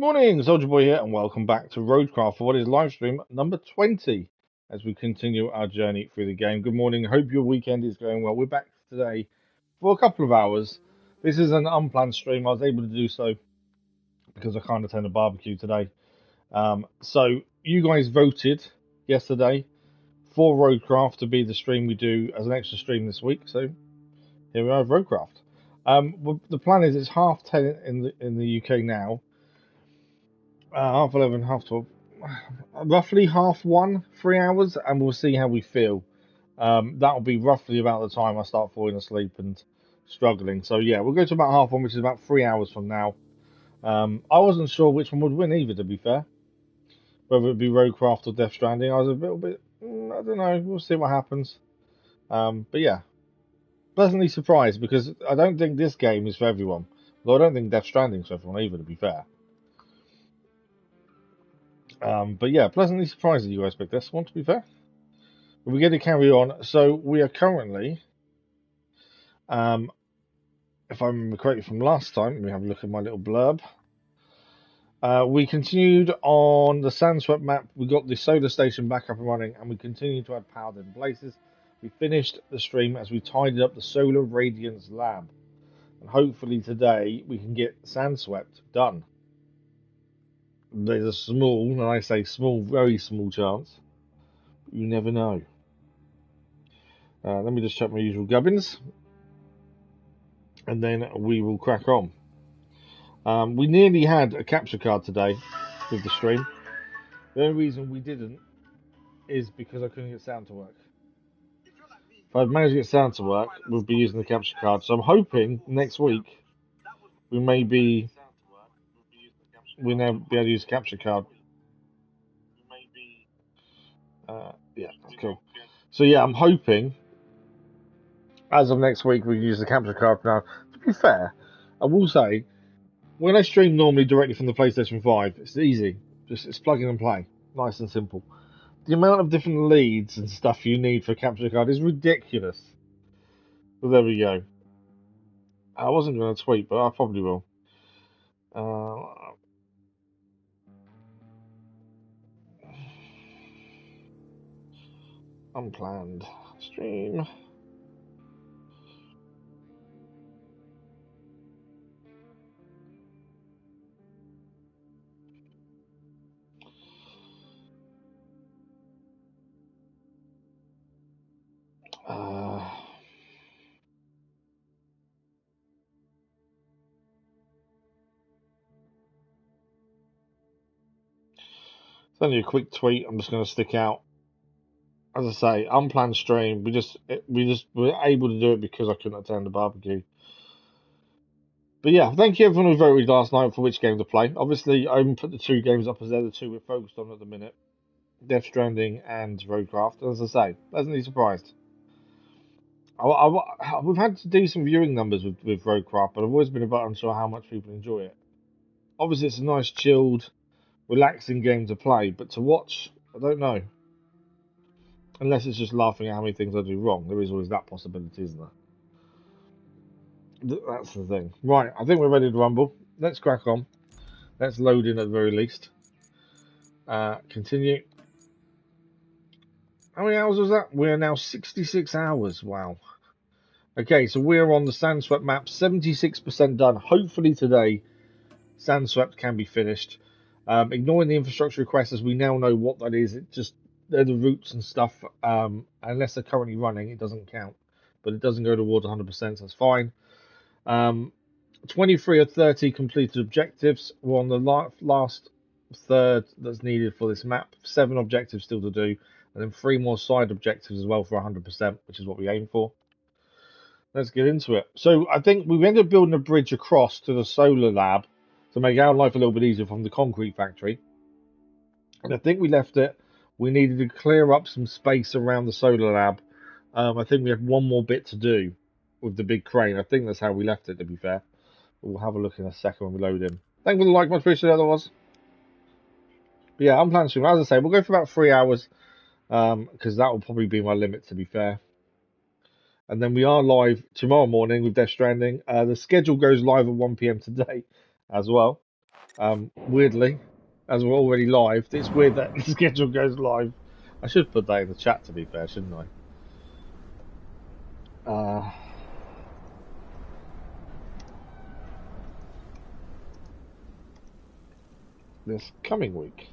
Good morning, Soldier Boy here, and welcome back to RoadCraft for what is live stream number 20 as we continue our journey through the game. Good morning, hope your weekend is going well. We're back today for a couple of hours. This is an unplanned stream. I was able to do so because I can't attend a barbecue today. So you guys voted yesterday for RoadCraft to be the stream we do as an extra stream this week. So here we are, RoadCraft. The plan is it's 10:30 in the UK now. 11:30, 12:30, roughly 1:30, 3 hours, and we'll see how we feel. That'll be roughly about the time I start falling asleep and struggling. So yeah, we'll go to about 1:30, which is about 3 hours from now. I wasn't sure which one would win either, to be fair. Whether it be RoadCraft or Death Stranding, I was a little bit, I don't know, we'll see what happens. But yeah, pleasantly surprised because I don't think this game is for everyone. Though I don't think Death Stranding is for everyone either, to be fair. But yeah, pleasantly surprised that you guys picked this one, to be fair. But we're going to carry on. So we are currently, if I remember correctly from last time, let me have a look at my little blurb. We continued on the Sandswept map. We got the solar station back up and running, and we continued to add power in places. We finished the stream as we tidied up the Solar Radiance lab. And hopefully today we can get Sandswept done. There's a small, and I say small, very small chance. You never know. Let me just check my usual gubbins. And then we will crack on. We nearly had a capture card today with the stream. The only reason we didn't is because I couldn't get sound to work. If I'd managed to get sound to work, we'll be using the capture card. So I'm hoping next week we may be we'll now be able to use the capture card. Yeah, that's cool. So yeah, I'm hoping as of next week we can use the capture card. Now, to be fair, I will say when I stream normally directly from the PlayStation 5, it's easy. It's plug in and play, nice and simple. The amount of different leads and stuff you need for a capture card is ridiculous. But there we go. I wasn't going to tweet, but I probably will. Unplanned stream. It's only a quick tweet. I'm just going to stick out. As I say, unplanned stream. We just were able to do it because I couldn't attend the barbecue. But yeah, thank you everyone who voted last night for which game to play. Obviously, I put the two games up as they're the two we're focused on at the minute. Death Stranding and RoadCraft. As I say, pleasantly surprised. We've had to do some viewing numbers with RoadCraft, but I've always been a bit unsure how much people enjoy it. Obviously, it's a nice, chilled, relaxing game to play, but to watch, I don't know. Unless it's just laughing at how many things I do wrong. There is always that possibility, isn't there? That's the thing. Right, I think we're ready to rumble. Let's crack on. Let's load in at the very least. Continue. How many hours was that? We are now 66 hours. Wow. Okay, so we're on the Sandswept map. 76% done. Hopefully today, Sandswept can be finished. Ignoring the infrastructure requests, as we now know what that is. It just they're the routes and stuff. Unless they're currently running, it doesn't count. But it doesn't go towards 100%, so that's fine. 23 of 30 completed objectives. We're on the last third that's needed for this map. 7 objectives still to do, and then 3 more side objectives as well for 100%, which is what we aim for. Let's get into it. So I think we ended up building a bridge across to the solar lab to make our life a little bit easier from the concrete factory. And I think we left it. We needed to clear up some space around the solar lab. I think we had one more bit to do with the big crane. I think that's how we left it, to be fair. We'll have a look in a second when we load in. Thank you for the like, much appreciated, that was. But yeah, I'm planning to, as I say, we'll go for about 3 hours, because that will probably be my limit, to be fair. And then we are live tomorrow morning with Death Stranding. The schedule goes live at 1 PM today as well. Weirdly, as we're already live, it's weird that the schedule goes live. I should put that in the chat, to be fair, shouldn't I? This coming week.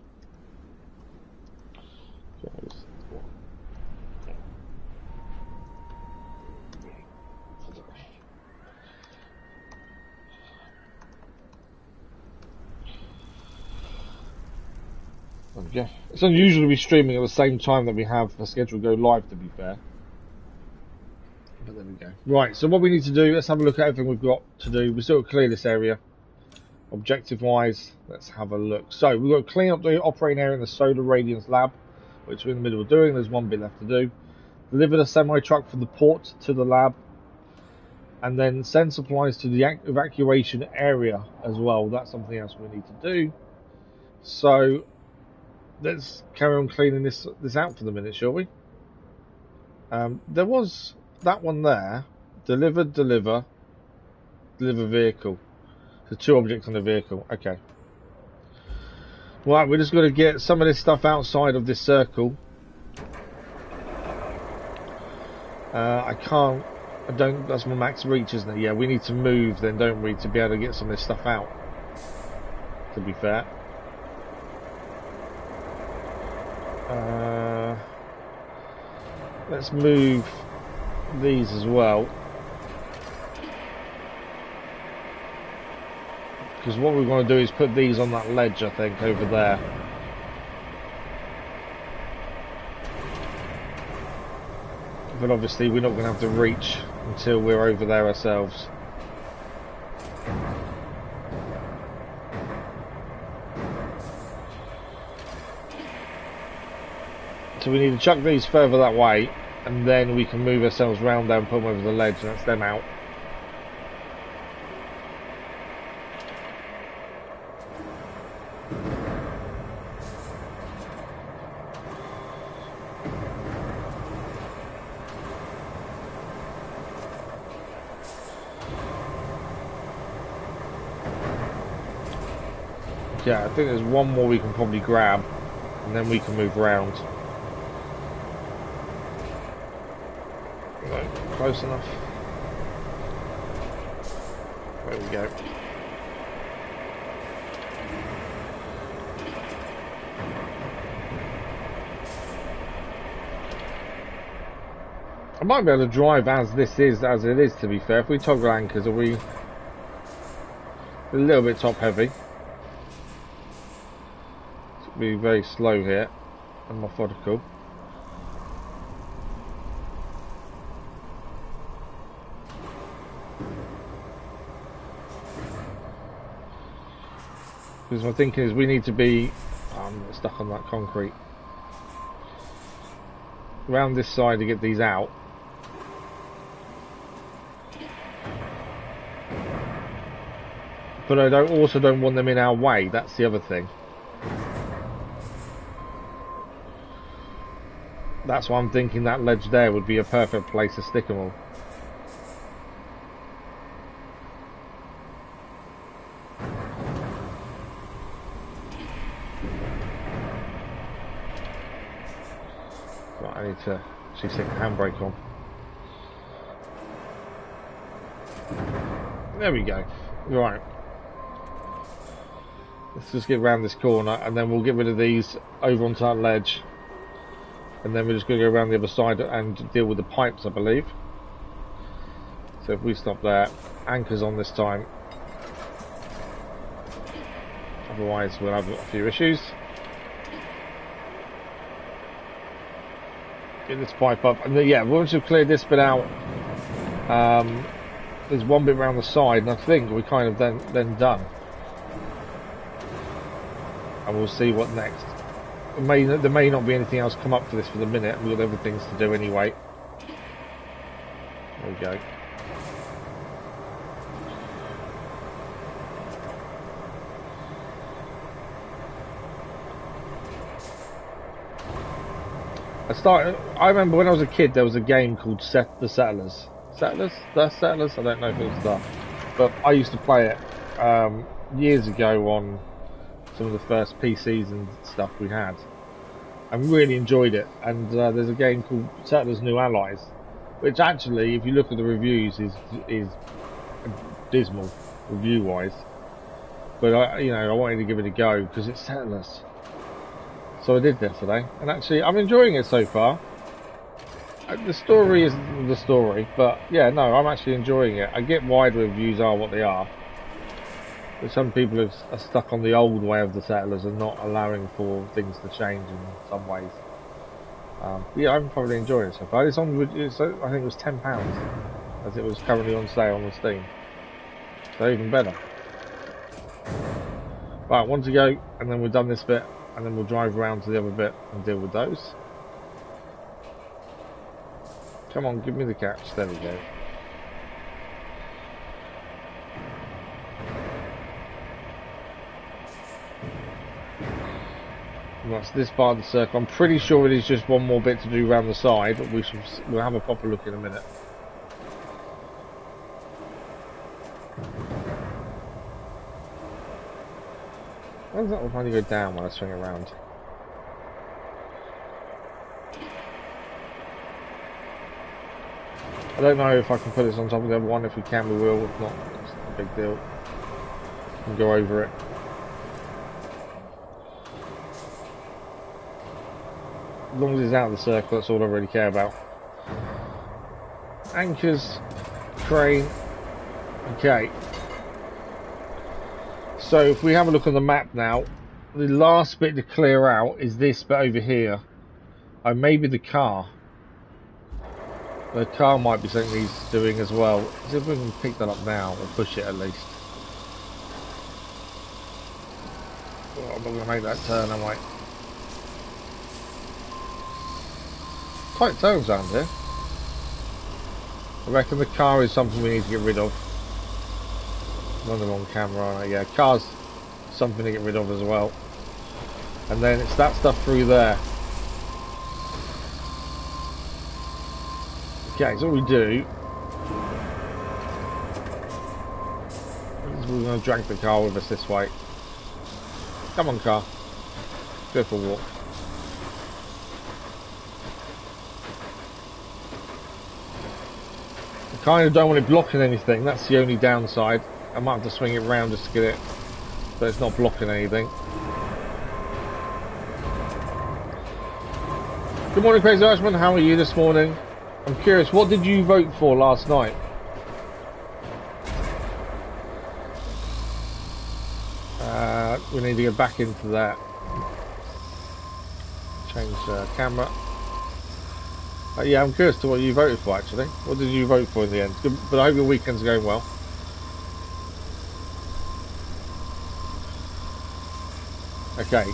Okay. It's unusual to be streaming at the same time that we have the schedule go live, to be fair. But there we go. Right, so what we need to do, let's have a look at everything we've got to do. We've still got to clear this area. Objective-wise, let's have a look. So, we've got to clean up the operating area in the Solar Radiance Lab, which we're in the middle of doing. There's one bit left to do. Deliver the semi-truck from the port to the lab. And then send supplies to the evacuation area as well. That's something else we need to do. So, let's carry on cleaning this out for the minute, shall we? There was that one there. Deliver vehicle. So 2 objects on the vehicle. Okay. Right, we're just going to get some of this stuff outside of this circle. That's my max reach, isn't it? Yeah, we need to move then, don't we, to be able to get some of this stuff out. To be fair. Let's move these as well. Because what we want to do is put these on that ledge, I think, over there. But obviously we're not going to have to reach until we're over there ourselves. So we need to chuck these further that way, and then we can move ourselves round there and put them over the ledge, and that's them out. Yeah, I think there's one more we can probably grab, and then we can move round. No, close enough. There we go. I might be able to drive as it is, to be fair. If we toggle anchors, are we a little bit top heavy? Be very slow here and methodical. Because my thinking is we need to be stuck on that concrete around this side to get these out. But I also don't want them in our way. That's the other thing. That's why I'm thinking that ledge there would be a perfect place to stick them all. Right, I need to actually stick the handbrake on. There we go. Right. Let's just get around this corner and then we'll get rid of these over onto that ledge. And then we're just going to go around the other side and deal with the pipes, I believe. So if we stop there, anchors on this time. Otherwise we'll have a few issues. Get this pipe up. And then, yeah, once we've cleared this bit out, there's one bit around the side, and I think we're kind of then done. And we'll see what next. There may not be anything else come up for this for the minute. We've got other things to do anyway. There we go. I remember when I was a kid there was a game called The Settlers. The Settlers? I don't know if it was that. But I used to play it years ago on some of the first PCs and stuff we had. I really enjoyed it, and there's a game called Settlers' New Allies, which actually, if you look at the reviews, is dismal review-wise. But I wanted to give it a go because it's Settlers. So I did yesterday, and actually I'm enjoying it so far. The story isn't the story, but yeah, no, I'm actually enjoying it. I get why the reviews are what they are. But some people are stuck on the old way of the Settlers and not allowing for things to change in some ways. Yeah, I'm probably enjoying it so far. It's on. I think it was £10, as it was currently on sale on Steam. So even better. Right, one to go, and then we're done this bit, and then we'll drive around to the other bit and deal with those. Come on, give me the catch. There we go. That's this part of the circle. I'm pretty sure it is just one more bit to do around the side, but we'll have a proper look in a minute. Why does that one finally go down when I swing around? I don't know if I can put this on top of the other one. If we can, we will. If not, it's not a big deal. We can go over it. As long as it's out of the circle, that's all I really care about. Anchors, crane. Okay. So if we have a look on the map now, the last bit to clear out is this bit over here. Oh, maybe the car. The car might be something he's doing as well. Let's see if we can pick that up now, or push it at least. Oh, I'm not going to make that turn, am I? Tight turns around here. I reckon the car is something we need to get rid of. I'm on the wrong camera, aren't I? Yeah, car's something to get rid of as well. And then it's that stuff through there. Okay, so what we do is we're going to drag the car with us this way. Come on, car. Go for a walk. I kind of don't want it blocking anything. That's the only downside. I might have to swing it round just to get it, but it's not blocking anything. Good morning, Crazy Irishman. How are you this morning? I'm curious, what did you vote for last night? We need to get back into that. Change camera. Yeah, I'm curious to what you voted for actually. What did you vote for in the end? Good, but I hope your weekend's going well. Okay,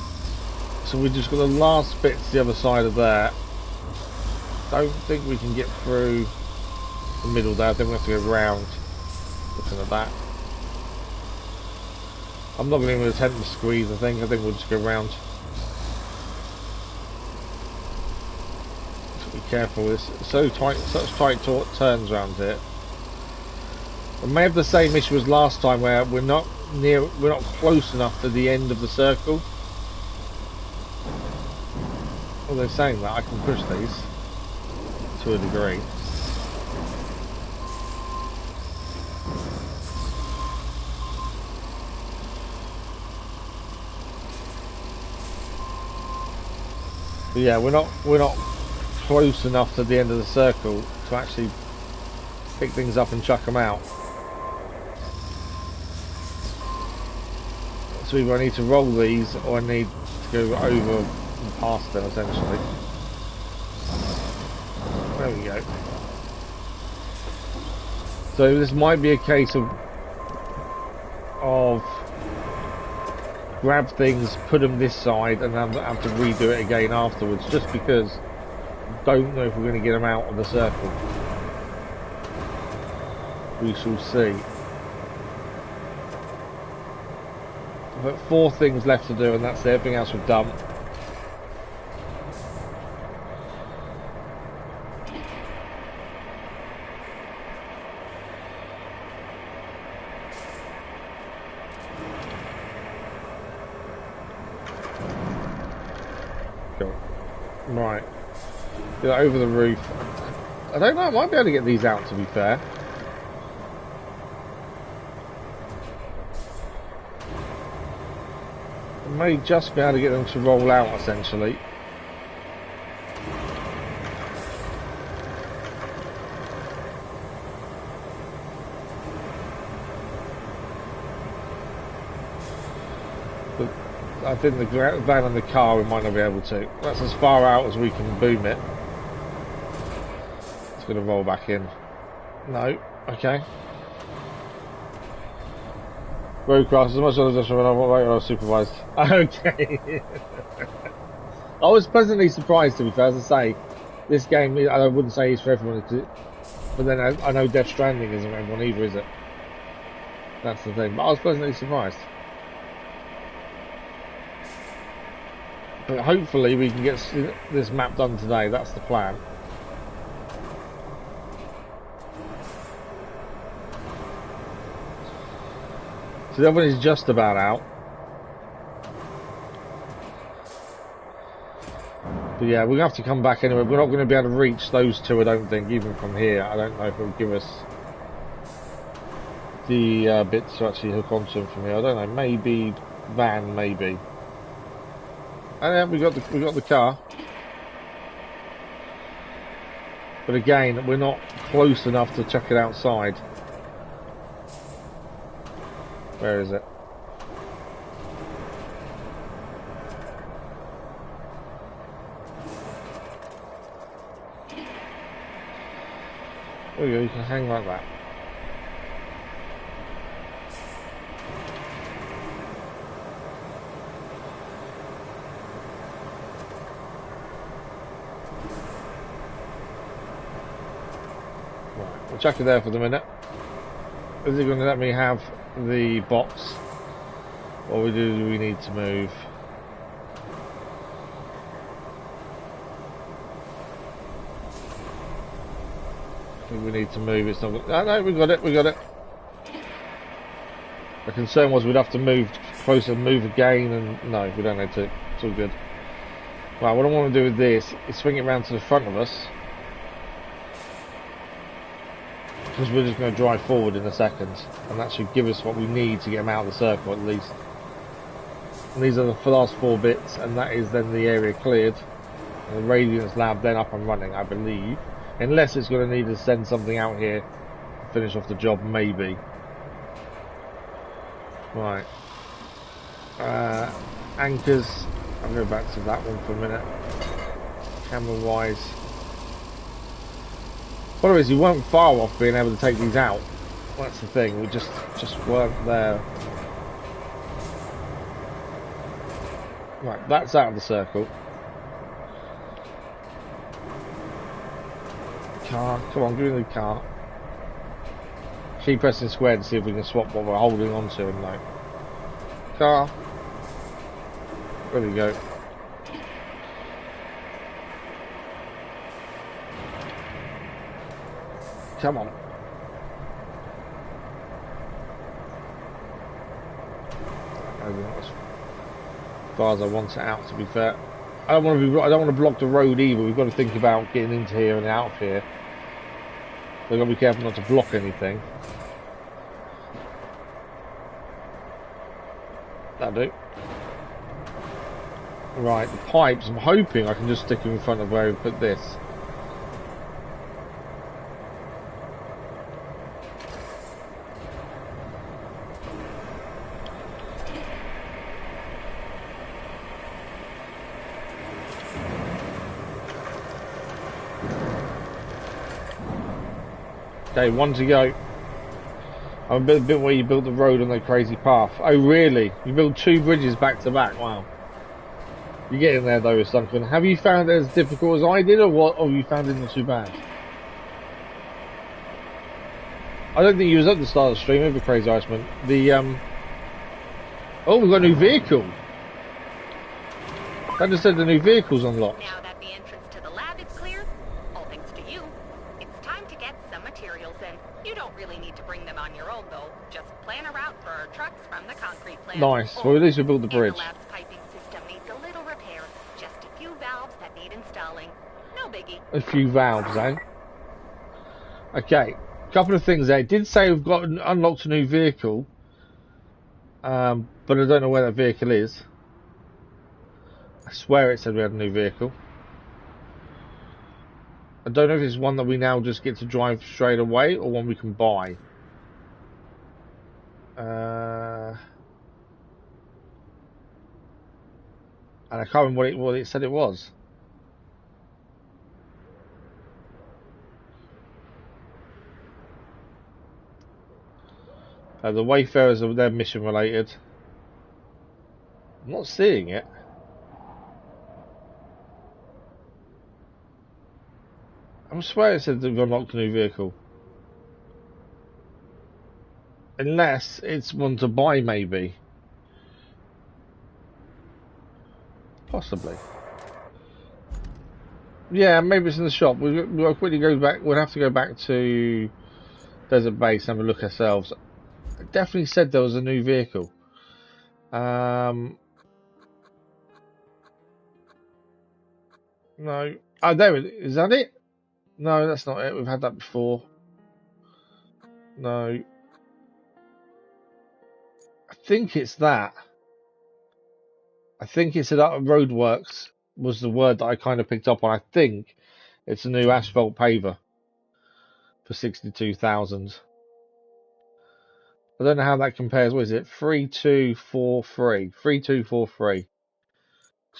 so we just got the last bits the other side of there. Don't think we can get through the middle there. I think we have to go round. Looking at that, I'm not going to even attempt to squeeze. I think we'll just go round. Be careful. It's so tight, such tight turns around here. We may have the same issue as last time, where we're not close enough to the end of the circle. Well, they're saying that I can push these to a degree. But yeah, we're not close enough to the end of the circle to actually pick things up and chuck them out. So either I need to roll these or I need to go over and past them essentially. There we go. So this might be a case of grab things, put them this side, and then have to redo it again afterwards, just because I don't know if we're going to get them out of the circle. We shall see. I've got 4 things left to do, and that's it. Everything else we've done. Cool. Right. Get over the roof. I don't know, I might be able to get these out, to be fair. I may just be able to get them to roll out, essentially. But I think the van and the car we might not be able to. That's as far out as we can boom it. It's going to roll back in. No. Okay. RoadCraft, as much as I was supervised. Okay. I was pleasantly surprised, to be fair, as I say. This game, I wouldn't say it's for everyone, but then I know Death Stranding isn't for everyone either, is it? That's the thing. But I was pleasantly surprised. But hopefully we can get this map done today. That's the plan. So the other one is just about out. But yeah, we're going to have to come back anyway. We're not going to be able to reach those two, I don't think, even from here. I don't know if it'll give us the bits to actually hook onto them from here. I don't know. Maybe van, maybe. Oh yeah, we got the car. But again, we're not close enough to chuck it outside. Where is it? There we go, you can hang like that. Right, we'll chuck it there for the minute. Is it going to let me have the box? Or do we need to move? I think we need to move. It's not. Oh, no, we got it. We got it. The concern was we'd have to move closer, move again, and no, we don't need to. It's all good. Right, what I want to do with this is swing it around to the front of us, because we're just going to drive forward in a second, and that should give us what we need to get them out of the circle at least. And these are the last 4 bits, and that is then the area cleared, and the Radiance Lab then up and running, I believe. Unless it's going to need to send something out here to finish off the job, maybe. Right. Anchors. I'll go back to that one for a minute. Camera wise. What it is, you weren't far off being able to take these out. That's the thing, we just weren't there. Right, that's out of the circle. Car, come on, give me the car. Keep pressing square to see if we can swap what we're holding on to and like. Car. There we go. Come on. As far as I want it out, to be fair. I don't want to block the road either. We've got to think about getting into here and out of here. We've got to be careful not to block anything. That'll do. Right, the pipes, I'm hoping I can just stick them in front of where we put this. Okay, 1 to go. I'm a bit where you built the road on that crazy path. Oh really? You built 2 bridges back to back, wow. You're getting there though with something. Have you found it as difficult as I did, or what? Or you found it not too bad? I don't think you was at the start of the stream, over Crazy Iceman. Oh, we've got a new vehicle. I just said the new vehicle's unlocked. Now that the entrance to the lab is clear, all thanks to you, it's time to get some materials in. You don't really need to bring them on your own though. Just plan a route for our trucks from the concrete plant. Nice. Well, at least we built the bridge. The lab's piping system needs a little repair. Just a few valves that need installing. No biggie. A few valves, eh? Okay, couple of things there. It did say we've got unlocked a new vehicle, but I don't know where that vehicle is. I swear it said we had a new vehicle. I don't know if it's one that we now just get to drive straight away or one we can buy. And I can't remember what it said it was. The Wayfarers are their mission related. I'm not seeing it. I swear it said that we've unlocked a new vehicle. Unless it's one to buy, maybe. Possibly. Yeah, maybe it's in the shop. We'll quickly go back. We'll have to go back to Desert Base and have a look ourselves. It definitely said there was a new vehicle. No. Oh, there it is. Is that it? No, that's not it. We've had that before. No. I think it's that. I think it's that Roadworks was the word that I kind of picked up on. I think it's a new asphalt paver for 62,000. I don't know how that compares. What is it? 3243. 3243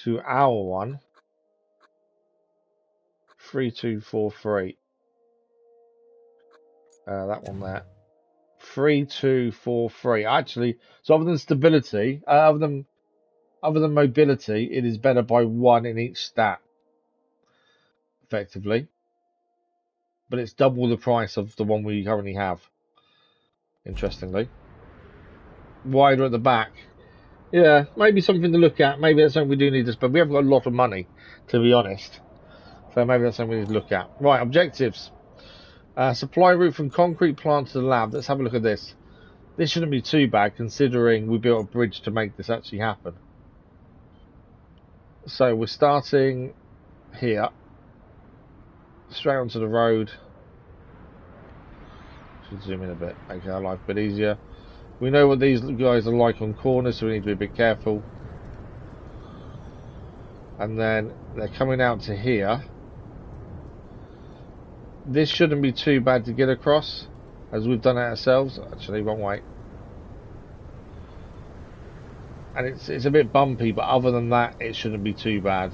to our one. 3243. That one there. 3243. Actually, so other than stability, other than mobility, it is better by 1 in each stat, effectively. But it's double the price of the one we currently have. Interestingly, wider at the back. Yeah, maybe something to look at. Maybe that's something we do need this, but we haven't got a lot of money, to be honest. So maybe that's something we need to look at. Right, objectives. Supply route from concrete plant to the lab. Let's have a look at this. This shouldn't be too bad, considering we built a bridge to make this actually happen. So we're starting here, straight onto the road. Should zoom in a bit, make our life a bit easier. We know what these guys are like on corners, so we need to be a bit careful. And then they're coming out to here. This shouldn't be too bad to get across, as we've done it ourselves. Actually, wrong way. And it's a bit bumpy, but other than that, it shouldn't be too bad.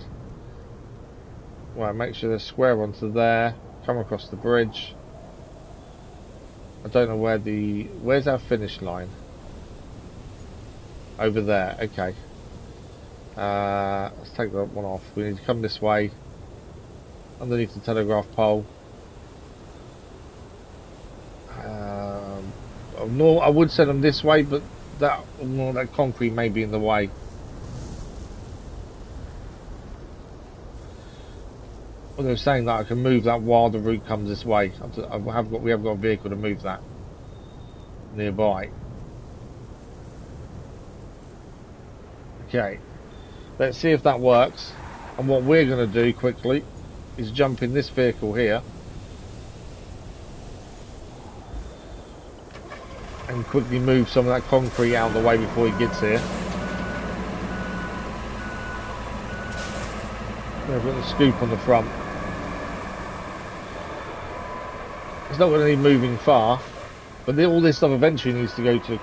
Right, make sure they're square onto there. Come across the bridge. I don't know where's our finish line? Over there, okay. Let's take that one off. We need to come this way, underneath the telegraph pole. No, I would send them this way, but that concrete may be in the way. Well, they're saying that I can move that while the route comes this way. We have got a vehicle to move that nearby. Okay, let's see if that works. And what we're going to do quickly is jump in this vehicle here and quickly move some of that concrete out of the way before he gets here. We've got the scoop on the front. It's not going to need moving far, but all this stuff eventually needs to go to the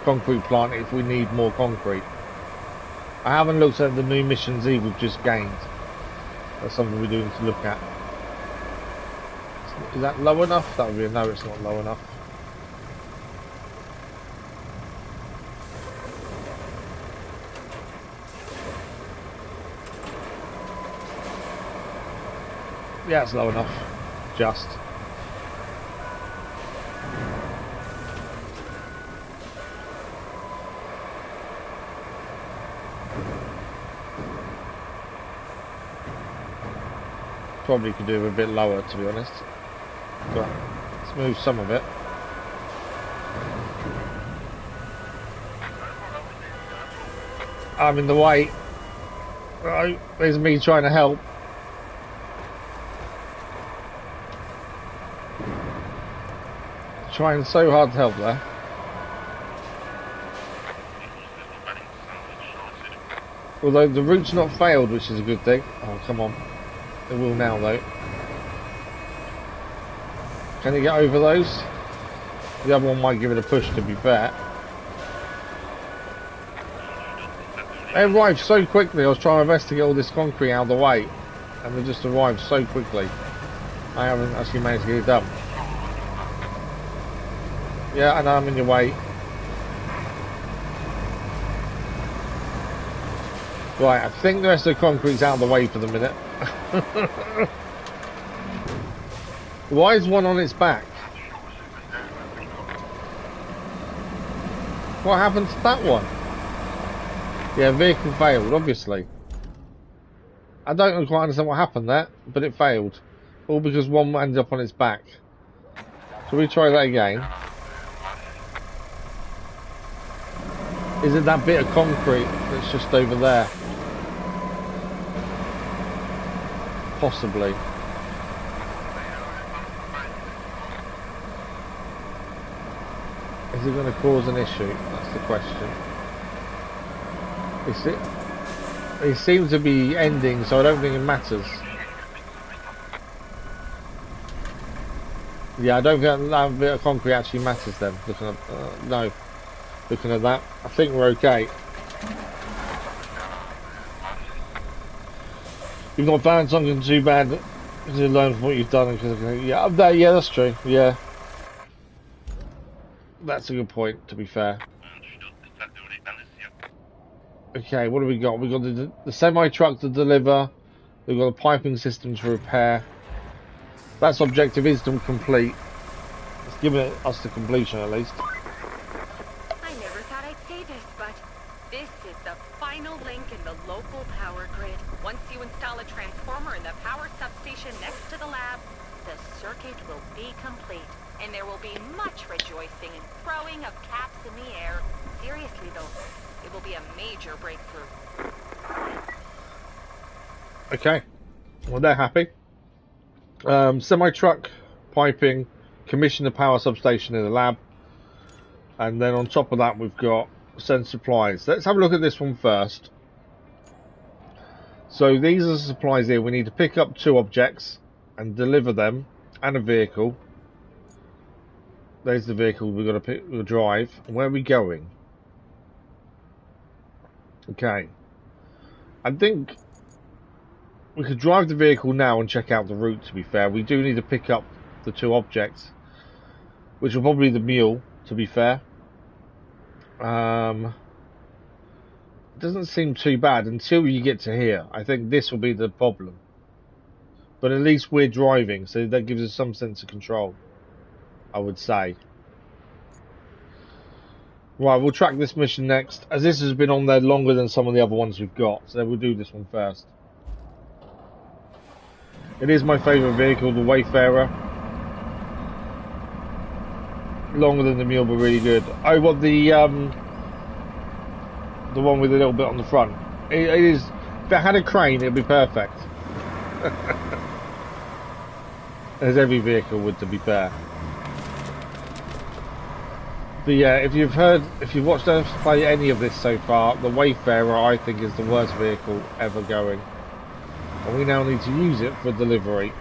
concrete plant if we need more concrete. I haven't looked at the new missions either we've just gained. That's something we do need to look at. Is that low enough? That would be a no, it's not low enough. Yeah, it's low enough. Just. Probably could do a bit lower, to be honest. But let's move some of it. I'm in the way. Right, there's me trying to help. Trying so hard to help there. Although the route's not failed, which is a good thing. Oh, come on. It will now, though. Can you get over those? The other one might give it a push, to be fair. They arrived so quickly. I was trying my best to get all this concrete out of the way. And they just arrived so quickly. I haven't actually managed to get it done. Yeah, I know I'm in your way. Right, I think the rest of the concrete's out of the way for the minute. Why is one on its back? What happened to that one? Yeah, vehicle failed, obviously. I don't quite understand what happened there, but it failed. All because one ended up on its back. Shall we try that again? Is it that bit of concrete that's just over there? Possibly. Is it going to cause an issue? That's the question. Is it? It seems to be ending, so I don't think it matters. Yeah, I don't think that bit of concrete actually matters then. Looking at no, looking at that, I think we're okay. You've not found something too bad because you learn from what you've done. Yeah, yeah, that's true. Yeah, that's a good point. To be fair. Okay, what have we got? We've got the semi-truck to deliver. We've got a piping system to repair. That's objective is to complete. It's giving us the completion at least. I never thought I'd say this, but this is the final link in the local power grid. Once you install a transformer in the power substation next to the lab, the circuit will be complete. And there will be much rejoicing and throwing of caps in the air. Seriously though, it will be a major breakthrough. Okay, well they're happy. Semi-truck, piping, commission the power substation in the lab, and then on top of that we've got send supplies. Let's have a look at this one first. So these are the supplies here. We need to pick up 2 objects and deliver them, and a vehicle. There's the vehicle we've got to pick, we'll drive. Where are we going? Okay, I think we could drive the vehicle now and check out the route, to be fair. We do need to pick up the 2 objects, which will probably be the mule, to be fair. It doesn't seem too bad until you get to here. I think this will be the problem. But at least we're driving, so that gives us some sense of control, I would say. Right, we'll track this mission next, as this has been on there longer than some of the other ones we've got, so we'll do this one first. It is my favourite vehicle, the Wayfarer. Longer than the mule, but really good. Oh, what the one with a little bit on the front. It is. If it had a crane, it'd be perfect. As every vehicle would, to be fair. But yeah, if you've watched us play any of this so far, the Wayfarer I think is the worst vehicle ever going. And we now need to use it for delivery.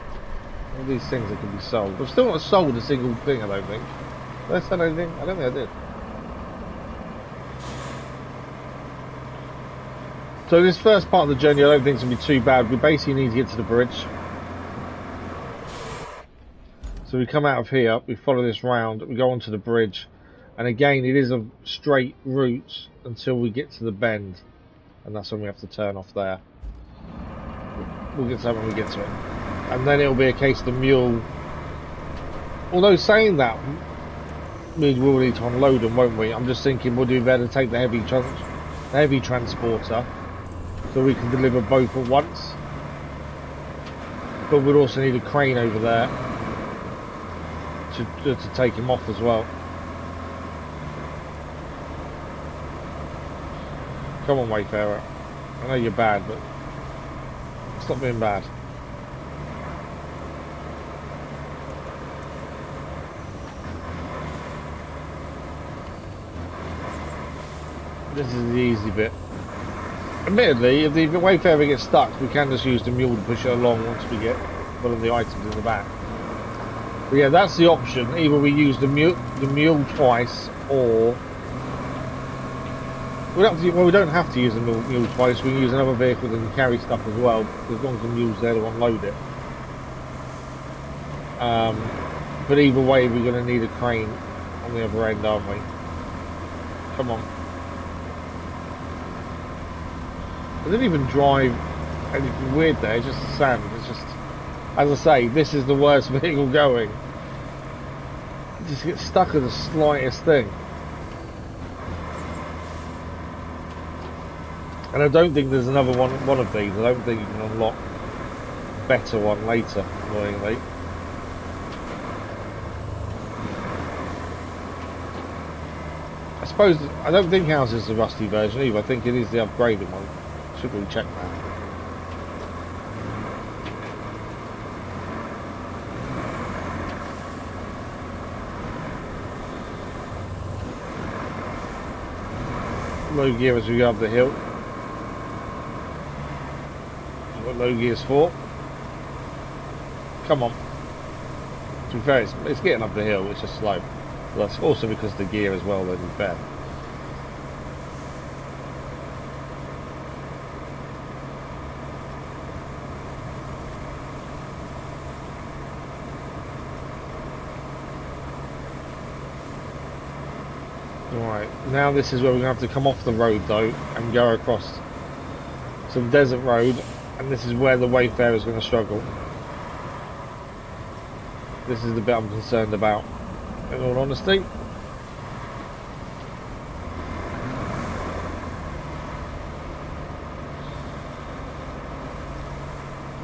All these things that can be sold. We've still not sold a single thing, I don't think. Did I sell anything? I don't think I did. So this first part of the journey I don't think is going to be too bad. We basically need to get to the bridge. So we come out of here, we follow this round, we go onto the bridge. And again, it is a straight route until we get to the bend. And that's when we have to turn off there. We'll get to that when we get to it. And then it'll be a case of the mule. Although saying that, we will need to unload them, won't we? I'm just thinking we'll do better to take the heavy transporter. So we can deliver both at once. But we'll also need a crane over there to take him off as well. Come on, Wayfarer. I know you're bad, but It's not been bad. This is the easy bit. Admittedly, if the Wayfarer gets stuck, we can just use the mule to push it along once we get one of the items in the back. But yeah, that's the option. Either we use the mule twice, or we don't have to use the mule twice. We can use another vehicle that can carry stuff as well, as long as the mule's there to unload it. But either way, we're going to need a crane on the other end, aren't we? Come on. I didn't even drive anything weird there, it's just the sand. It's just, as I say, this is the worst vehicle going. You just get stuck at the slightest thing. And I don't think there's another one of these. I don't think you can unlock a better one later, annoyingly. I suppose, I don't think ours is the rusty version either. I think it is the upgraded one. Should we check that? Low gear as we go up the hill. What low gear's for? Come on. To be fair, it's getting up the hill, it's just slow. Well, that's also because of the gear as well, to be fair. Right, now this is where we're going to have to come off the road though and go across some desert road, and this is where the Wayfarer is going to struggle. This is the bit I'm concerned about, in all honesty.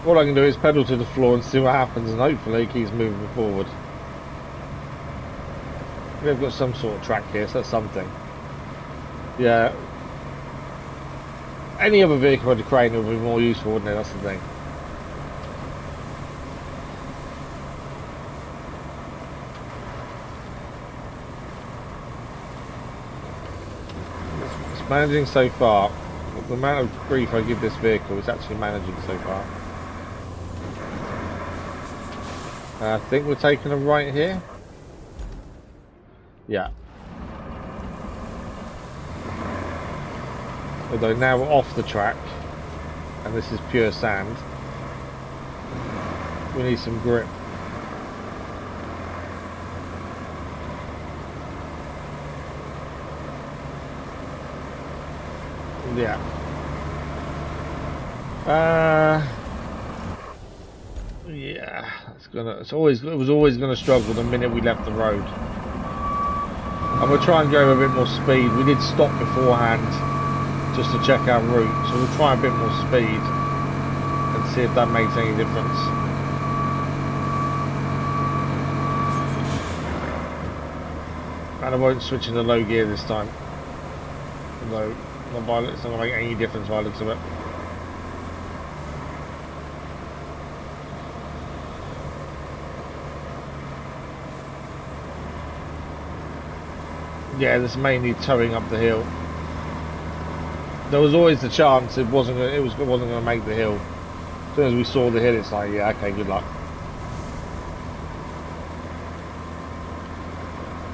All I can do is pedal to the floor and see what happens, and hopefully it keeps moving forward. We've got some sort of track here, so that's something. Yeah. Any other vehicle with a crane would be more useful, wouldn't it? That's the thing. It's managing so far. The amount of grief I give this vehicle is actually managing so far. I think we're taking a right here. Yeah. Although now we're off the track, and this is pure sand, we need some grip. Yeah. Yeah. It was always gonna struggle the minute we left the road. And we'll try and go a bit more speed. We did stop beforehand just to check our route, so we'll try a bit more speed and see if that makes any difference. And I won't switch into low gear this time. Although it's not going to make any difference by the looks of it. Yeah, this mainly towing up the hill. There was always the chance it wasn't going to make the hill. As soon as we saw the hill, it's like, yeah, okay, good luck.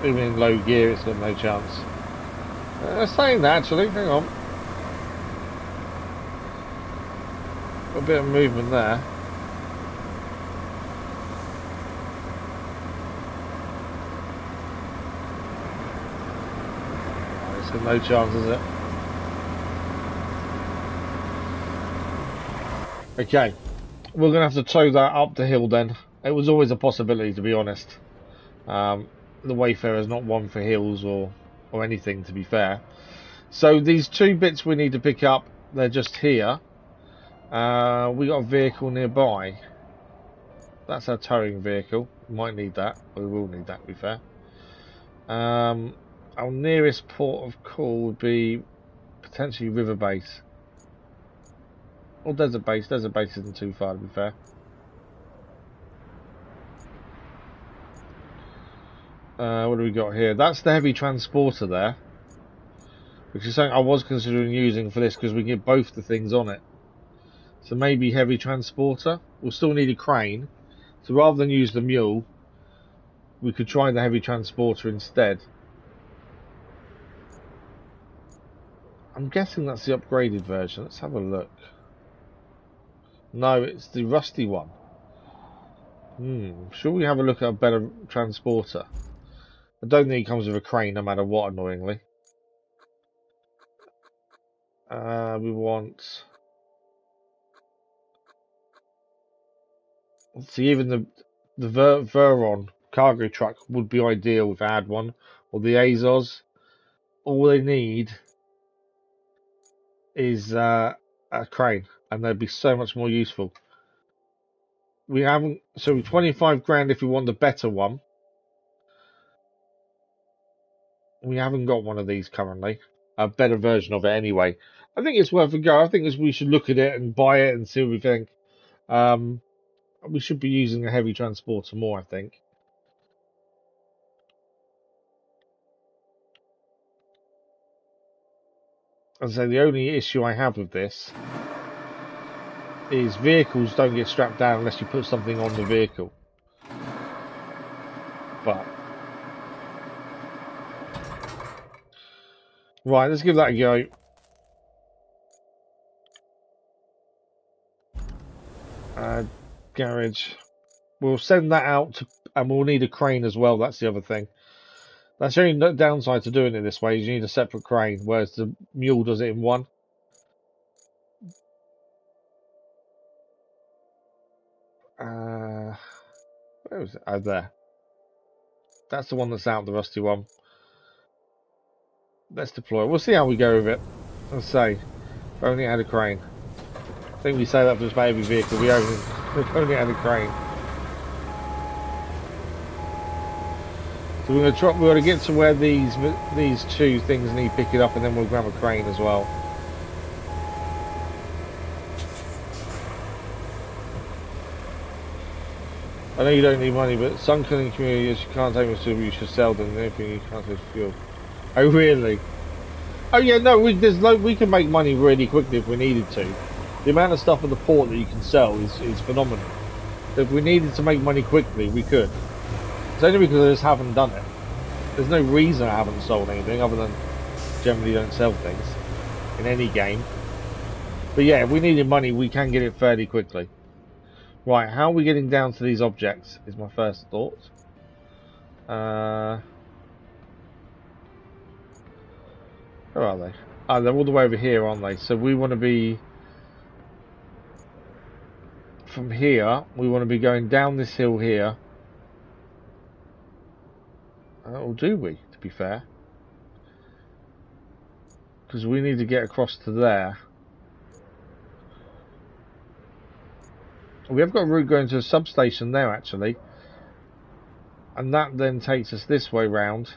Even in low gear, it's got no chance. Saying that, actually, hang on. A bit of movement there. It's got no chance, is it? Okay, we're going to have to tow that up the hill then. It was always a possibility, to be honest. The Wayfarer is not one for hills or anything, to be fair. So these two bits we need to pick up, they're just here. We got a vehicle nearby. That's our towing vehicle. We might need that. We will need that, to be fair. Our nearest port of call would be potentially River Base. Or desert base. Desert base isn't too far, to be fair. What do we got here? That's the heavy transporter there, which is something I was considering using for this because we can get both the things on it. So maybe heavy transporter. We'll still need a crane. So rather than use the mule, we could try the heavy transporter instead. I'm guessing that's the upgraded version. Let's have a look. No, it's the rusty one. Should we have a look at a better transporter? I don't think it comes with a crane no matter what, annoyingly. We want... Let's see, even the Veron cargo truck would be ideal if I had one. Or the Azos. All they need is a crane, and they'd be so much more useful. We haven't... So 25 grand if we want the better one. We haven't got one of these currently. A better version of it anyway. I think it's worth a go. I think we should look at it and buy it and see what we think. We should be using a heavy transporter more, I think. As I say, the only issue I have with this is vehicles don't get strapped down unless you put something on the vehicle. But right, let's give that a go. Garage. We'll send that out to, and we'll need a crane as well. That's the other thing. That's the only downside to doing it this way is you need a separate crane, whereas the mule does it in one. Where was it? Oh, there. That's the one that's out, the rusty one. Let's deploy. We'll see how we go with it. Let's say, if only had a crane. I think we say that for just about every vehicle. We've only had a crane. So we're going to get to where these two things need picking up, and then we'll grab a crane as well. I know you don't need money, but some communities you can't take much to, you should sell them. Anything you can't take fuel. Oh really? Oh yeah, no. We can make money really quickly if we needed to. The amount of stuff at the port that you can sell is phenomenal. So if we needed to make money quickly, we could. It's only because I just haven't done it. There's no reason I haven't sold anything other than generally don't sell things in any game. But yeah, if we needed money, we can get it fairly quickly. Right, how are we getting down to these objects is my first thought. Where are they? Oh, they're all the way over here, aren't they? So we want to be... From here, we want to be going down this hill here. Or do we, to be fair? Because we need to get across to there. We have got a route going to a substation there, actually. And that then takes us this way round.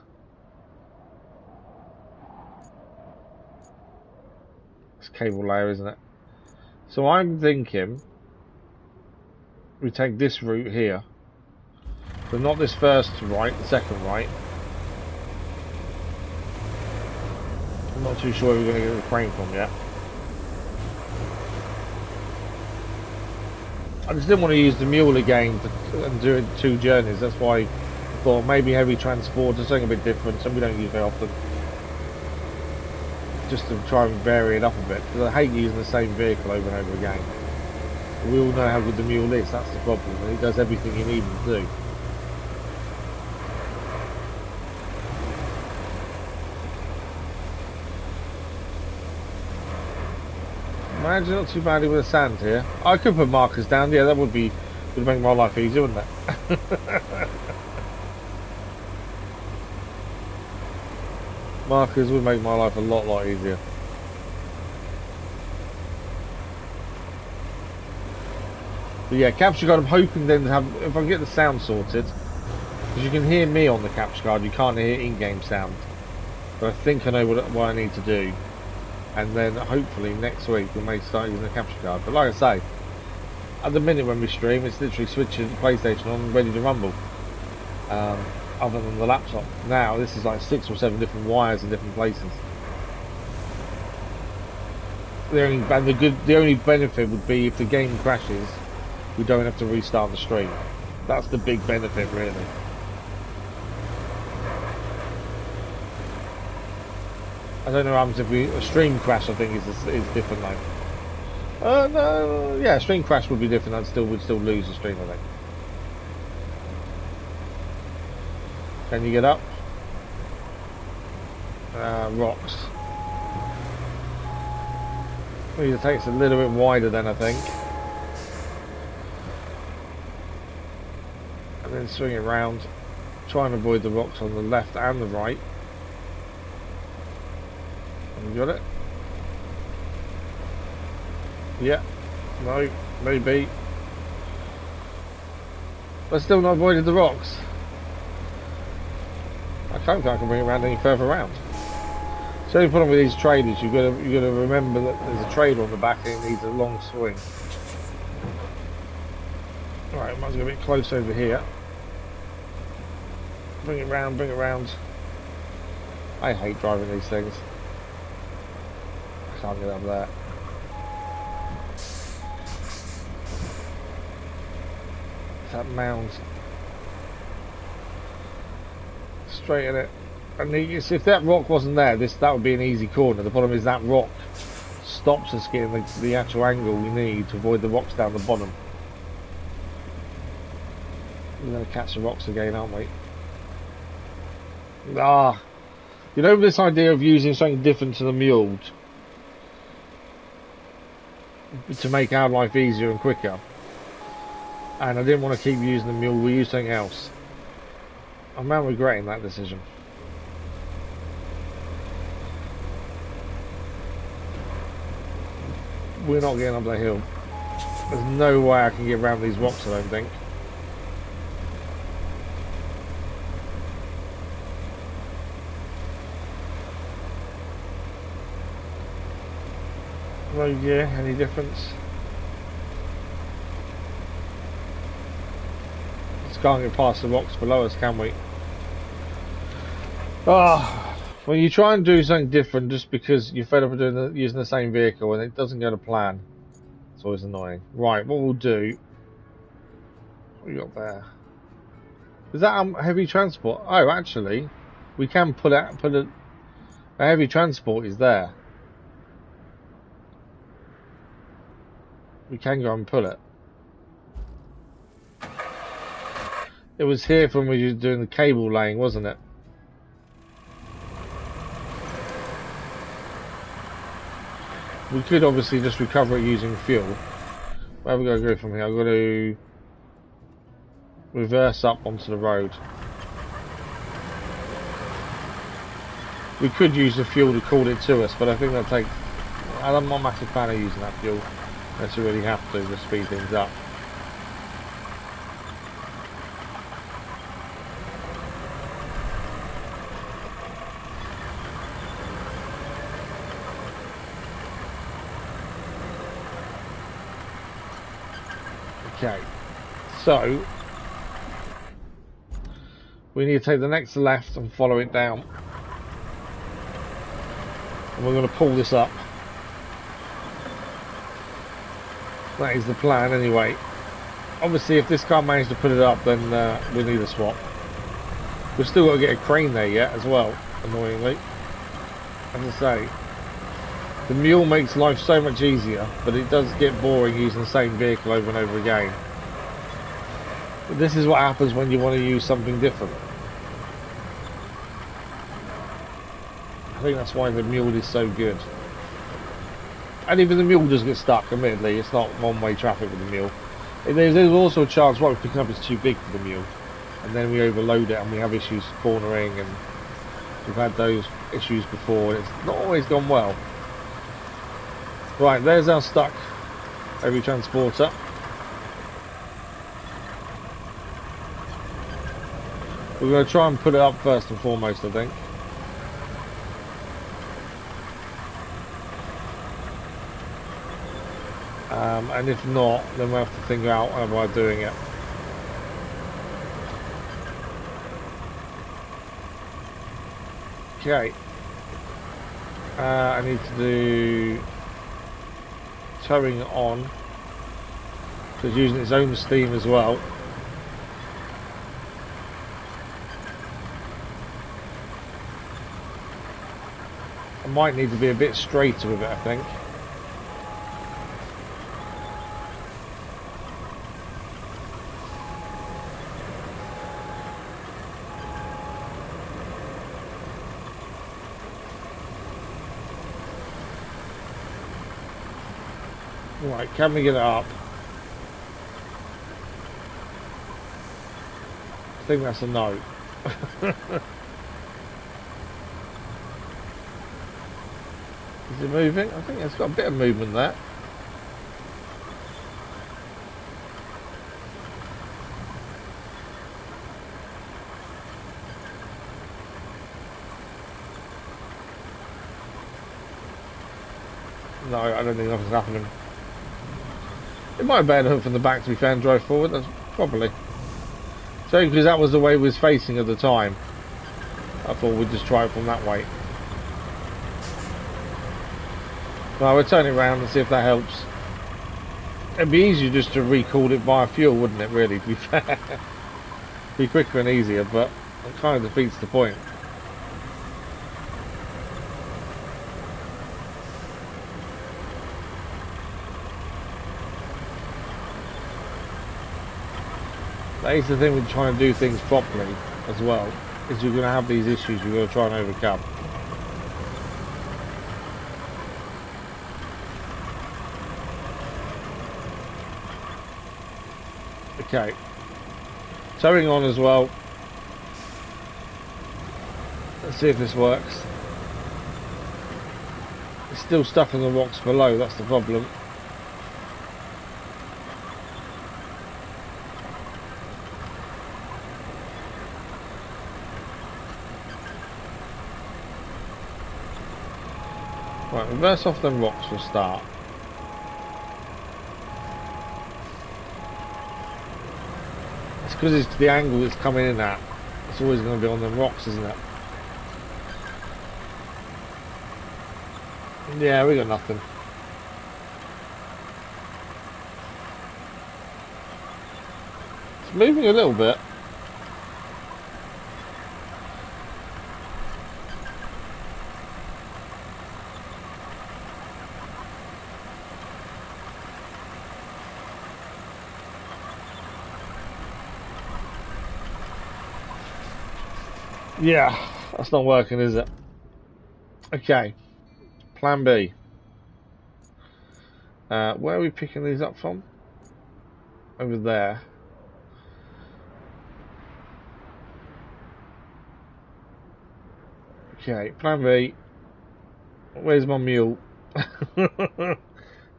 It's cable layer, isn't it? So I'm thinking we take this route here. But not this first right, the second right. I'm not too sure where we're going to get the crane from yet. I just didn't want to use the mule again and do it 2 journeys. That's why I thought maybe heavy transport is something a bit different, something we don't use very often. Just to try and vary it up a bit, because I hate using the same vehicle over and over again. We all know how good the mule is, that's the problem. It does everything you need it to do. Imagine not too badly with the sand here. I could put markers down, yeah, that would make my life easier, wouldn't it? Markers would make my life a lot easier. But yeah, capture card, I'm hoping then to have, if I can get the sound sorted, because you can hear me on the capture card, you can't hear in-game sound. But I think I know what I need to do. and then hopefully next week we may start using the capture card. But like I say, at the minute when we stream, it's literally switching PlayStation on, ready to rumble. Other than the laptop. Now this is like 6 or 7 different wires in different places. The only benefit would be if the game crashes, we don't have to restart the stream. That's the big benefit, really. I don't know what happens if a stream crash. I think is different though. No, yeah, stream crash would be different. Would still lose the stream, I think. Can you get up? Rocks. It takes a little bit wider then, I think. And then swing it round. Try and avoid the rocks on the left and the right. You got it? Yeah. No. Maybe. But still not avoided the rocks. I don't think I can bring it around any further around. So the only problem with these traders, you've got to remember that there's a trader on the back and it needs a long swing. Right, might as well get a bit close over here. Bring it round, bring it round. I hate driving these things. I can't get up there. That mound. Straighten it. And if that rock wasn't there, that would be an easy corner. The problem is that rock stops us getting the actual angle we need to avoid the rocks down the bottom. We're going to catch the rocks again, aren't we? You know this idea of using something different to the mule to make our life easier and quicker. And I didn't want to keep using the mule, we used something else. I'm now regretting that decision. We're not getting up that hill. There's no way I can get around these rocks, I don't think. Road gear, any difference? Just can't get past the rocks below us, can we? When you try and do something different just because you're fed up of using the same vehicle and it doesn't go to plan, it's always annoying. Right, what we'll do... What we got there? Is that heavy transport? Oh, actually, we can a heavy transport is there. We can go and pull it. It was here when we were doing the cable laying, wasn't it? We could obviously just recover it using fuel. Where have we got to go from here? I've got to reverse up onto the road. We could use the fuel to call it to us, but I think that'll take... I'm not a massive fan of using that fuel. Unless you really have to speed things up. Okay, so we need to take the next left and follow it down. And we're going to pull this up. That is the plan anyway. Obviously if this can't manage to put it up, then we need a swap. We've still got to get a crane there yet as well, annoyingly. As I say, the mule makes life so much easier, but it does get boring using the same vehicle over and over again. But this is what happens when you want to use something different. I think that's why the mule is so good. And even the mule does get stuck, admittedly. It's not one-way traffic with the mule. There's also a chance what we're picking up is too big for the mule. And then we overload it and we have issues cornering, and we've had those issues before. It's not always gone well. Right, there's our stuck heavy transporter. We're going to try and put it up first and foremost, I think. And if not, then we'll have to think out another way of doing it. Okay. I need to do towing on, so it's using its own steam as well. I might need to be a bit straighter with it, I think. Right, can we get it up? I think that's a no. Is it moving? I think it's got a bit of movement there. No, I don't think nothing's happening. It might have been hooked from the back to be fair and drive forward, that's probably. So because that was the way it was facing at the time, I thought we'd just try it from that way. Well, we'll turn it around and see if that helps. It'd be easier just to recall it via fuel, wouldn't it, really, to be fair? Be quicker and easier, but it kind of defeats the point. That is the thing with trying to do things properly as well, is you're going to have these issues you're going to try and overcome. Okay, towing on as well. Let's see if this works. It's still stuck in the rocks below, that's the problem. Right, reverse off them rocks for a start. It's because it's the angle it's coming in at. It's always going to be on them rocks, isn't it? Yeah, we got nothing. It's moving a little bit. Yeah, that's not working, is it? Okay, plan B. Where are we picking these up from? Over there. Okay, plan B. Where's my mule?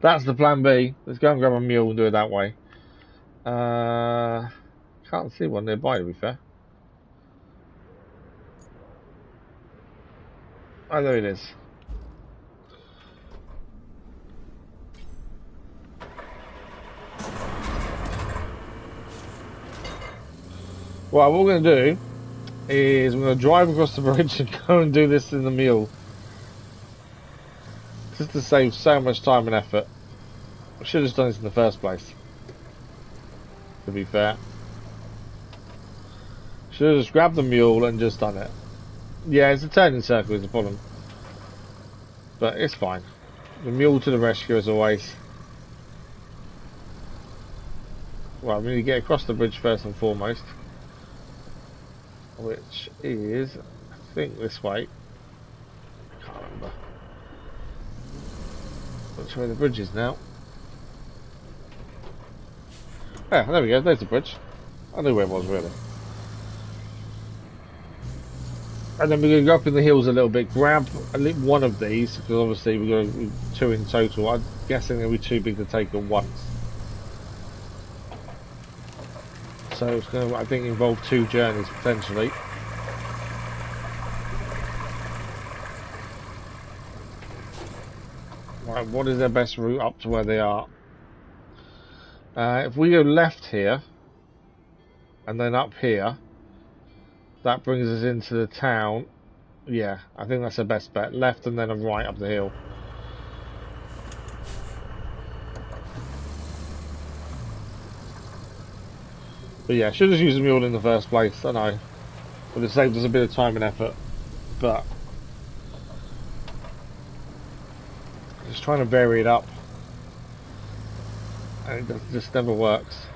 That's the plan B. Let's go and grab a mule and do it that way. Can't see one nearby, to be fair. Oh, there it is. Well, what we're going to do is we're going to drive across the bridge and go and do this in the mule. Just to save so much time and effort. I should have just done this in the first place, to be fair. Should have just grabbed the mule and just done it. Yeah, it's a turning circle is the problem. But it's fine. The mule to the rescue as always. Well, we need to get across the bridge first and foremost. Which is, I think, this way. I can't remember. Which way the bridge is now. Yeah, there we go, there's the bridge. I knew where it was, really. And then we're going to go up in the hills a little bit, grab one of these, because obviously we're going to be two in total. I'm guessing they'll be too big to take at once. So it's going to, I think, involve two journeys, potentially. Right, what is their best route up to where they are? If we go left here, and then up here, that brings us into the town. Yeah, I think that's the best bet. Left and then a right up the hill. But yeah, should have used the mule in the first place, I know. Would have saved us a bit of time and effort. But just trying to vary it up. And it just never works.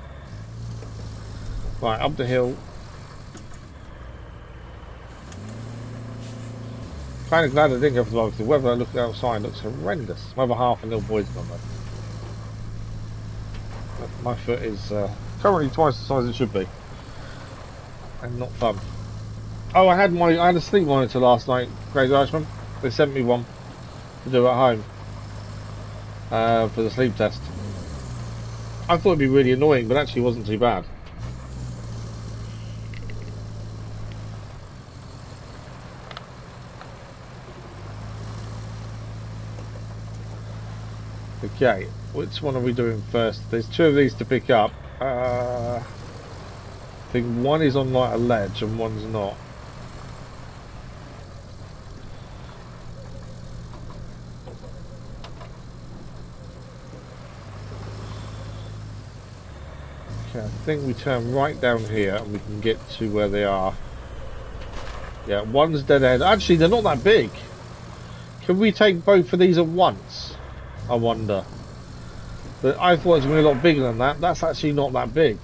Right, up the hill. Kind of glad I didn't go for the log. The weather looking outside looks horrendous. My other half and little boy's gone though. My foot is currently twice the size it should be, and not fun. Oh, I had a sleep monitor last night, Crazy Irishman. They sent me one to do at home for the sleep test. I thought it'd be really annoying, but actually it wasn't too bad. Okay, which one are we doing first? There's two of these to pick up. I think one is on like a ledge and one's not. Okay, I think we turn right down here and we can get to where they are. Yeah, one's dead end. Actually, they're not that big. Can we take both of these at once? I wonder. But I thought it was going to be a lot bigger than that. That's actually not that big.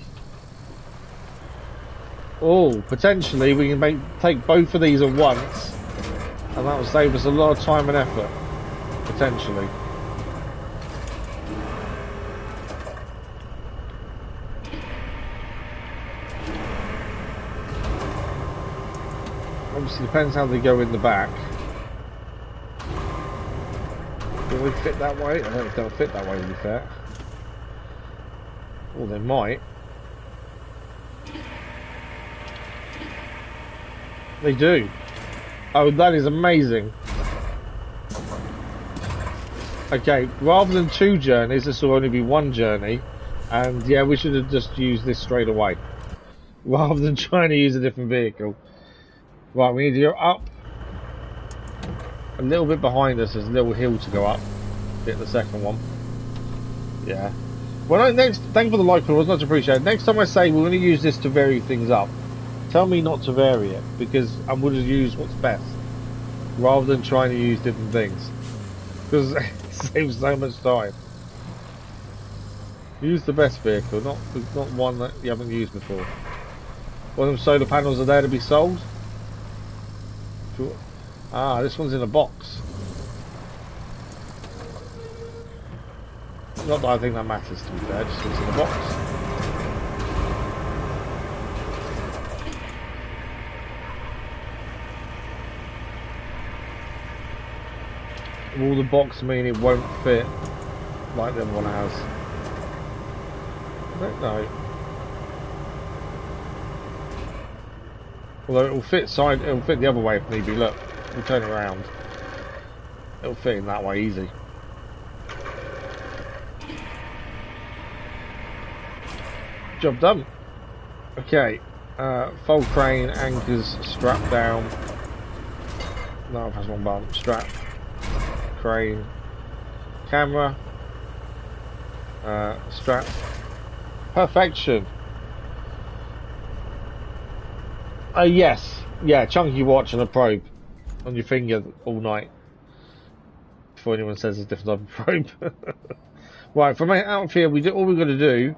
Oh, potentially we can take both of these at once, and that will save us a lot of time and effort. Potentially. Obviously, depends how they go in the back. Will we fit that way? I don't know if they'll fit that way, to be fair. Well, they might. They do. Oh, that is amazing. Okay, rather than two journeys, this will only be one journey. And yeah, we should have just used this straight away, rather than trying to use a different vehicle. Right, we need to go up. A little bit behind us, there's a little hill to go up. Hit the second one. Yeah. Well, next, thank you for the like, it was much appreciated. Next time I say we're going to use this to vary things up, tell me not to vary it, because I'm going to use what's best, rather than trying to use different things, because it saves so much time. Use the best vehicle, not one that you haven't used before. One of them solar panels are there to be sold. Ah, this one's in a box. Not that I think that matters, to be fair, just it's in a box. Will the box mean it won't fit like the other one has? I don't know. Although it'll fit the other way if need be. Look, we'll turn it around. It'll fit in that way easy. Job done. Okay, fold crane, anchors, strap down. No, it has one button. Strap, crane, camera, strap. Perfection. Yes, yeah, chunky watch and a probe on your finger all night. Before anyone says there's a different type of probe. Right, from out of here, all we've got to do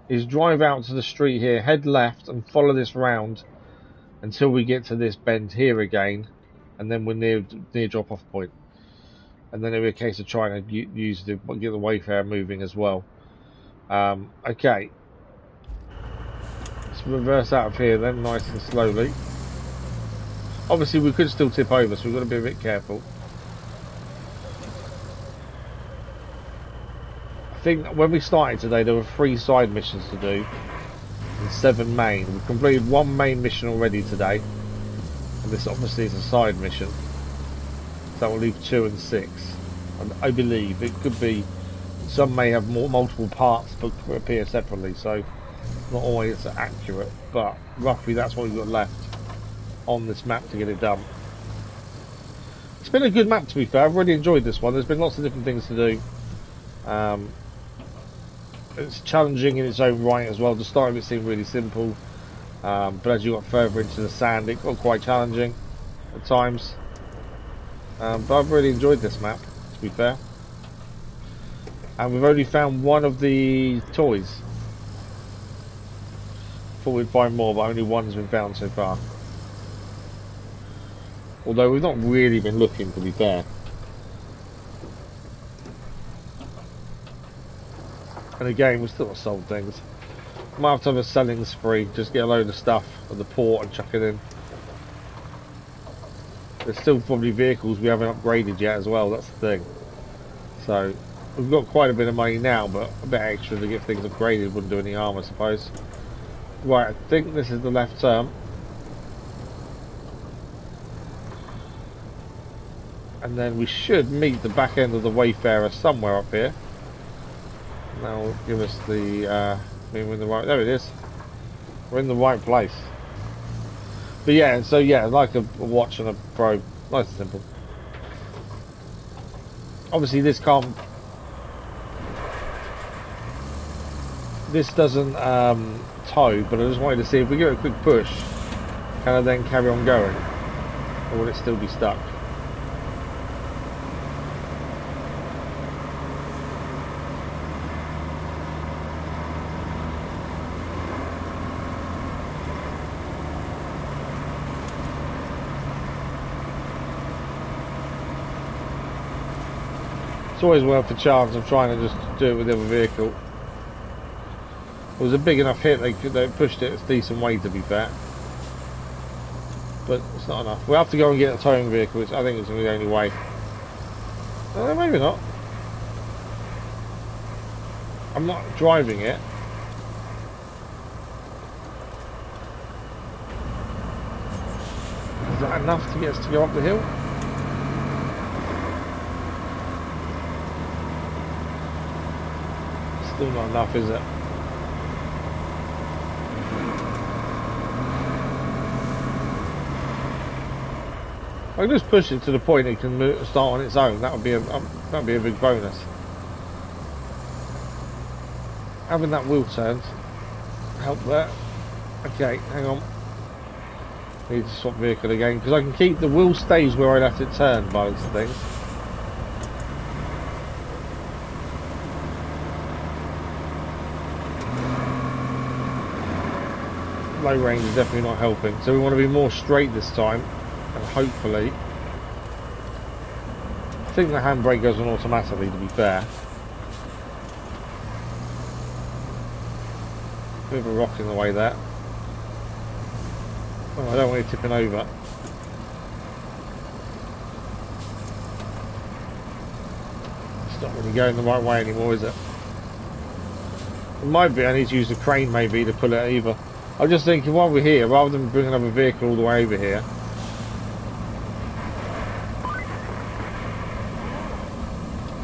is drive out to the street here, head left and follow this round until we get to this bend here again, and then we're near drop off point. And then it'll be a case of trying to get the Wayfarer moving as well. Okay. Let's reverse out of here then, nice and slowly. Obviously we could still tip over, so we've got to be a bit careful. I think when we started today there were 3 side missions to do and 7 main. We've completed 1 main mission already today, and this obviously is a side mission, so that will leave 2 and 6. And I believe it could be some may have multiple parts but appear separately, so not always accurate, but roughly that's what we've got left on this map to get it done. It's been a good map, to be fair. I've really enjoyed this one. There's been lots of different things to do. It's challenging in its own right as well. The start of it seemed really simple, but as you got further into the sand, it got quite challenging at times. But I've really enjoyed this map, to be fair. And we've only found one of the toys. Thought we'd find more, but only one's been found so far. Although we've not really been looking, to be fair. And again, we've still not sold things. Might have to have a selling spree, just get a load of stuff at the port and chuck it in. There's still probably vehicles we haven't upgraded yet as well, that's the thing. So, we've got quite a bit of money now, but a bit extra to get things upgraded wouldn't do any harm, I suppose. Right, I think this is the left turn. And then we should meet the back end of the Wayfarer somewhere up here. That'll give us the, we're in the right, there it is. We're in the right place. But yeah, so yeah, like a watch and a probe, nice and simple. Obviously this can't, this doesn't tow, but I just wanted to see if we give it a quick push, can I then carry on going? Or will it still be stuck? It's always worth a chance of trying to just do it with the other vehicle. It was a big enough hit, they pushed it a decent way, to be fair. But it's not enough. We'll have to go and get a towing vehicle, which I think is going to be the only way. Maybe not. I'm not driving it. Is that enough to get us to go up the hill? Still not enough, is it? I can just push it to the point it can start on its own. That would be a big bonus. Having that wheel turned help there. Okay, hang on. Need to swap vehicle again because I can keep the wheel stays where I left it turned by those things. Low range is definitely not helping, so we want to be more straight this time, and hopefully I think the handbrake goes on automatically, to be fair. Bit of a rock in the way there. Oh, I don't want it tipping over. It's not really going the right way anymore, is it? It might be I need to use the crane maybe to pull it over. I'm just thinking while we're here, rather than bring another vehicle all the way over here.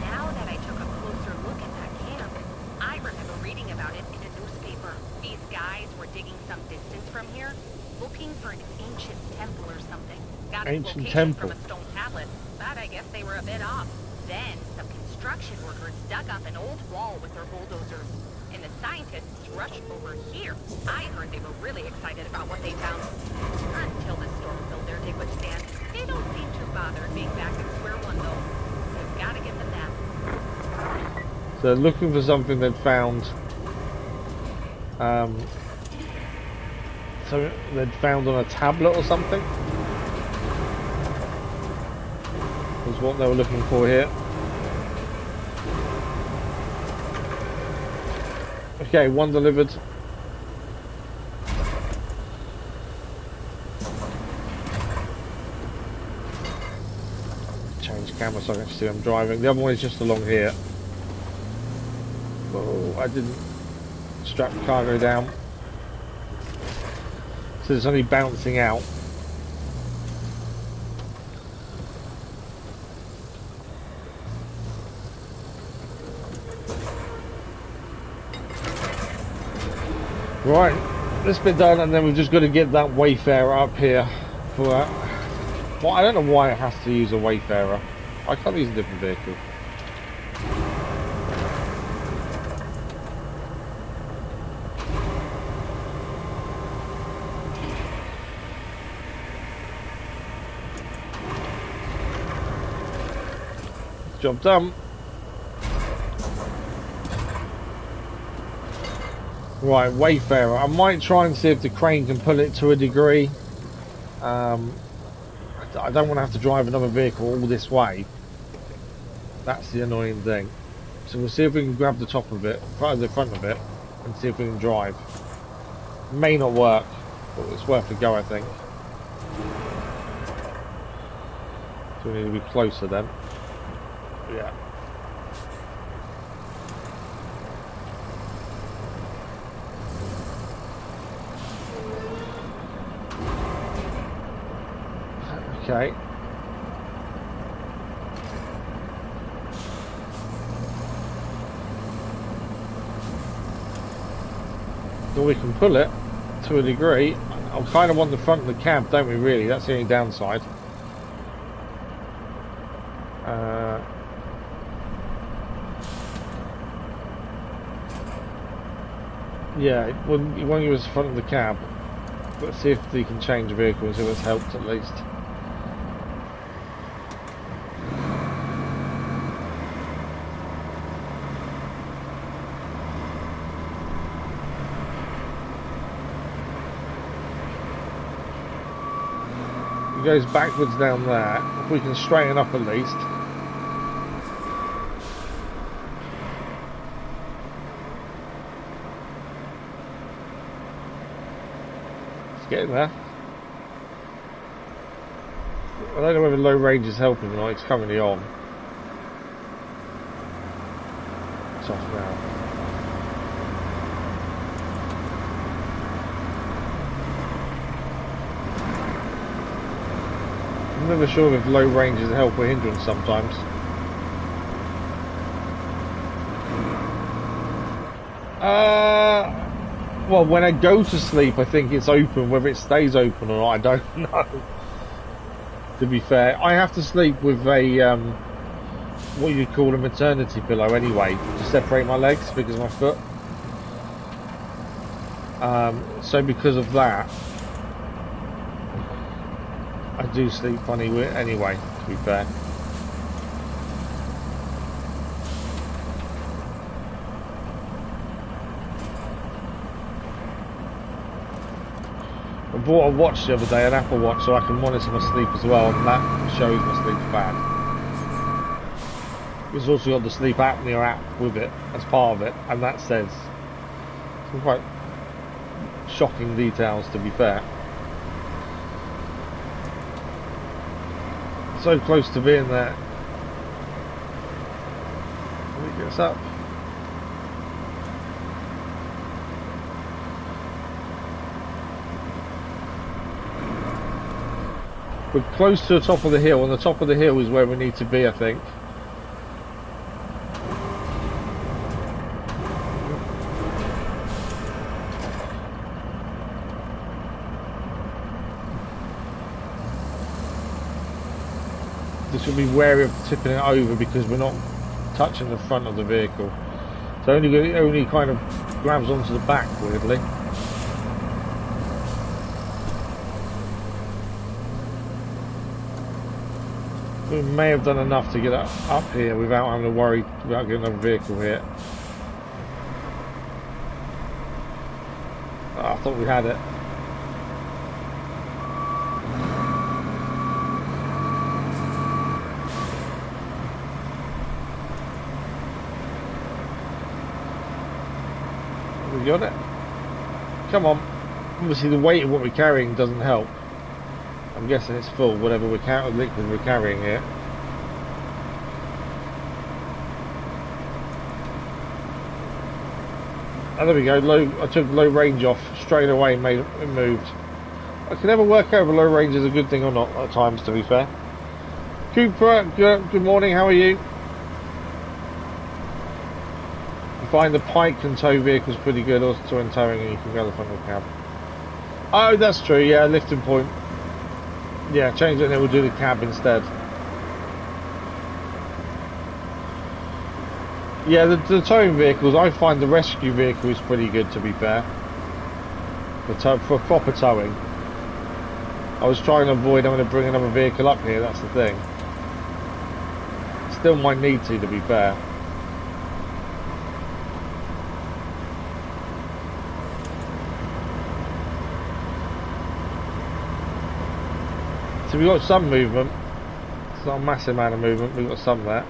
Now that I took a closer look at that camp, I remember reading about it in a newspaper. These guys were digging some distance from here, looking for an ancient temple or something. Got its Ancient location temple. from a stone tablet, but I guess they were a bit off. Then some construction workers dug up an old wall with their bulldozers. And the scientists rushed over here. I heard they were really excited about what they found. Until the storm filled their dig with sand. They don't seem too bothered being back at square one, though. We've got to give them that. So looking for something they'd found. So they'd found on a tablet or something. Was what they were looking for here. Okay, one delivered. Change camera so I can see I'm driving. The other one is just along here. Oh, I didn't strap the cargo down. So it's only bouncing out. Right, this bit done, and then we've just got to get that Wayfarer up here. For well, I don't know why it has to use a Wayfarer. I can't use a different vehicle. Job done. Right, Wayfarer. I might try and see if the crane can pull it to a degree. I don't want to have to drive another vehicle all this way. That's the annoying thing. So we'll see if we can grab the top of it, the front of it, and see if we can drive. May not work, but it's worth a go, I think. So we need to be closer then. Yeah. Okay. So we can pull it to a degree. I kind of want the front of the cab, don't we, really? That's the only downside. Yeah, it won't give us the front of the cab. Let's see if they can change the vehicle and see if it's helped at least. It goes backwards down there. If we can straighten up at least. It's getting there. I don't know whether low range is helping or not. It's currently on. It's off now. I'm never sure if low range is a help or hindrance sometimes. Well, when I go to sleep, I think it's open. Whether it stays open or not, I don't know. To be fair, I have to sleep with a what you'd call a maternity pillow anyway, to separate my legs because of my foot. So because of that, I do sleep funny anyway, to be fair. I bought a watch the other day, an Apple Watch, so I can monitor my sleep as well, and that shows my sleep's bad. It's also got the sleep apnea app with it, as part of it, and that says some quite shocking details, to be fair. So close to being there. Let me get us up. We're close to the top of the hill, and the top of the hill is where we need to be, I think. This will be wary of tipping it over because we're not touching the front of the vehicle. So it only kind of grabs onto the back, weirdly. We may have done enough to get up here without having to worry about getting another vehicle here. Oh, I thought we had it. We got it. Come on. Obviously the weight of what we're carrying doesn't help. I'm guessing it's full, whatever liquid we're carrying here. Oh, there we go. I took low range off straight away, made it moved. I can never work out if low range is a good thing or not at times, to be fair. Cooper, good morning. How are you? find the pike and tow vehicle's pretty good. Also in towing, and you can go to the front of the cab. Oh, that's true. Yeah, lifting point. Yeah, change it and it will do the cab instead. Yeah, the towing vehicles, I find the rescue vehicle is pretty good, to be fair. For proper towing. I was trying to avoid having to bring another vehicle up here, that's the thing. Still might need to be fair. So we've got some movement. It's not a massive amount of movement, we've got some there.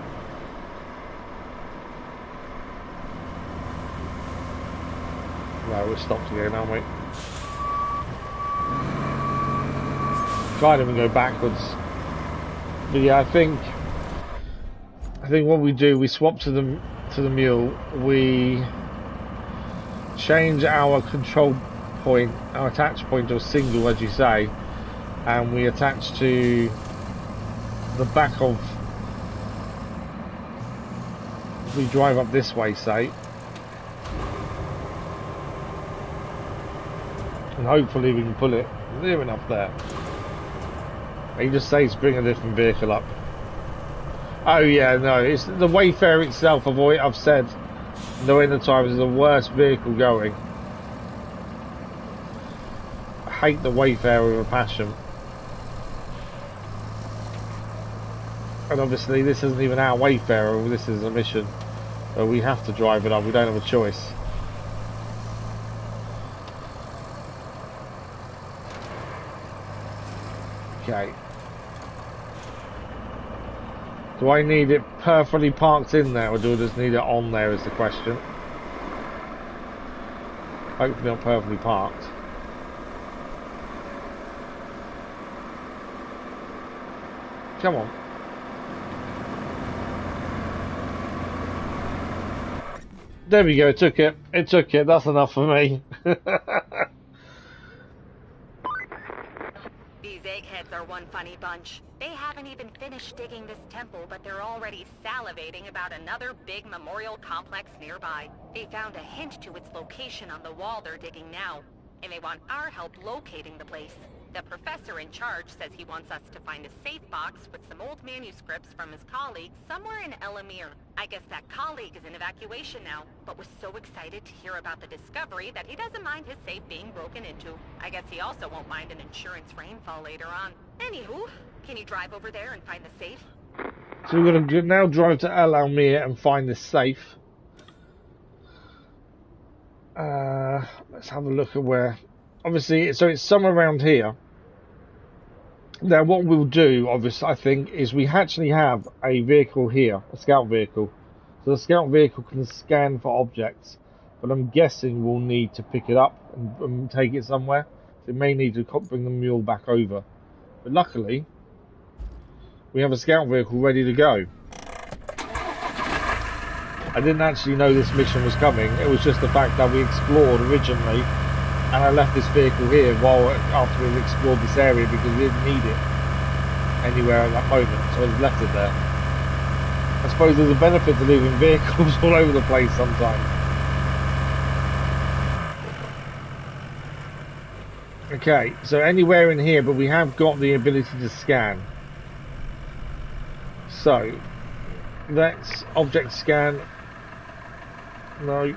No, we're stopped again, aren't we? Can't even go backwards. But yeah, I think what we do, we swap to the mule, we change our control point, our attach point to a single, as you say, and we attach to the back of, if we drive up this way, say, and hopefully we can pull it near enough there. He just says bring a different vehicle up. Oh yeah, no, it's the Wayfarer itself. I've said knowing the times is the worst vehicle going. I hate the Wayfarer with a passion. And obviously this isn't even our Wayfarer, this is a mission. So we have to drive it up, we don't have a choice. Okay. Do I need it perfectly parked in there, or do I just need it on there is the question. Hopefully not perfectly parked. Come on. There we go, it took it. It took it, that's enough for me. These eggheads are one funny bunch. They haven't even finished digging this temple, but they're already salivating about another big memorial complex nearby. They found a hint to its location on the wall they're digging now, and they want our help locating the place. The professor in charge says he wants us to find a safe box with some old manuscripts from his colleague somewhere in Elamir. I guess that colleague is in evacuation now, but was so excited to hear about the discovery that he doesn't mind his safe being broken into. I guess he also won't mind an insurance rainfall later on. Anywho, can you drive over there and find the safe? So we're going to now drive to Elamir and find the safe. Let's have a look at where. Obviously, so it's somewhere around here. Now, what we'll do, obviously, I think, is we actually have a vehicle here, a scout vehicle. So the scout vehicle can scan for objects, but I'm guessing we'll need to pick it up and take it somewhere. So it may need to bring the mule back over. But luckily, we have a scout vehicle ready to go. I didn't actually know this mission was coming. It was just the fact that we explored originally, and I left this vehicle here after we explored this area because we didn't need it anywhere at that moment, so I just left it there. I suppose there's a benefit to leaving vehicles all over the place sometimes. Okay, so anywhere in here, but we have got the ability to scan. So, let's object scan. No.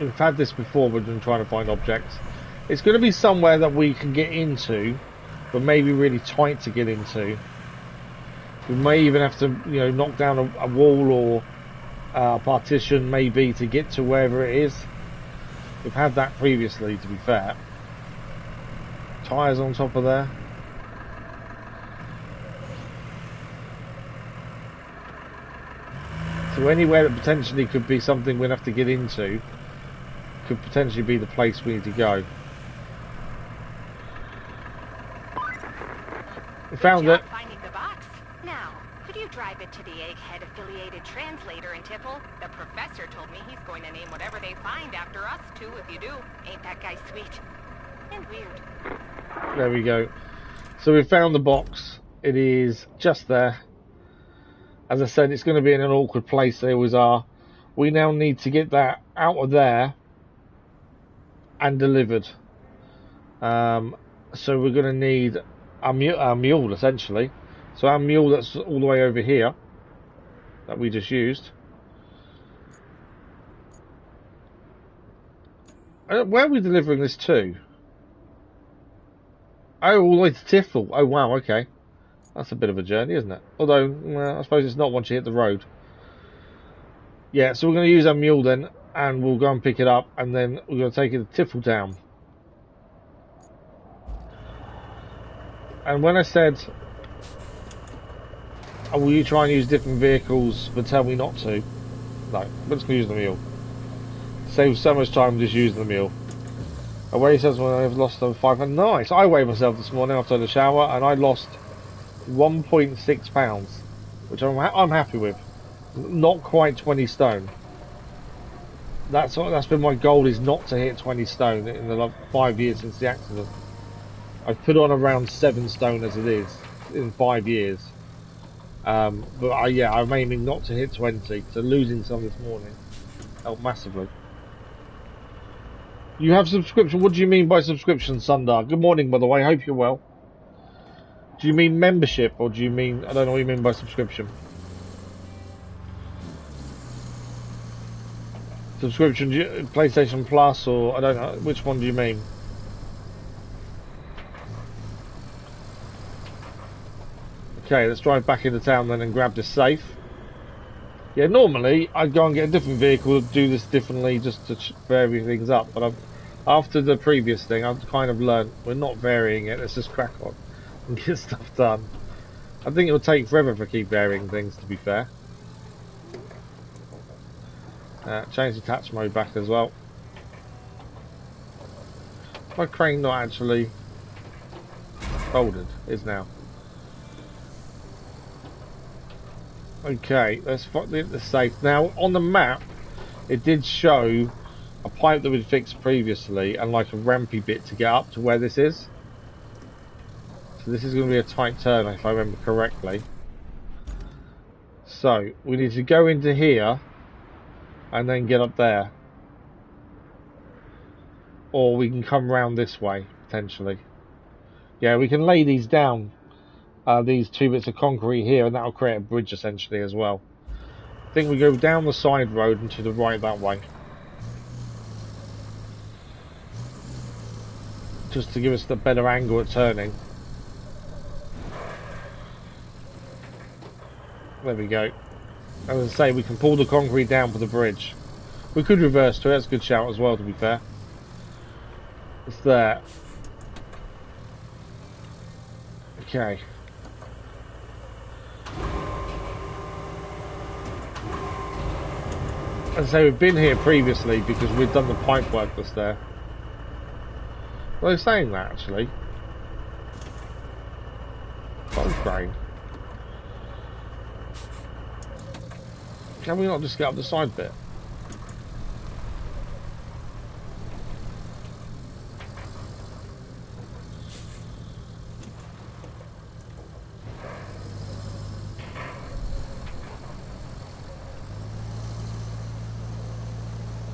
We've had this before, we've been trying to find objects. It's going to be somewhere that we can get into, but maybe really tight to get into. We may even have to, you know, knock down a wall or a partition maybe to get to wherever it is. We've had that previously, to be fair. Tyres on top of there. So anywhere that potentially could be something we'd have to get into could potentially be the place we need to go. We found it. Finding the box. Now, could you drive it to the Egghead affiliated translator in Tipple? The professor told me he's going to name whatever they find after us too if you do. Ain't that guy sweet? And weird. There we go. So we found the box. It is just there. As I said, it's going to be in an awkward place. They always are. We now need to get that out of there and delivered. So we're going to need our mule essentially. So our mule that's all the way over here that we just used. Where are we delivering this to? Oh, all the way to Tifel. Oh wow, okay. That's a bit of a journey, isn't it? Although, well, I suppose it's not once you hit the road. Yeah, so we're going to use our mule then, and we'll go and pick it up, and then we're going to take it to Tifltown. And when I said, oh, will you try and use different vehicles, but tell me not to? No, we're just going to use the mule. Saves so much time just using the mule. Away says when I've lost over 500. Nice! I weighed myself this morning after the shower, and I lost 1.6 pounds, which I'm happy with. Not quite 20 stone. That's been my goal, is not to hit 20 stone in the 5 years since the accident. I've put on around 7 stone as it is in 5 years. But I'm aiming not to hit 20. So losing some this morning helped massively. You have subscription. What do you mean by subscription, Sundar? Good morning, by the way. Hope you're well. Do you mean membership, or do you mean... I don't know what you mean by subscription. Subscription, PlayStation Plus, or... I don't know. Which one do you mean? Okay, let's drive back into town then and grab this safe. Yeah, normally I'd go and get a different vehicle, do this differently just to vary things up. But after the previous thing, I've kind of learned we're not varying it. Let's just crack on and get stuff done. I think it will take forever if I keep varying things, to be fair. Change the attach mode back as well. My crane not actually folded, is now. Okay, let's get the safe. Now, on the map, it did show a pipe that we'd fixed previously and like a rampy bit to get up to where this is. So this is going to be a tight turn, if I remember correctly. So, we need to go into here and then get up there. Or we can come round this way, potentially. Yeah, we can lay these down. These 2 bits of concrete here, and that'll create a bridge essentially as well. I think we go down the side road and to the right that way, just to give us the better angle at turning. There we go. As I say, we can pull the concrete down for the bridge. We could reverse to it. That's a good shout as well, to be fair. It's there. Okay. As I say, we've been here previously because we've done the pipe work that's there. Well, they're saying that actually. Both crane. Can we not just get up the side bit?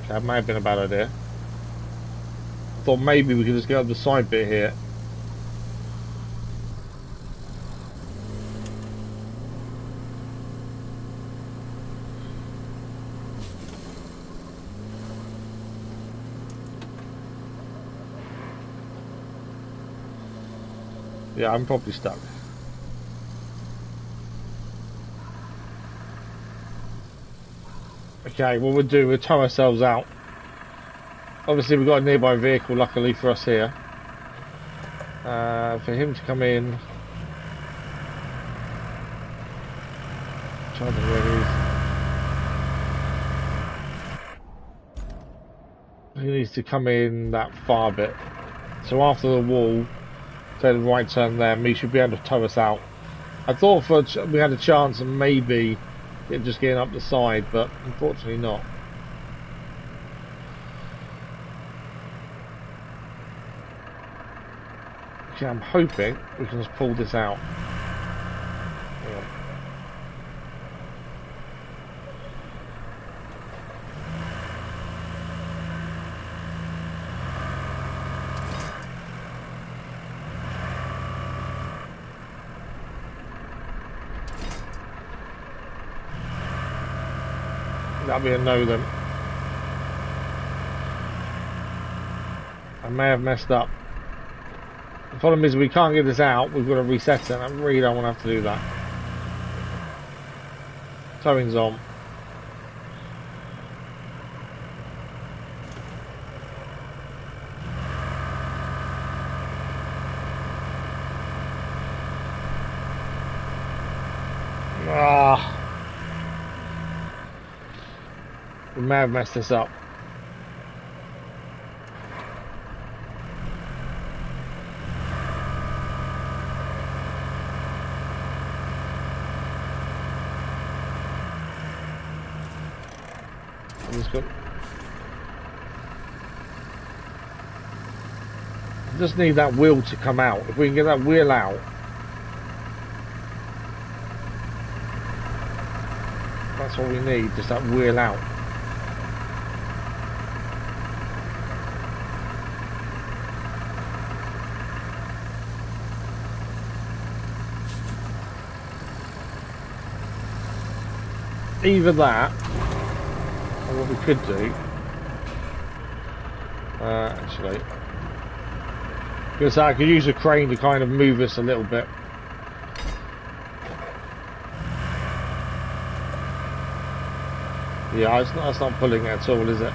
That may have been a bad idea. Thought maybe we could just get up the side bit here. Yeah, I'm probably stuck. Okay, what we'll do, we'll tow ourselves out. Obviously we've got a nearby vehicle, luckily for us here. For him to come in. Trying to where he needs to come in that far bit. So after the wall, take the right turn there, and we should be able to tow us out. I thought we had a chance of maybe it just getting up the side, but unfortunately not. Okay, I'm hoping we can just pull this out. Hang on. That'll be a no then. I may have messed up. The problem is we can't get this out. We've got to reset it. And I really don't want to have to do that. Towing's on. Ah. We may have messed this up. Just need that wheel to come out. If we can get that wheel out, that's what we need, just that wheel out. Either that, or what we could do, actually, because I could use a crane to kind of move us a little bit. Yeah, that's not pulling it at all, is it?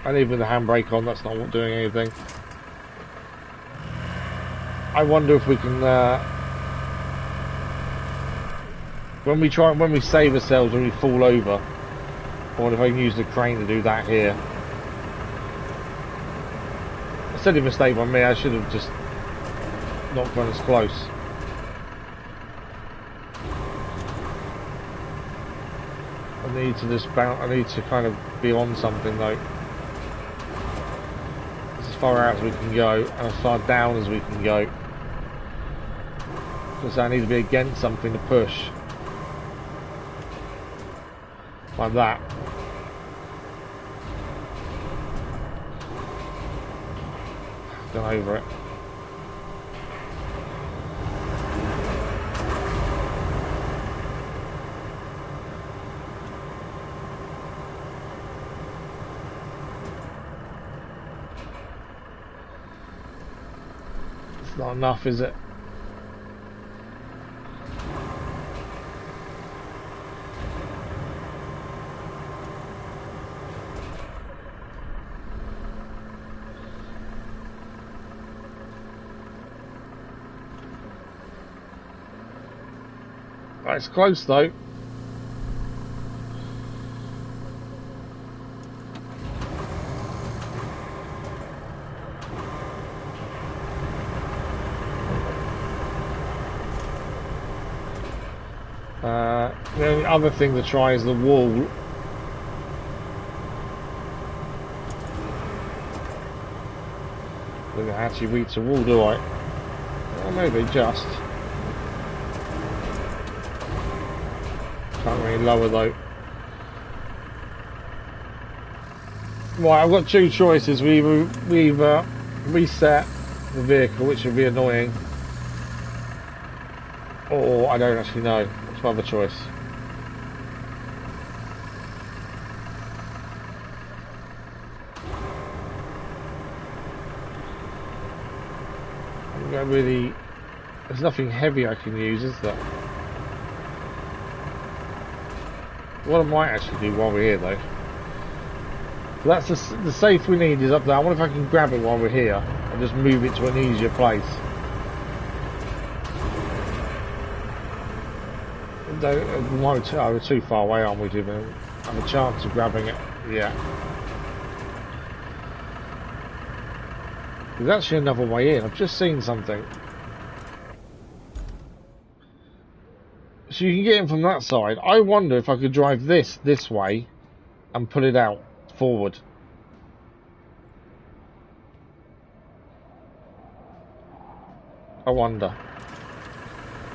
And even with the handbrake on, that's not doing anything. I wonder if we can, when we save ourselves, when we fall over, I wonder if I can use the crane to do that here. A silly mistake by me, I should have just not gone as close. I need to just bounce, I need to kind of be on something though. It's as far out as we can go, and as far down as we can go. Because I need to be against something to push. Like that. Gone over it. It's not enough, is it? It's close though. The only other thing to try is the wall. Don't actually reach the wall, do I? Or maybe just. Can't really lower though. Right, I've got two choices. We've reset the vehicle, which would be annoying, or I don't actually know. What's my other choice? I'm going really. There's nothing heavy I can use, is there? What I might actually do while we're here though, so that's the safe we need is up there. I wonder if I can grab it while we're here and just move it to an easier place. We're too far away, aren't we, to even have a chance of grabbing it? Yeah. There's actually another way in. I've just seen something. So you can get in from that side. I wonder if I could drive this way and pull it out forward. I wonder.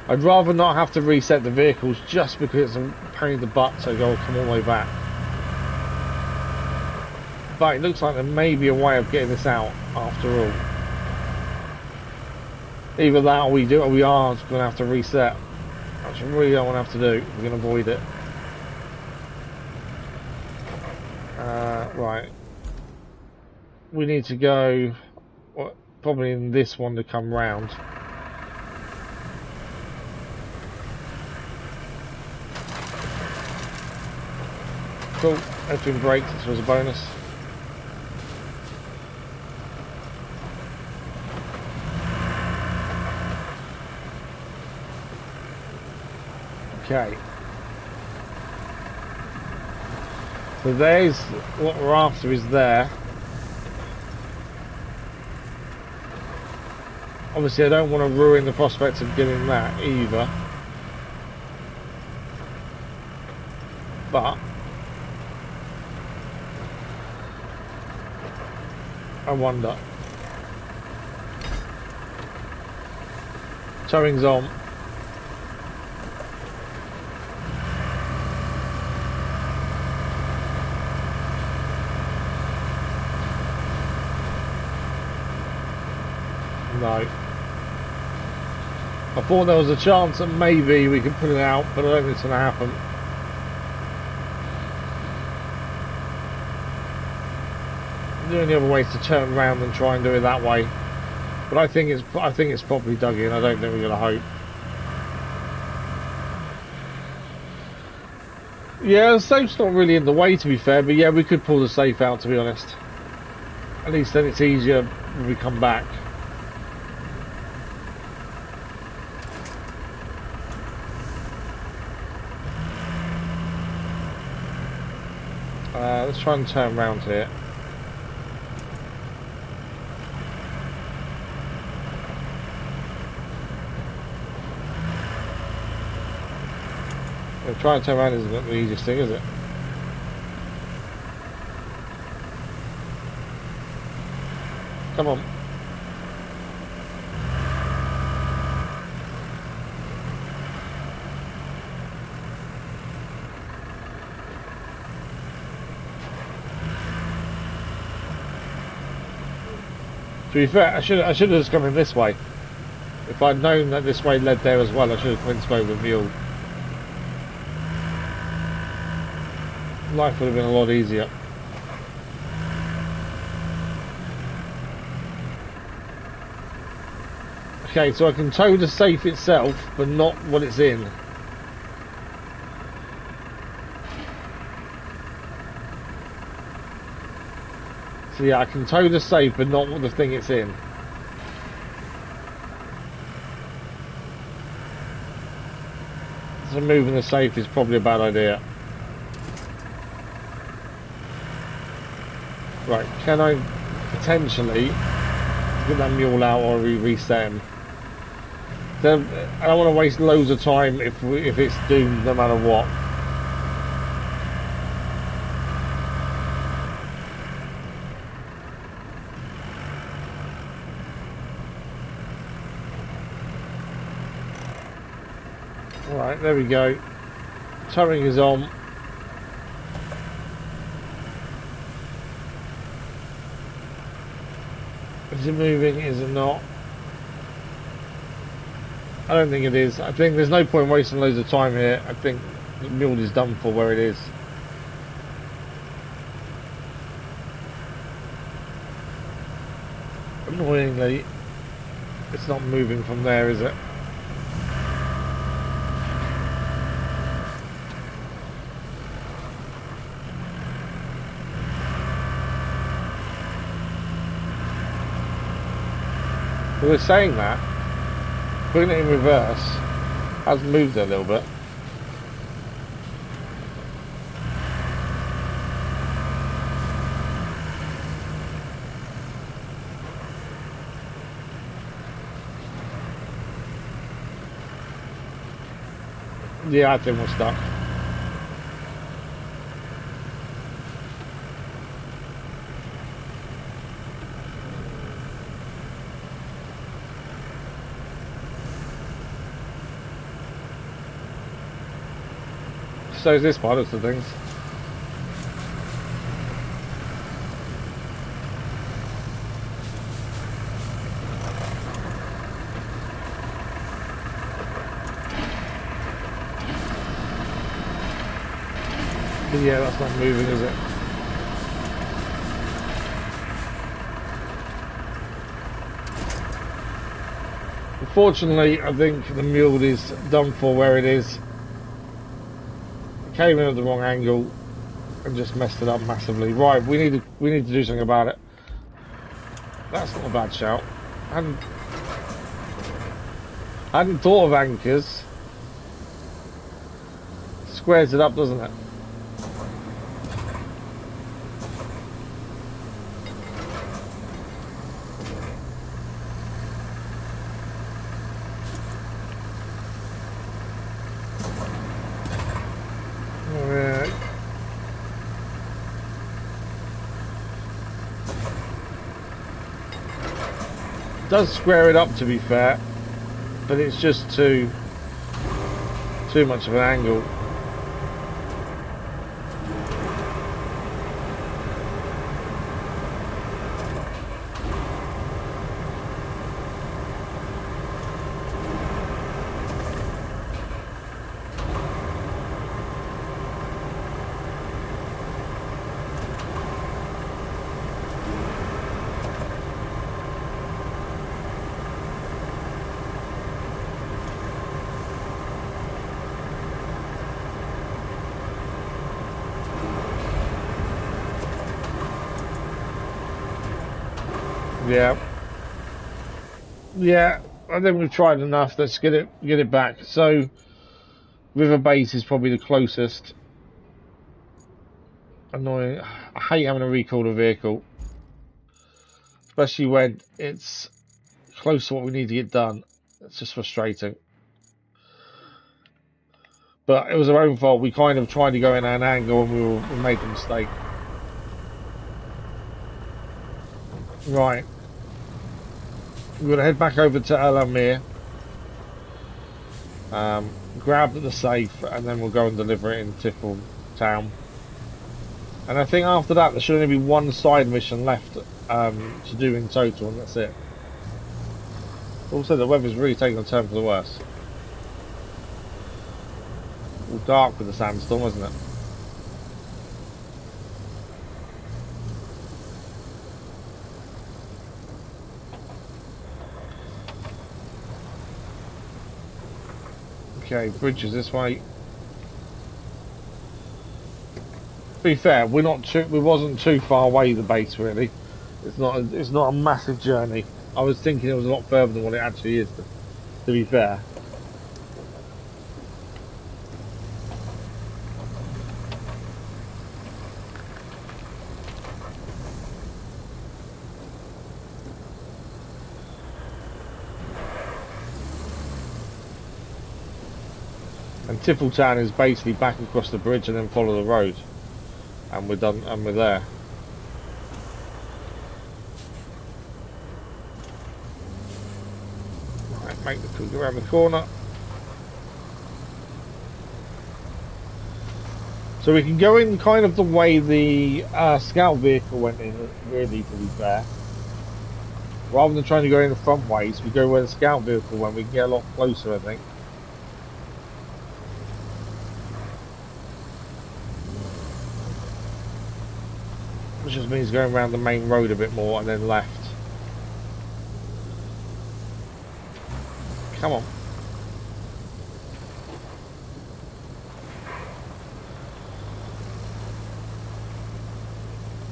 I'd rather not have to reset the vehicles just because it's a pain in the butt to go come all the way back. But it looks like there may be a way of getting this out after all. Either that or we are going to have to reset. Which I really don't want to have to do. We're going to avoid it. Right. We need to go probably in this one to come round. Cool. Everything brakes, this was a bonus. Okay. So there's what we're after is there. Obviously I don't want to ruin the prospect of getting that either. But I wonder. Towing's on. No. I thought there was a chance that maybe we could put it out, but I don't think it's going to happen. The only other way is to turn around and try and do it that way. But I think it's probably dug in. I don't think we're going to hope. Yeah, the safe's not really in the way, to be fair, but yeah, we could pull the safe out, to be honest. At least then it's easier when we come back. Let's try and turn around here. Trying to turn around isn't the easiest thing, is it? Come on. To be fair, I should have just come in this way. If I'd known that this way led there as well, I should have come in with the mule. Life would have been a lot easier. Okay, so I can tow the safe itself, but not what it's in. So yeah, I can tow the safe, but not the thing it's in. So moving the safe is probably a bad idea. Right, can I potentially get that mule out or reset him? Then I don't want to waste loads of time if it's doomed no matter what. Alright, there we go. Towing is on. Is it moving? Is it not? I don't think it is. I think there's no point wasting loads of time here. I think the mule is done for where it is. Annoyingly, it's not moving from there, is it? Well, we're saying that. Putting it in reverse has moved a little bit. Yeah, I think we're stuck. So is this part of the things. But yeah, that's not moving, is it? Unfortunately, I think the mule is done for where it is. It came in at the wrong angle and just messed it up massively. Right, we need to do something about it. That's not a bad shout. I hadn't thought of anchors. Squares it up, doesn't it? Does square it up, to be fair, but it's just too much of an angle. Yeah, I think we've tried enough. Let's get it back. So, River Base is probably the closest. Annoying. I hate having to recall a vehicle, especially when it's close to what we need to get done. It's just frustrating. But it was our own fault. We kind of tried to go in at an angle and we made the mistake. Right. We're going to head back over to El Amir, grab the safe, and then we'll go and deliver it in Tifl town. And I think after that there should only be one side mission left to do in total, and that's it. Also, the weather's really taking a turn for the worse. All dark with the sandstorm, isn't it? Okay, bridges this way. To be fair, we wasn't too far away the base really. It's not a massive journey. I was thinking it was a lot further than what it actually is. To be fair. And Tifl Town is basically back across the bridge and then follow the road. And we're done, and we're there. Right, make the quick around the corner. So we can go in kind of the way the scout vehicle went in, really, to be fair. Rather than trying to go in the front ways, we go where the scout vehicle went. We can get a lot closer, I think. Which just means going around the main road a bit more and then left. Come on.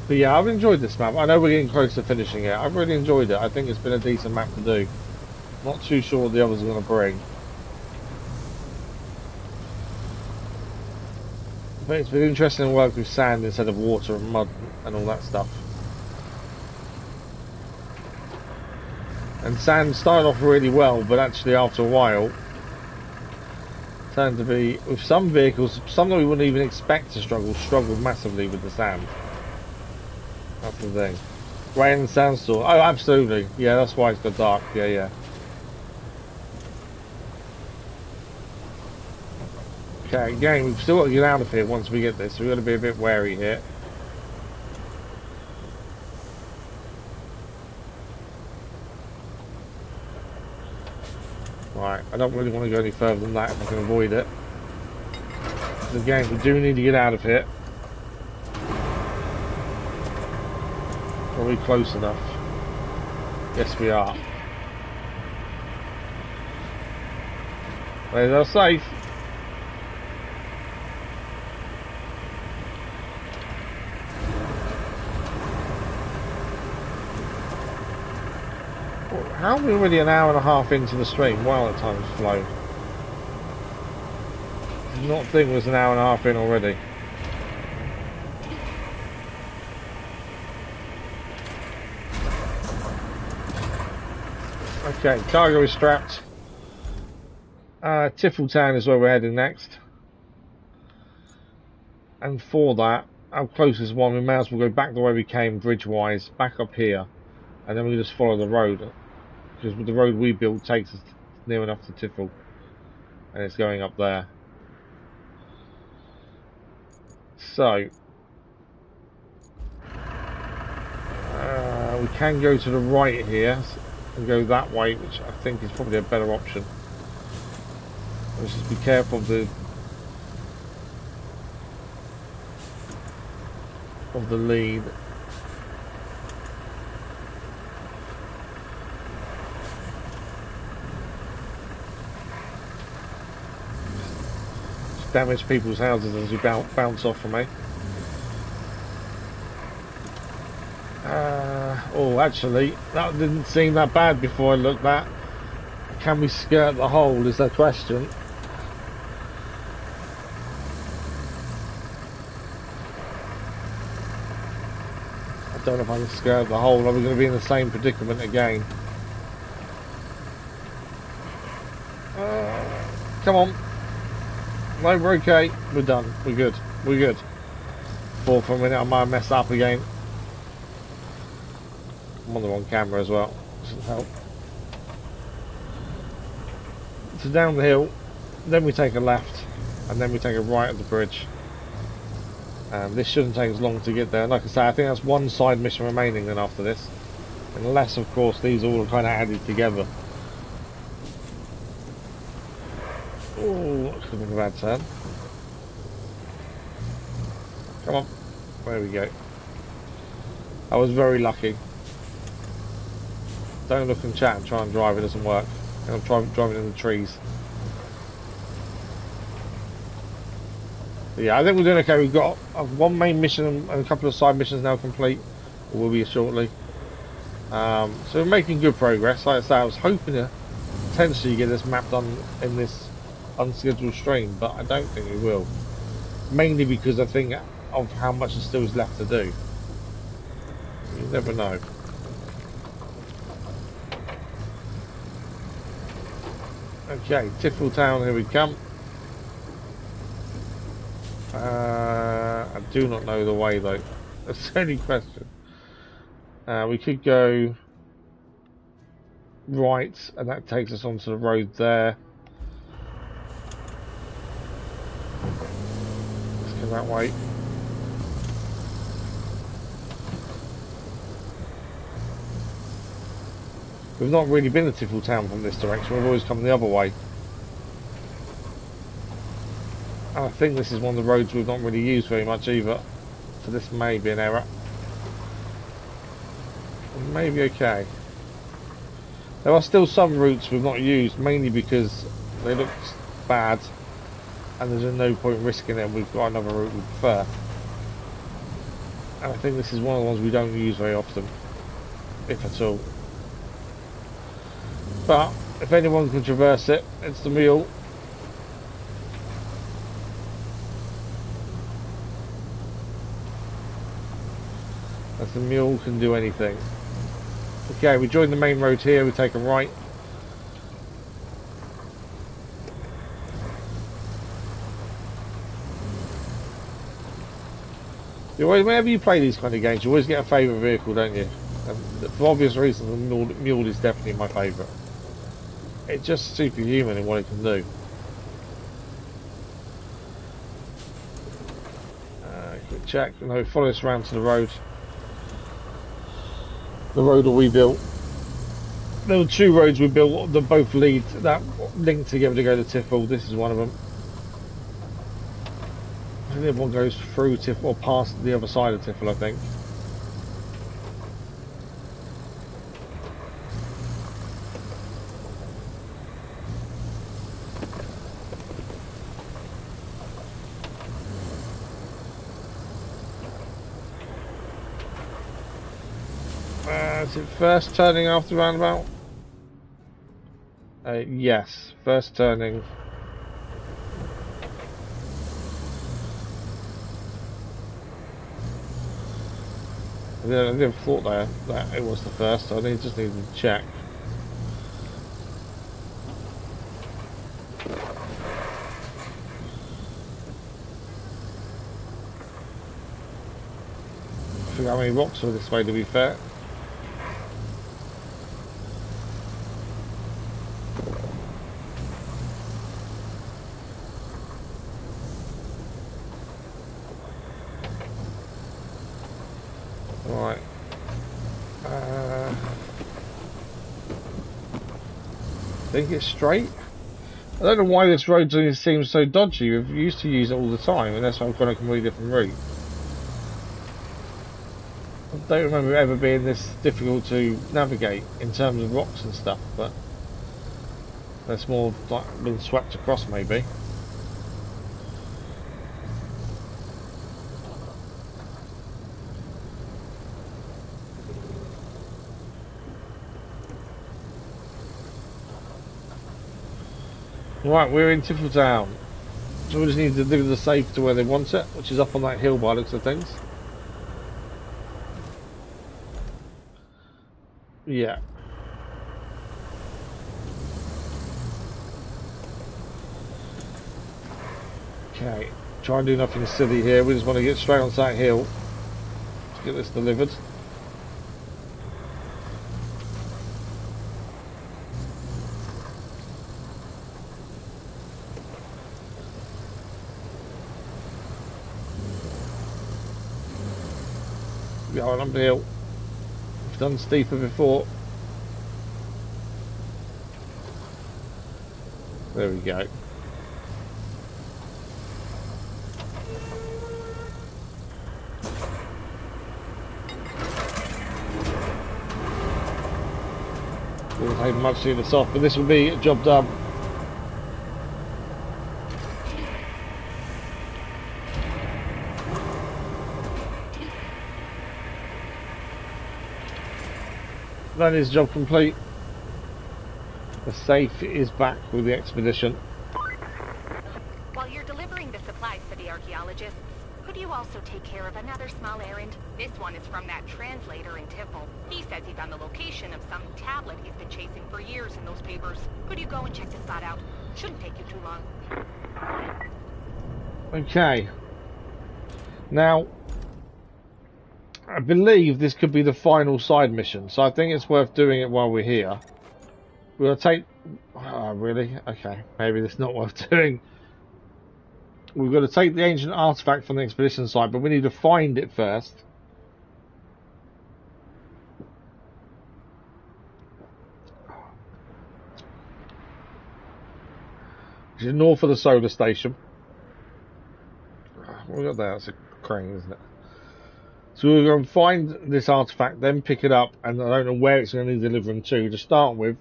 But yeah, I've enjoyed this map. I know we're getting close to finishing it. I've really enjoyed it. I think it's been a decent map to do. Not too sure what the others are going to bring. But it's been interesting to work with sand instead of water and mud and all that stuff. And sand started off really well, but actually after a while turned to be, with some vehicles, some that we wouldn't even expect to struggled massively with the sand. That's the thing. Rain and sandstorm. Oh, absolutely. Yeah, that's why it's got dark. Yeah. Okay, again, we've still got to get out of here once we get this, so we've got to be a bit wary here. Right, I don't really want to go any further than that if I can avoid it. Because again, we do need to get out of here. Are we close enough? Yes, we are. They're safe. How are we already an hour and a half into the stream? Wow, the time's flown. Did not think it was an hour and a half in already. Okay, cargo is strapped. Tifletown is where we're heading next. And for that, our closest one, we may as well go back the way we came, bridge-wise, back up here. And then we just follow the road. Because the road we built takes us near enough to Tifl. And it's going up there. So, we can go to the right here and go that way, which I think is probably a better option. Let's just be careful of the lead. Just damage people's houses as you bounce off from me. Oh, actually, that didn't seem that bad before I looked back. Can we skirt the hole is the question. I don't know if I can skirt the hole. Are we going to be in the same predicament again? Come on. No, we're okay. We're done. We're good. We're good. Thought for a minute I might have messed up again. I'm on the wrong camera as well. Doesn't help. So down the hill, then we take a left, and then we take a right at the bridge. And this shouldn't take as long to get there. And like I say, I think that's one side mission remaining then after this. Unless, of course, these all are kind of added together. Oh, that could have been a bad turn. Come on. There we go. I was very lucky. Don't look and chat and try and drive, it doesn't work. I'm driving in the trees. But yeah, I think we're doing okay. We've got one main mission and a couple of side missions now complete. Or will be shortly. So we're making good progress. Like I say, I was hoping to potentially get this map done in this unscheduled stream, but I don't think we will. Mainly because I think of how much there still is left to do. You never know. Okay, Tifletown, here we come. I do not know the way though. That's the only question. We could go right, and that takes us onto the road there. Let's go that way. We've not really been to Tifletown from this direction, we've always come the other way. And I think this is one of the roads we've not really used very much either. So this may be an error. Maybe okay. There are still some routes we've not used, mainly because they look bad and there's no point risking them. We've got another route we prefer. And I think this is one of the ones we don't use very often, if at all. But if anyone can traverse it, it's the mule. As the mule can do anything. Okay, we join the main road here, we take a right. Whenever you play these kind of games, you always get a favourite vehicle, don't you? And for obvious reasons, the mule is definitely my favourite. It's just superhuman in what it can do. Quick check. No, follow us around to the road. The road that we built. There were two roads we built that both lead, that link together to go to Tifl. This is one of them. I think the other one goes through Tifl or past the other side of Tifl, I think. Is it first turning after roundabout? Yes, first turning. I didn't have thought there that it was the first, so I just needed to check. I forgot how many rocks were this way, to be fair. Right. I think it's straight. I don't know why this road seems so dodgy. We've used to use it all the time, and that's why I've gone a completely different route. I don't remember it ever being this difficult to navigate in terms of rocks and stuff, but that's more like been swept across maybe. Right, we're in Tifletown. So we just need to deliver the safe to where they want it, which is up on that hill by the looks of things. Yeah. Okay. Try and do nothing silly here. We just want to get straight onto that hill to get this delivered. Going up the hill. We've done steeper before. There we go. Doesn't take much to get this off, but this will be a job done. That is job complete. The safe is back with the expedition. While you're delivering the supplies for the archaeologists, could you also take care of another small errand? This one is from that translator in Tifl. He says he found the location of some tablet he's been chasing for years in those papers. Could you go and check the spot out? Shouldn't take you too long. Okay. Now, I believe this could be the final side mission, so I think it's worth doing it while we're here. We'll take... Oh, really? Okay, maybe it's not worth doing. We've got to take the ancient artifact from the expedition site, but we need to find it first. Which is north of the solar station. What we got there? That's a crane, isn't it? So we're going to find this artifact, then pick it up, and I don't know where it's going to need delivering to start with.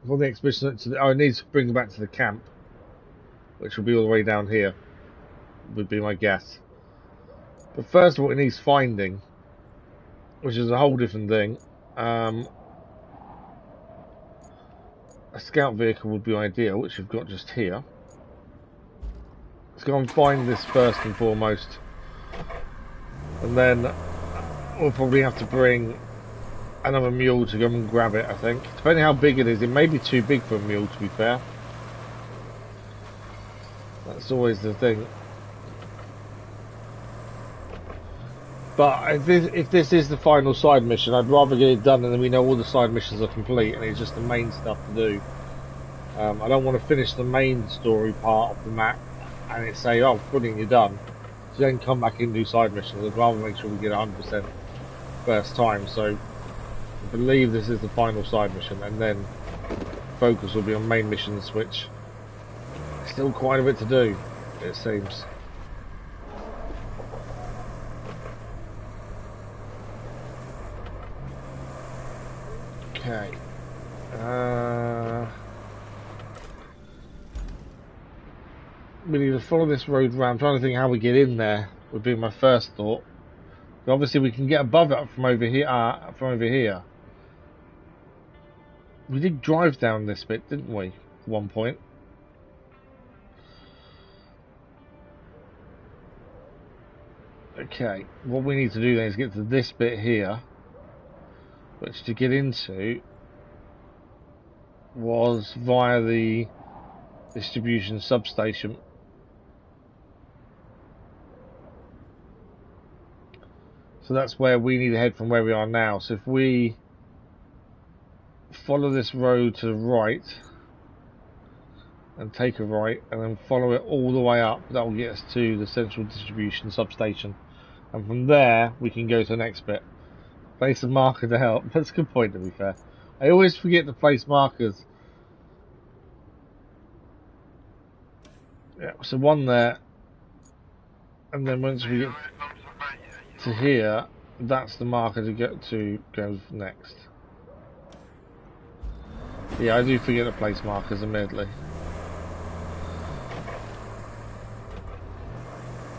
For the expedition, I need to bring it back to the camp, which will be all the way down here, would be my guess. But first of all, it needs finding, which is a whole different thing. A scout vehicle would be ideal, which we've got just here. Let's go and find this first and foremost. And then we'll probably have to bring another mule to go and grab it, I think. Depending how big it is, it may be too big for a mule, to be fair. That's always the thing. But if this is the final side mission, I'd rather get it done and then we know all the side missions are complete and it's just the main stuff to do. I don't want to finish the main story part of the map and it say, oh, brilliant, you're done. So then come back and do side missions. I'd rather make sure we get 100% first time. So I believe this is the final side mission, and then focus will be on main missions, which is still quite a bit to do, it seems. Okay. We need to follow this road round. I'm trying to think how we get in there would be my first thought. But obviously, we can get above it from over here. From over here, we did drive down this bit, didn't we? At one point. Okay, what we need to do then is get to this bit here, which to get into was via the distribution substation. So that's where we need to head from where we are now. So if we follow this road to the right and take a right and then follow it all the way up, that will get us to the central distribution substation. And from there, we can go to the next bit. Place a marker to help. That's a good point, to be fair. I always forget to place markers. Yeah, so one there. And then once we get to here, that's the marker to get to go next. Yeah, I do forget to place markers, admittedly.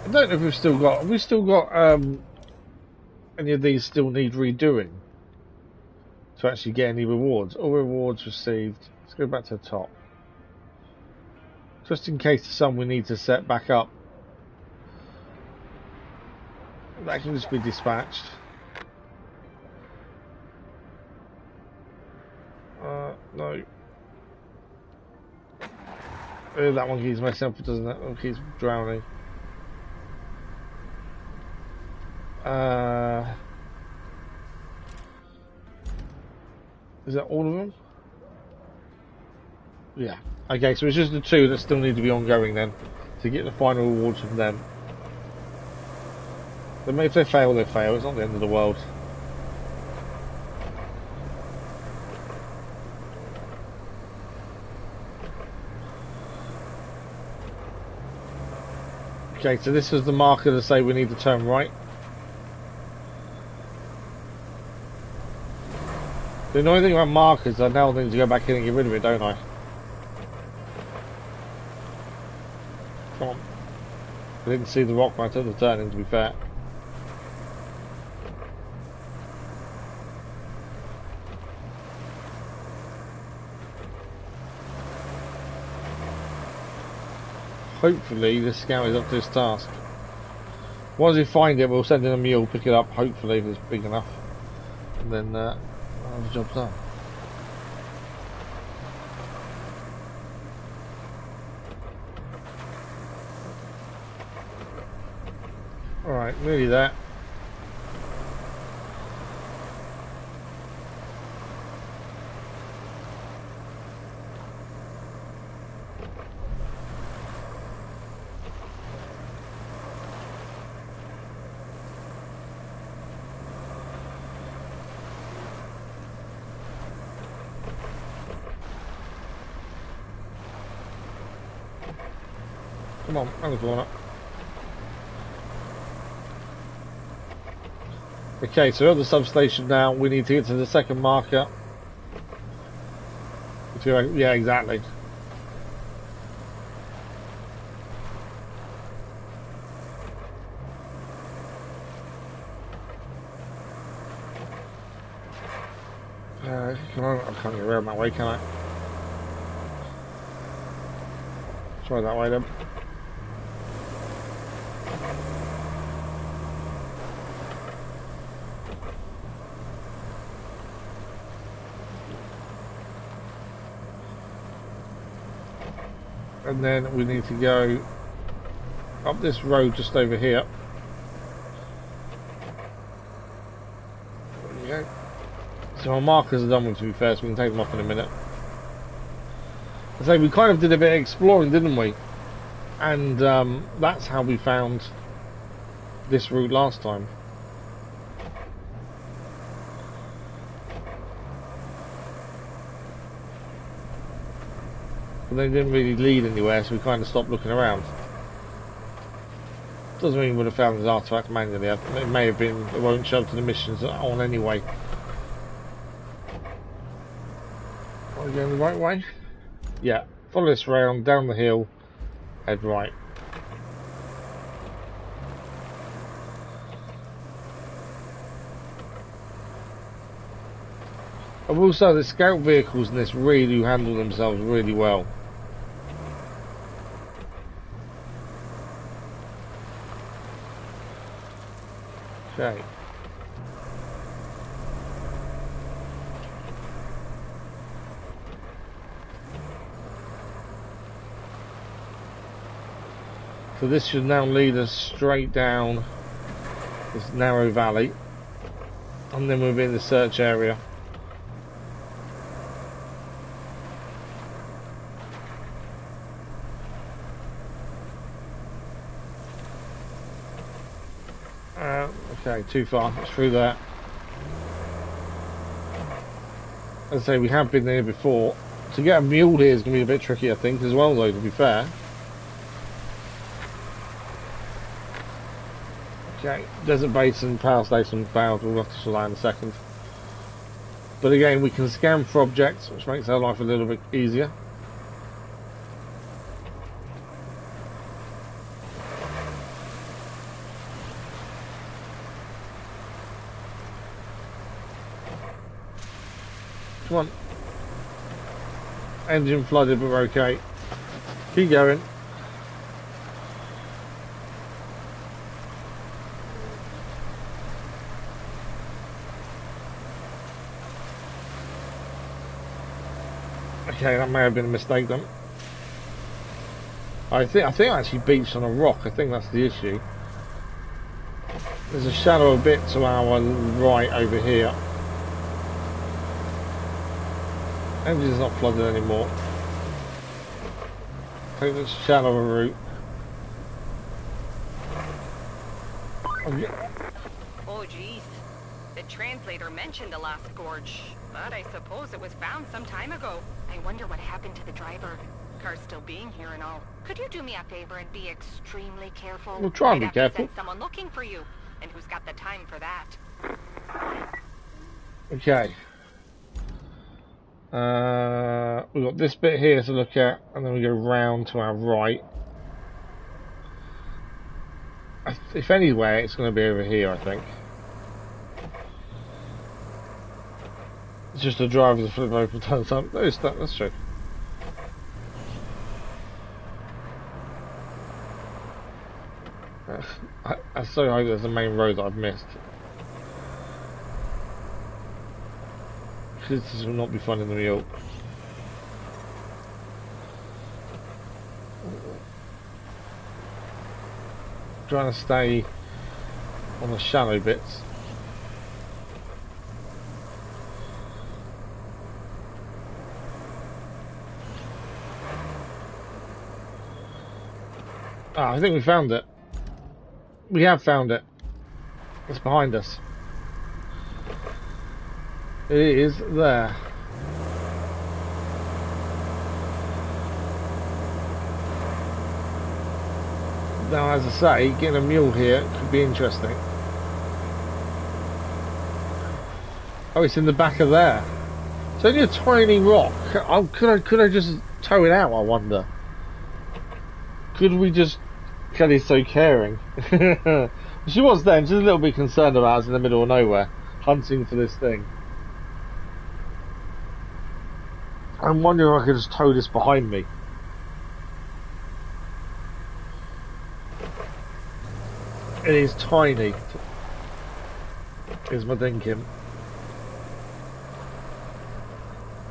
I don't know if we've still got any of these still need redoing to actually get any rewards. All rewards received. Let's go back to the top. Just in case there's some we need to set back up. That can just be dispatched. No. Oh, that one keeps messing up, doesn't it? It keeps drowning. Is that all of them? Yeah. Okay, so it's just the two that still need to be ongoing then, to get the final rewards from them. But if they fail, they fail. It's not the end of the world. Okay, so this is the marker to say we need to turn right. The annoying thing about markers, I now need to go back in and get rid of it, don't I? Come on. I didn't see the rock when I took the turning, to be fair. Hopefully this scout is up to this task. Once we find it, we'll send in a mule, pick it up, hopefully if it's big enough. And then the job's done. Alright, nearly there. Come on, round the corner. Okay, so we're at the substation now. We need to get to the second marker. Yeah, exactly. I can't get around that way, can I? Try that way then. And then we need to go up this road just over here. There we go. So our markers are done with, to be fair, so we can take them off in a minute. So we kind of did a bit of exploring, didn't we? And that's how we found this route last time. But they didn't really lead anywhere, so we kind of stopped looking around. Doesn't mean we would have found this artifact manually. It may have been, it won't show up to the missions on anyway. Are we going the right way? Yeah. Follow this round, down the hill, head right. I will say the scout vehicles in this really do handle themselves really well. Okay. So this should now lead us straight down this narrow valley, and then we'll be in the search area. Okay, too far. It's through there. As I say, we have been there before. To get a mule here is going to be a bit tricky, I think, as well, though, to be fair. Okay, Desert Basin, Power Station failed. We'll have to sort that in a second. But again, we can scan for objects, which makes our life a little bit easier. Come on. Engine flooded, but we're okay. Keep going. Okay, that may have been a mistake then. I think I actually beached on a rock. I think that's the issue. There's a shadow a bit to our right over here. Engine's not flooded anymore. Take the shallower route. Oh jeez. The translator mentioned the last gorge, but I suppose it was found some time ago. I wonder what happened to the driver. Car still being here and all. Could you do me a favor and be extremely careful? We'll try and be careful. Send someone looking for you, and who's got the time for that? Okay. We've got this bit here to look at, and then we go round to our right. If anywhere, it's going to be over here, I think. It's just a driver to flip open tons up. That's true. I so hope there's a main road that I've missed. This will not be fun in the mule. Trying to stay on the shallow bits. Ah, I think we found it. We have found it. It's behind us. It is there. Now, as I say, getting a mule here could be interesting. Oh, it's in the back of there. It's only a tiny rock. Oh, could I just tow it out, I wonder? Could we just... Kelly's so caring. She was then. She's a little bit concerned about us in the middle of nowhere, hunting for this thing. I'm wondering if I could just tow this behind me. It is tiny, is my thinking.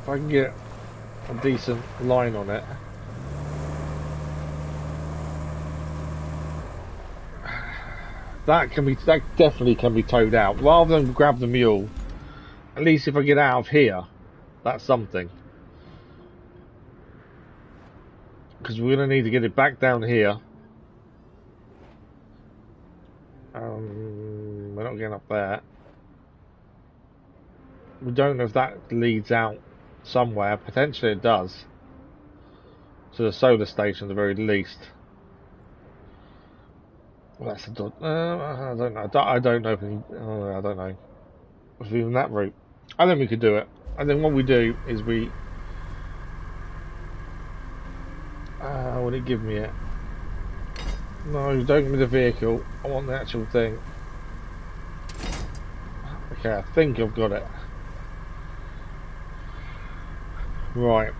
If I can get a decent line on it. That definitely can be towed out. Rather than grab the mule, at least if I get out of here, that's something. Because we're going to need to get it back down here. We're not getting up there. We don't know if that leads out somewhere. Potentially it does. To the solar station at the very least. Well, that's a dot. I don't know. I don't know. I don't know. What's even that route? I think we could do it. And then what we do is we. Will it give me it? No, don't give me the vehicle. I want the actual thing. Okay, I think I've got it. Right.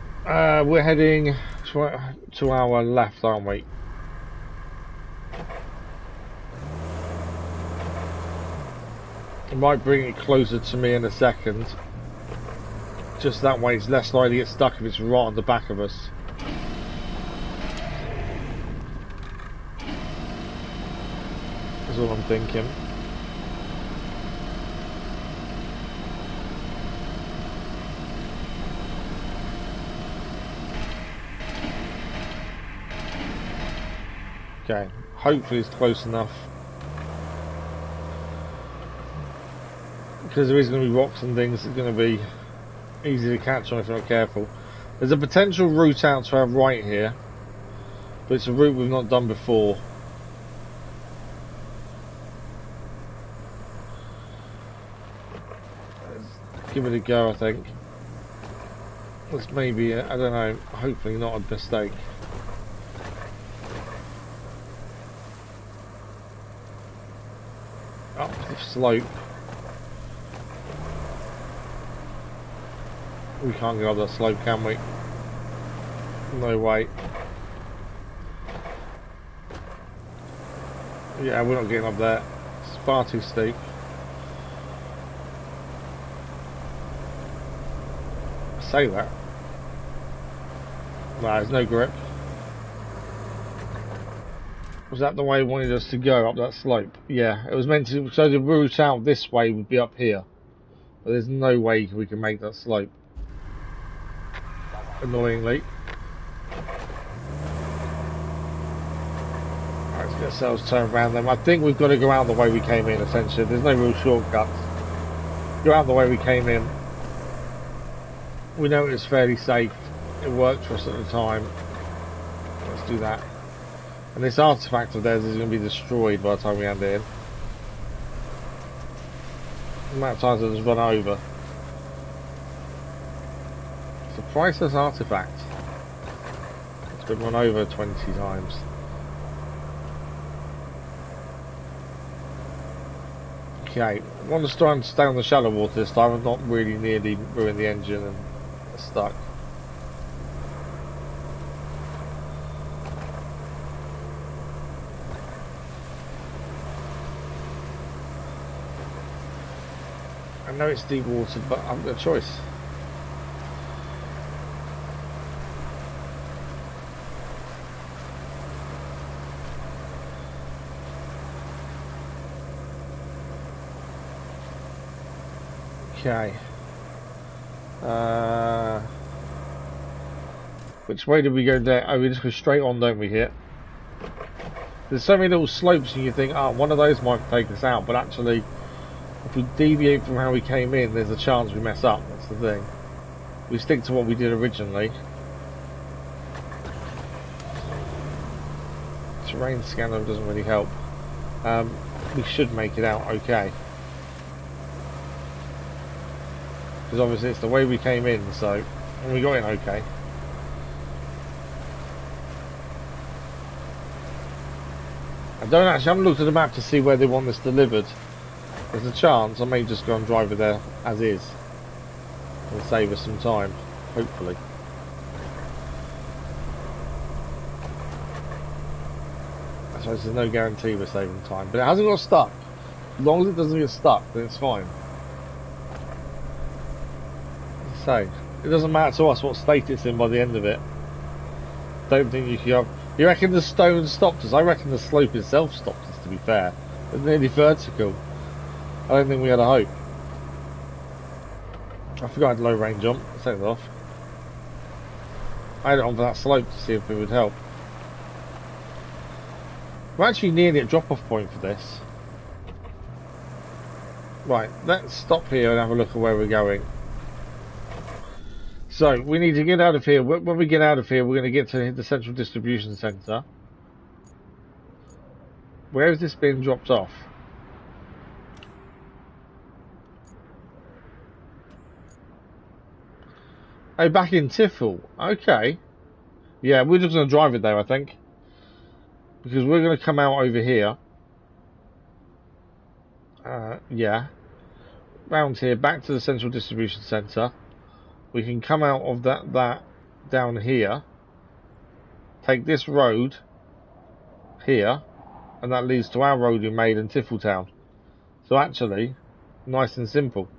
We're heading to our left, aren't we? I might bring it closer to me in a second. Just that way it's less likely to get stuck if it's right on the back of us. That's all I'm thinking. Okay, hopefully it's close enough. Because there is going to be rocks and things, it's going to be easy to catch on if you're not careful. There's a potential route out to our right here, but it's a route we've not done before. Let's give it a go, I think. That's maybe, I don't know, hopefully not a mistake. Up the slope. We can't go up that slope, can we? No way. Yeah, we're not getting up there. It's far too steep. I say that. No, there's no grip. Was that the way it wanted us to go, up that slope? Yeah, it was meant to, so the route out this way would be up here. But there's no way we can make that slope. Annoyingly. Right, let's get ourselves turned around then. I think we've got to go out the way we came in, essentially. There's no real shortcuts. Go out the way we came in. We know it was fairly safe. It worked for us at the time. Let's do that. And this artifact of theirs is going to be destroyed by the time we hand it in. The amount of times it just run over. It's a priceless artifact. It's been run over 20 times. Okay, I want to try and stay on the shallow water this time. I've not really nearly ruined the engine and stuck. I know it's deep water, but I've got a choice. Okay. Which way did we go there? Oh, we just go straight on, don't we, here? There's so many little slopes and you think, oh, one of those might take us out, but actually, if we deviate from how we came in, there's a chance we mess up. That's the thing. We stick to what we did originally. Terrain scanner doesn't really help. We should make it out okay. Because obviously it's the way we came in, so... And we got in okay. I haven't looked at the map to see where they want this delivered. There's a chance I may just go and drive it there as is. And save us some time, hopefully. I suppose there's no guarantee we're saving time. But it hasn't got stuck. As long as it doesn't get stuck, then it's fine. So, it doesn't matter to us what state it's in by the end of it. Don't think you can have... You reckon the stone stopped us? I reckon the slope itself stopped us, to be fair. It's nearly vertical. I don't think we had a hope. I forgot I had low range jump. Let's take it off. I had it on for that slope to see if it would help. We're actually nearly at drop-off point for this. Right, let's stop here and have a look at where we're going. So, we need to get out of here. When we get out of here, we're going to get to the central distribution centre. Where is this being dropped off? Oh, back in Tiffle. Okay. Yeah, we're just going to drive it there, I think. Because we're going to come out over here. Yeah. Round here, back to the central distribution centre. we can come out of that down here, take this road here, and that leads to our road we made in Tiffletown. So actually, nice and simple.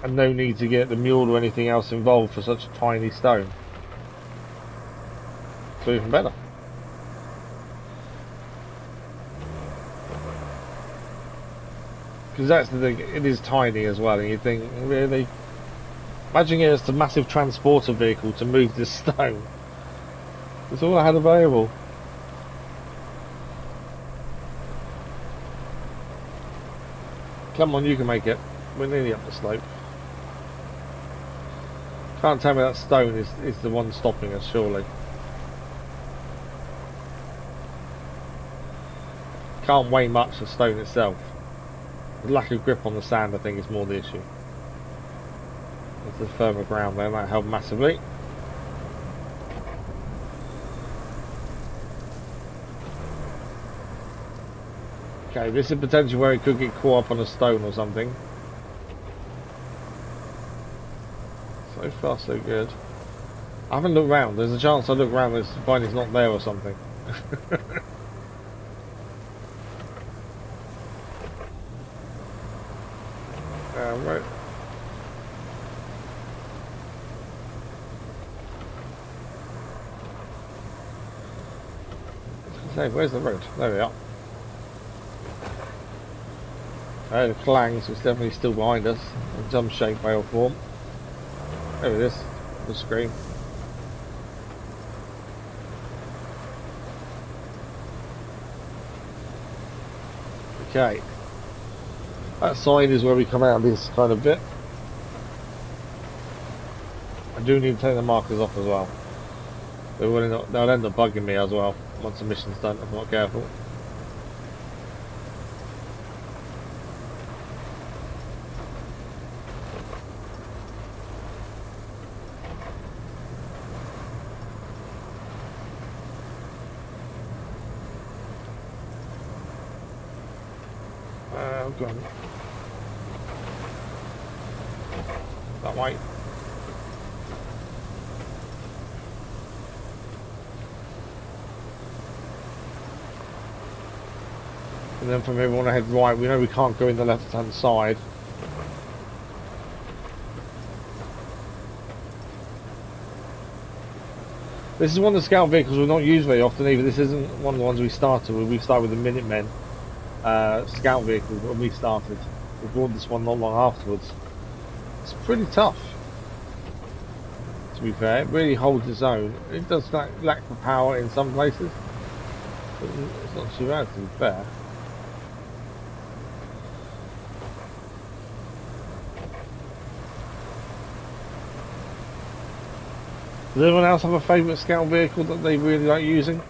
And no need to get the mule or anything else involved for such a tiny stone. So even better. Because that's the thing, it is tiny as well, and you think, really? Imagine it's a massive transporter vehicle to move this stone. That's all I had available. Come on, you can make it. We're nearly up the slope. Can't tell me that stone is the one stopping us, surely. Can't weigh much, the stone itself. The lack of grip on the sand, I think, is more the issue. There's the firmer ground there, that helped massively. Okay, this is potentially where it could get caught up on a stone or something. So far, so good. I haven't looked round. There's a chance I look round and find it's not there or something. Right. Say, where's the road? There we are. The clangs is definitely still behind us in some shape, way or form. There it is, the screen. Okay. That side is where we come out of this kind of bit. I do need to take the markers off as well. They'll end up bugging me as well once the mission's done if I'm not careful. Go on. That way. And then from here we want to head right. We know we can't go in the left hand side. This is one of the scout vehicles we've not used very often either. This isn't one of the ones we started with. We started with the Minutemen scout vehicle when we started. We bought this one not long afterwards. It's pretty tough, to be fair. It really holds its own. It does lack the power in some places, but it's not too bad, to be fair. Does anyone else have a favourite scout vehicle that they really like using?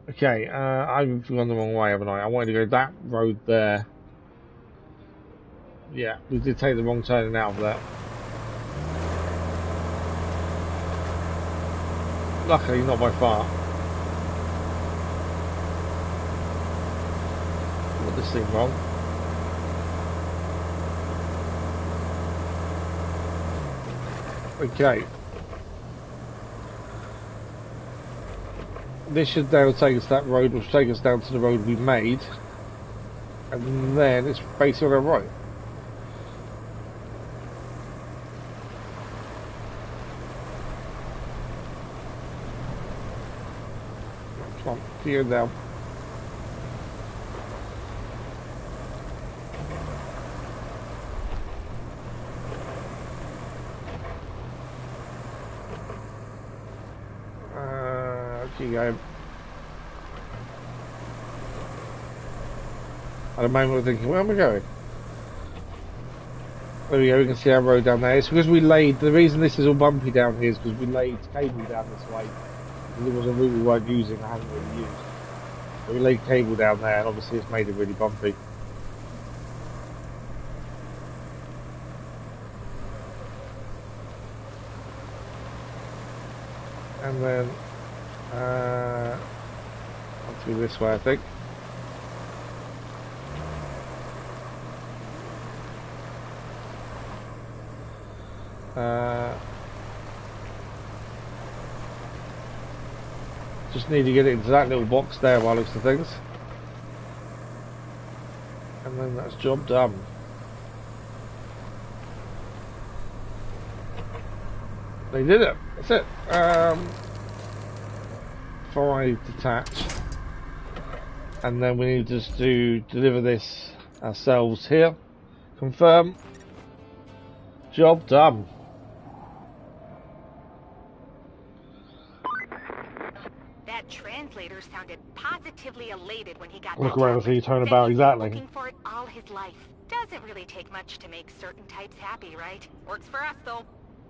Okay, I've gone the wrong way, haven't I? I wanted to go that road there. Yeah, we did take the wrong turning out of there. Luckily, not by far. Got this thing wrong. Okay. This should now take us that road, which will take us down to the road we made. And then it's basically on our right. Come on, gear down. Keep going. At the moment we're thinking, where am I going? There we go, we can see our road down there. It's because we laid, the reason this is all bumpy down here is because we laid cable down this way. It was a route we weren't using, I haven't really used. So we laid cable down there and obviously it's made it really bumpy. And then I'll do this way, I think. Just need to get it into that little box there by looks of things. And then that's job done. They did it. That's it. 5 detach. And then we need just to deliver this ourselves here. Confirm. Job done. That translator sounded positively elated when he got Look that around and tablet. see you turn Said about he's been exactly. looking for it all his life. Doesn't really take much to make certain types happy, right? Works for us, though.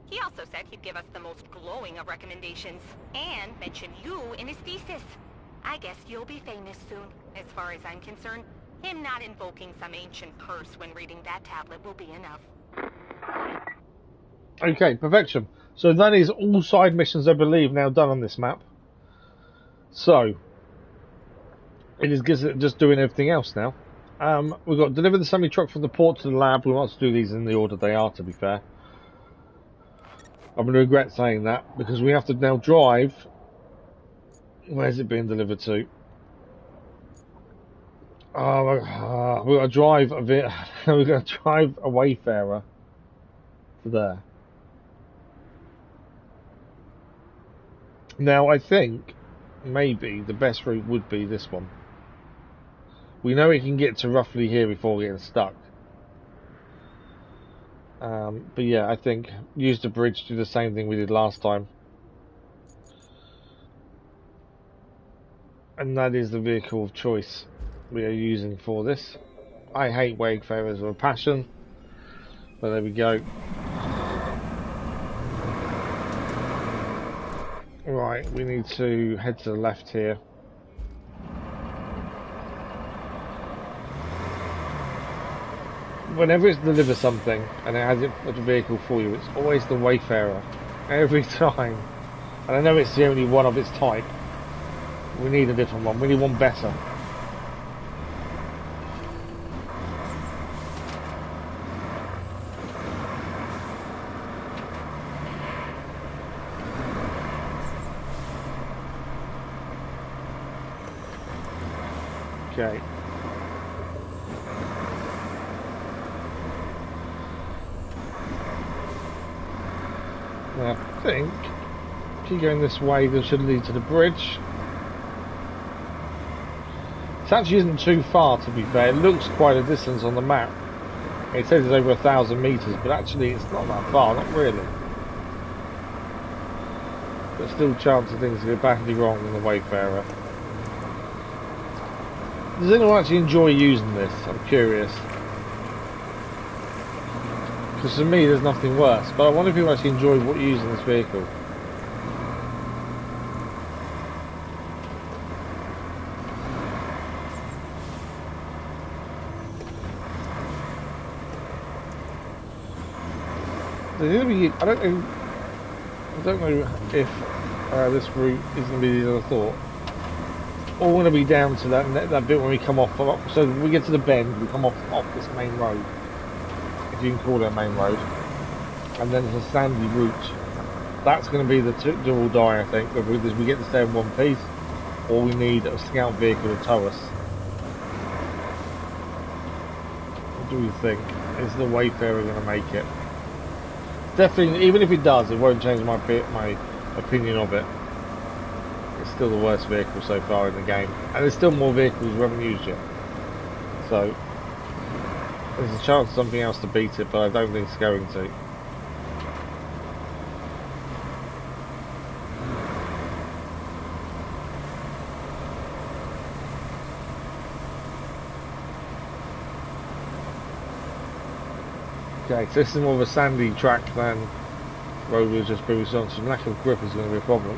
He also said he'd give us the most glowing of recommendations, and mention you in his thesis. I guess you'll be famous soon. As far as I'm concerned, him not invoking some ancient curse when reading that tablet will be enough. Okay, perfection. So that is all side missions, I believe, now done on this map. So it is just doing everything else now. We've got to deliver the semi-truck from the port to the lab. We want to do these in the order they are, to be fair. I'm going to regret saying that, because we have to now drive. Where's it being delivered to? We've got to drive a bit. We're going to drive a Wayfarer to there. Now, I think maybe the best route would be this one. We know it can get to roughly here before getting stuck. But yeah, I think use the bridge, do the same thing we did last time. And that is the vehicle of choice we are using for this. I hate Wayfarers with a passion, but there we go. Right, we need to head to the left here. Whenever it's delivers something and it has it as a vehicle for you, it's always the Wayfarer. Every time. And I know it's the only one of its type. We need a different one. We need one better. Okay. I think if you go in this way, this should lead to the bridge. It actually isn't too far, to be fair. It looks quite a distance on the map. It says it's over 1,000 meters, but actually it's not that far, not really. But still, chance of things go badly wrong in the Wayfarer. Does anyone actually enjoy using this? I'm curious. Because for me, there's nothing worse. But I wonder if people actually enjoy using this vehicle. I don't know if this route is going to be the other thought. All going to be down to that bit when we come off. So when we get to the bend, we come off this main road, if you can call it a main road, and then it's a sandy route. That's going to be the do or die, I think. Whether we get to stay in one piece, or we need a scout vehicle to tow us. What do we think? Is the Wayfarer going to make it? Definitely, even if it does, it won't change my opinion of it. It's still the worst vehicle so far in the game, and there's still more vehicles we haven't used yet. So there's a chance of something else to beat it, but I don't think it's going to. Okay, so this is more of a sandy track than road we were just previously on, so lack of grip is going to be a problem.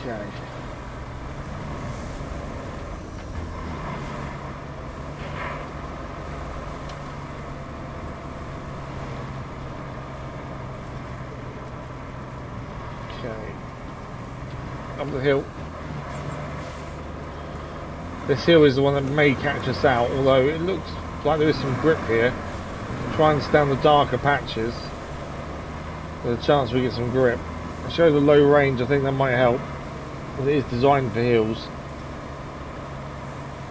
Okay. Okay. Up the hill. This hill is the one that may catch us out, although it looks Looks like there is some grip here. Try and stand the darker patches. There's a chance we get some grip. I show the low range, I think that might help. It is designed for hills.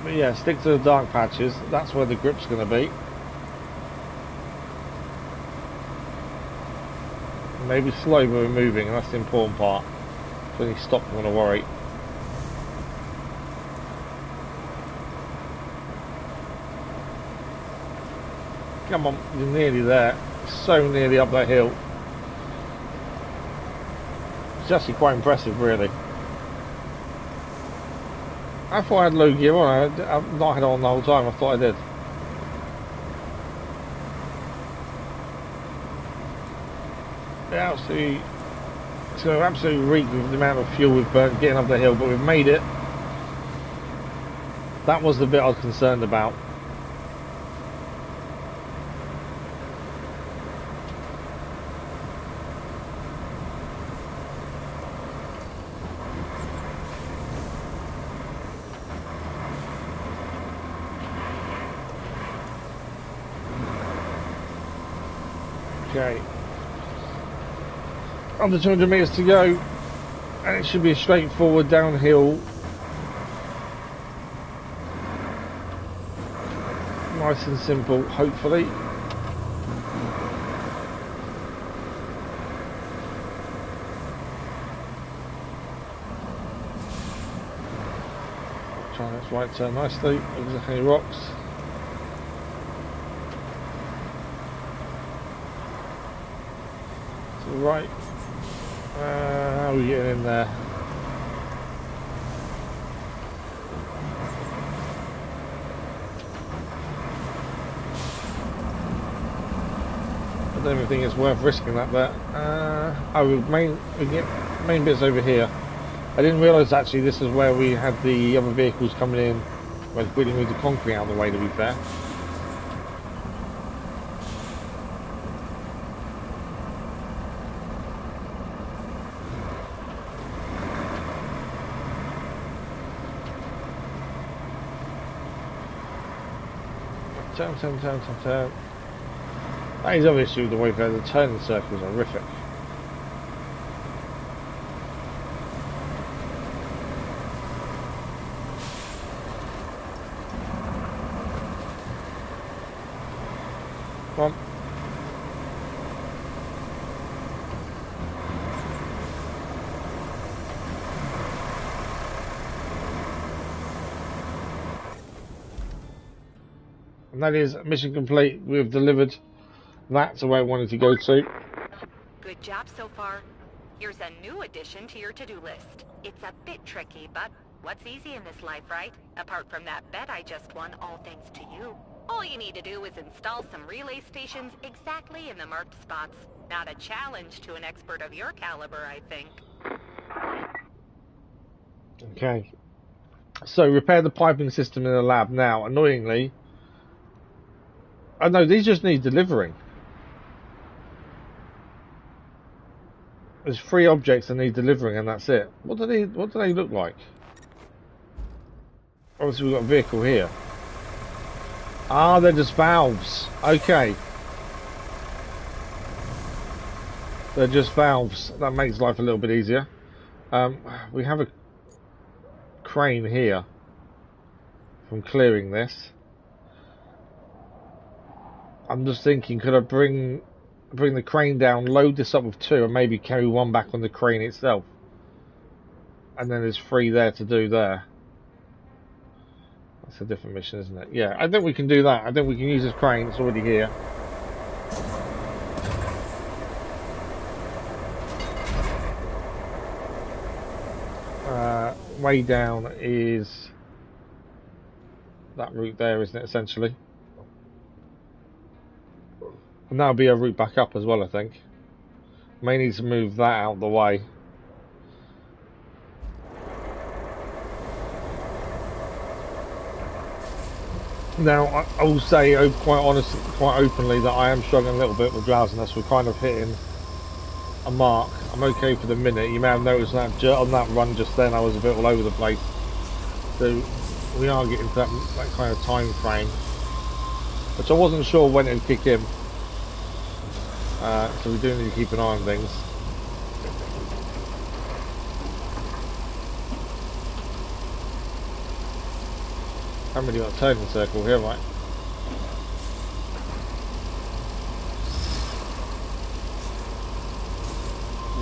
But yeah, stick to the dark patches. That's where the grip's going to be. Maybe slow but we're moving, and that's the important part. So when you stop, you want to worry. Come on, you're nearly there. So nearly up that hill. It's actually quite impressive, really. I thought I had low gear on. I've not had it on the whole time. I thought I did. Yeah, absolutely. It's going to absolutely reek with the amount of fuel we've burnt getting up the hill, but we've made it. That was the bit I was concerned about. Okay. Under 200 meters to go, and it should be a straightforward downhill. Nice and simple, hopefully. Try this right turn nicely, exactly any rocks. To the right. How are we getting in there? I don't even think it's worth risking that bit. We get main bits over here. I didn't realise actually this is where we had the other vehicles coming in. Where we didn't move the concrete out of the way, to be fair. Turn. That is obviously the way the turning circles are horrific. Come on. And that is mission complete. We've delivered that to where I wanted to go to. Good job so far. Here's a new addition to your to-do list. It's a bit tricky, but what's easy in this life, right? Apart from that bet I just won, all thanks to you. All you need to do is install some relay stations exactly in the marked spots. Not a challenge to an expert of your caliber, I think. Okay. So, repair the piping system in the lab now. Annoyingly, oh no, these just need delivering. There's 3 objects that need delivering, and that's it. What do they look like? Obviously, we've got a vehicle here. Ah, they're just valves. Okay. They're just valves. That makes life a little bit easier. We have a crane here from clearing this. I'm just thinking, could I bring the crane down, load this up with 2, and maybe carry 1 back on the crane itself? And then there's 3 there to do there. That's a different mission, isn't it? Yeah, I think we can do that. I think we can use this crane. It's already here. Way down is that route there, isn't it, essentially? And that'll be a route back up as well, I think. May need to move that out of the way. Now, I will say quite honestly, quite openly, that I am struggling a little bit with drowsiness. We're kind of hitting a mark. I'm okay for the minute. You may have noticed that on that run just then I was a bit all over the place. So we are getting to that kind of time frame. which I wasn't sure when it would kick in. So we do need to keep an eye on things. Haven't really got a turning circle here, right?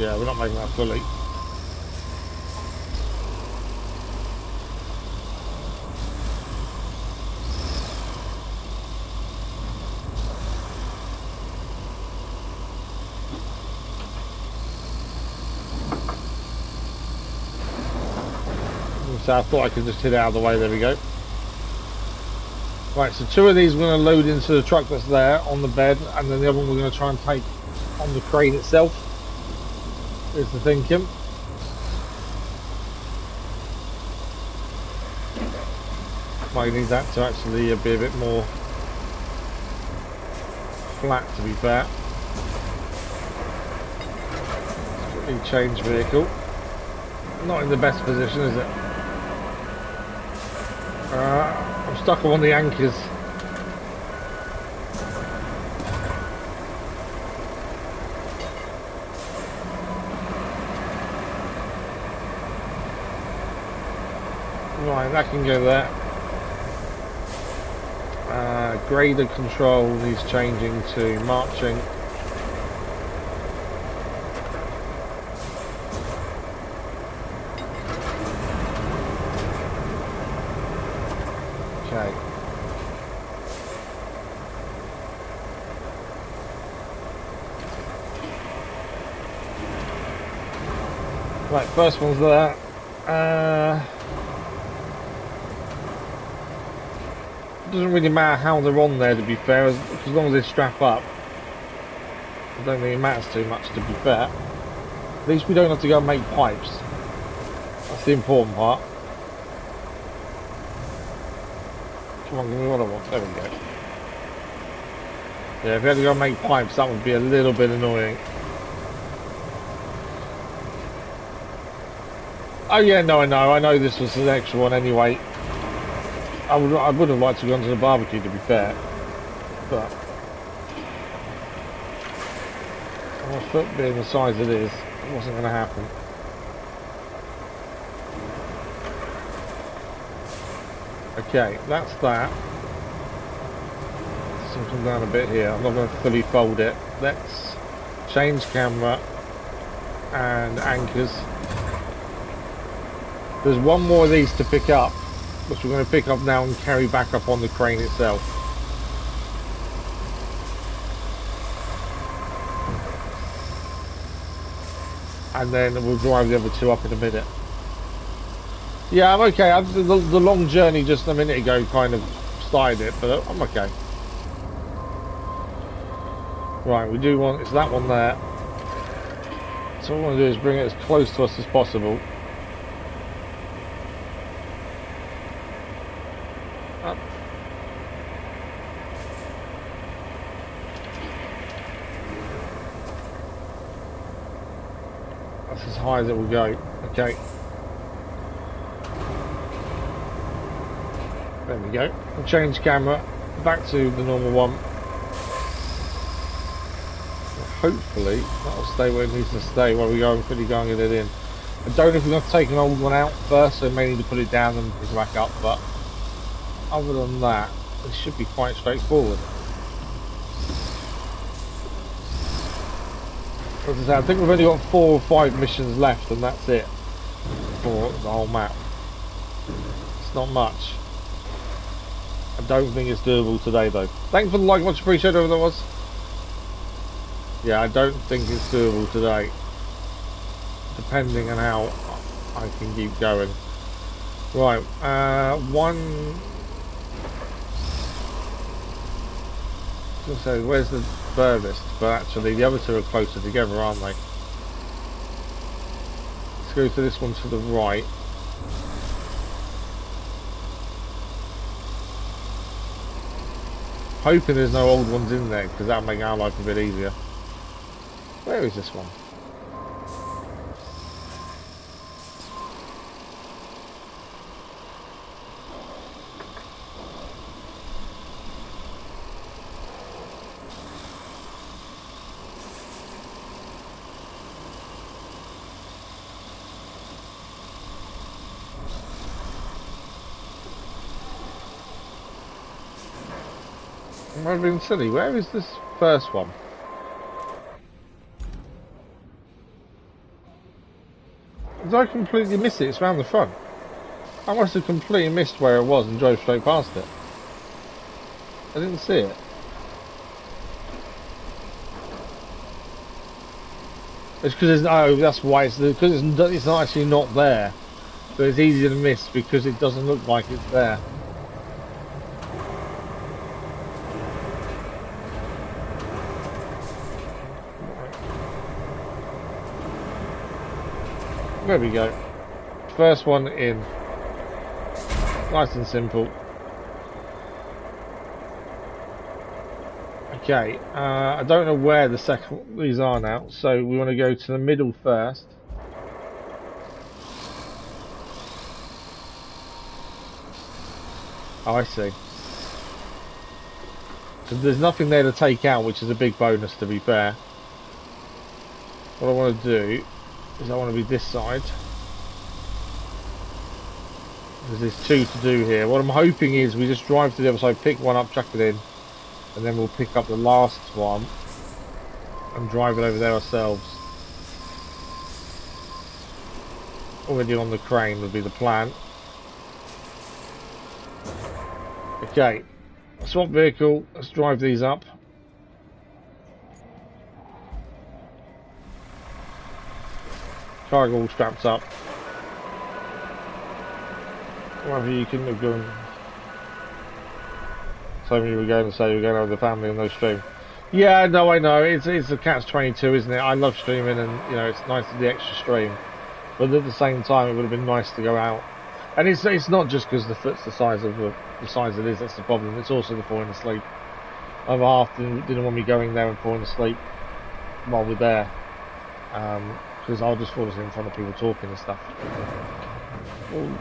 Yeah, we're not making that fully. So I thought I could just hit it out of the way. There we go. Right, so 2 of these we're going to load into the truck that's there on the bed, and then the other one we're going to try and take on the crane itself. Is the thinking. Might need that to actually be a bit more flat, to be fair. Quickly change vehicle. Not in the best position, is it? I'm stuck on the anchors. Right, that can go there. Grader control needs changing to marching. Okay. Right, first one's there. It doesn't really matter how they're on there, to be fair, as long as they strap up. I don't think it matters too much, to be fair. At least we don't have to go and make pipes. That's the important part. Come on, give me what I want. There we go. Yeah, if we had to go and make pipes, that would be a little bit annoying. Oh yeah, no, I know this was an extra one anyway. I would have liked to go onto the barbecue, to be fair, but my foot being the size it is, it wasn't going to happen. Okay, that's that. Let's come down a bit here. I'm not going to fully fold it. Let's change camera and anchors. There's one more of these to pick up, which we're going to pick up now and carry back up on the crane itself. And then we'll drive the other 2 up in a minute. Yeah, I'm okay. The long journey just a minute ago kind of started it, but I'm okay. Right, we do want, it's that one there. So what I want to do is bring it as close to us as possible. Up. That's as high as it will go. Okay. There we go. We'll change camera back to the normal one. Hopefully that'll stay where it needs to stay while we go and quickly go and get it in. I don't know if we're going to take an old one out first, so we may need to put it down and pick it back up, but other than that, it should be quite straightforward. As I say, I think we've only got 4 or 5 missions left, and that's it for the whole map. It's not much. I don't think it's doable today, though. Thanks for the like, much appreciated, whoever that was. Yeah, I don't think it's doable today, depending on how I can keep going. Right, one. So where's the furthest? But actually, the other 2 are closer together, aren't they? Let's go to this one to the right. Hoping there's no old ones in there, because that'll make our life a bit easier. Where is this one? Am I being silly? Where is this first one? Did I completely miss it? It's round the front. I must have completely missed where it was and drove straight past it. I didn't see it. It's because that's why it's because it's not actually not there. So it's easy to miss because it doesn't look like it's there. There we go. First one in. Nice and simple. Okay, I don't know where the second these are now, so we want to go to the middle first. Oh, I see. So there's nothing there to take out, which is a big bonus, to be fair. What I want to do is I want to be this side. There's two to do here. What I'm hoping is we just drive to the other side, pick one up, chuck it in, and then we'll pick up the last one and drive it over there ourselves. Already on the crane would be the plan. Okay, swap vehicle, let's drive these up. Cargo all strapped up. Whatever you couldn't have gone. So you were going to say you were going over the family and no stream. Yeah, no, I know. It's a catch-22, isn't it? I love streaming, and you know it's nice to do the extra stream, but at the same time, it would have been nice to go out. And it's not just because the foot's the size of the size it is. That's the problem. It's also the falling asleep. Other half didn't want me going there and falling asleep while we're there, because I'll just fall asleep in front of people talking and stuff. Ooh,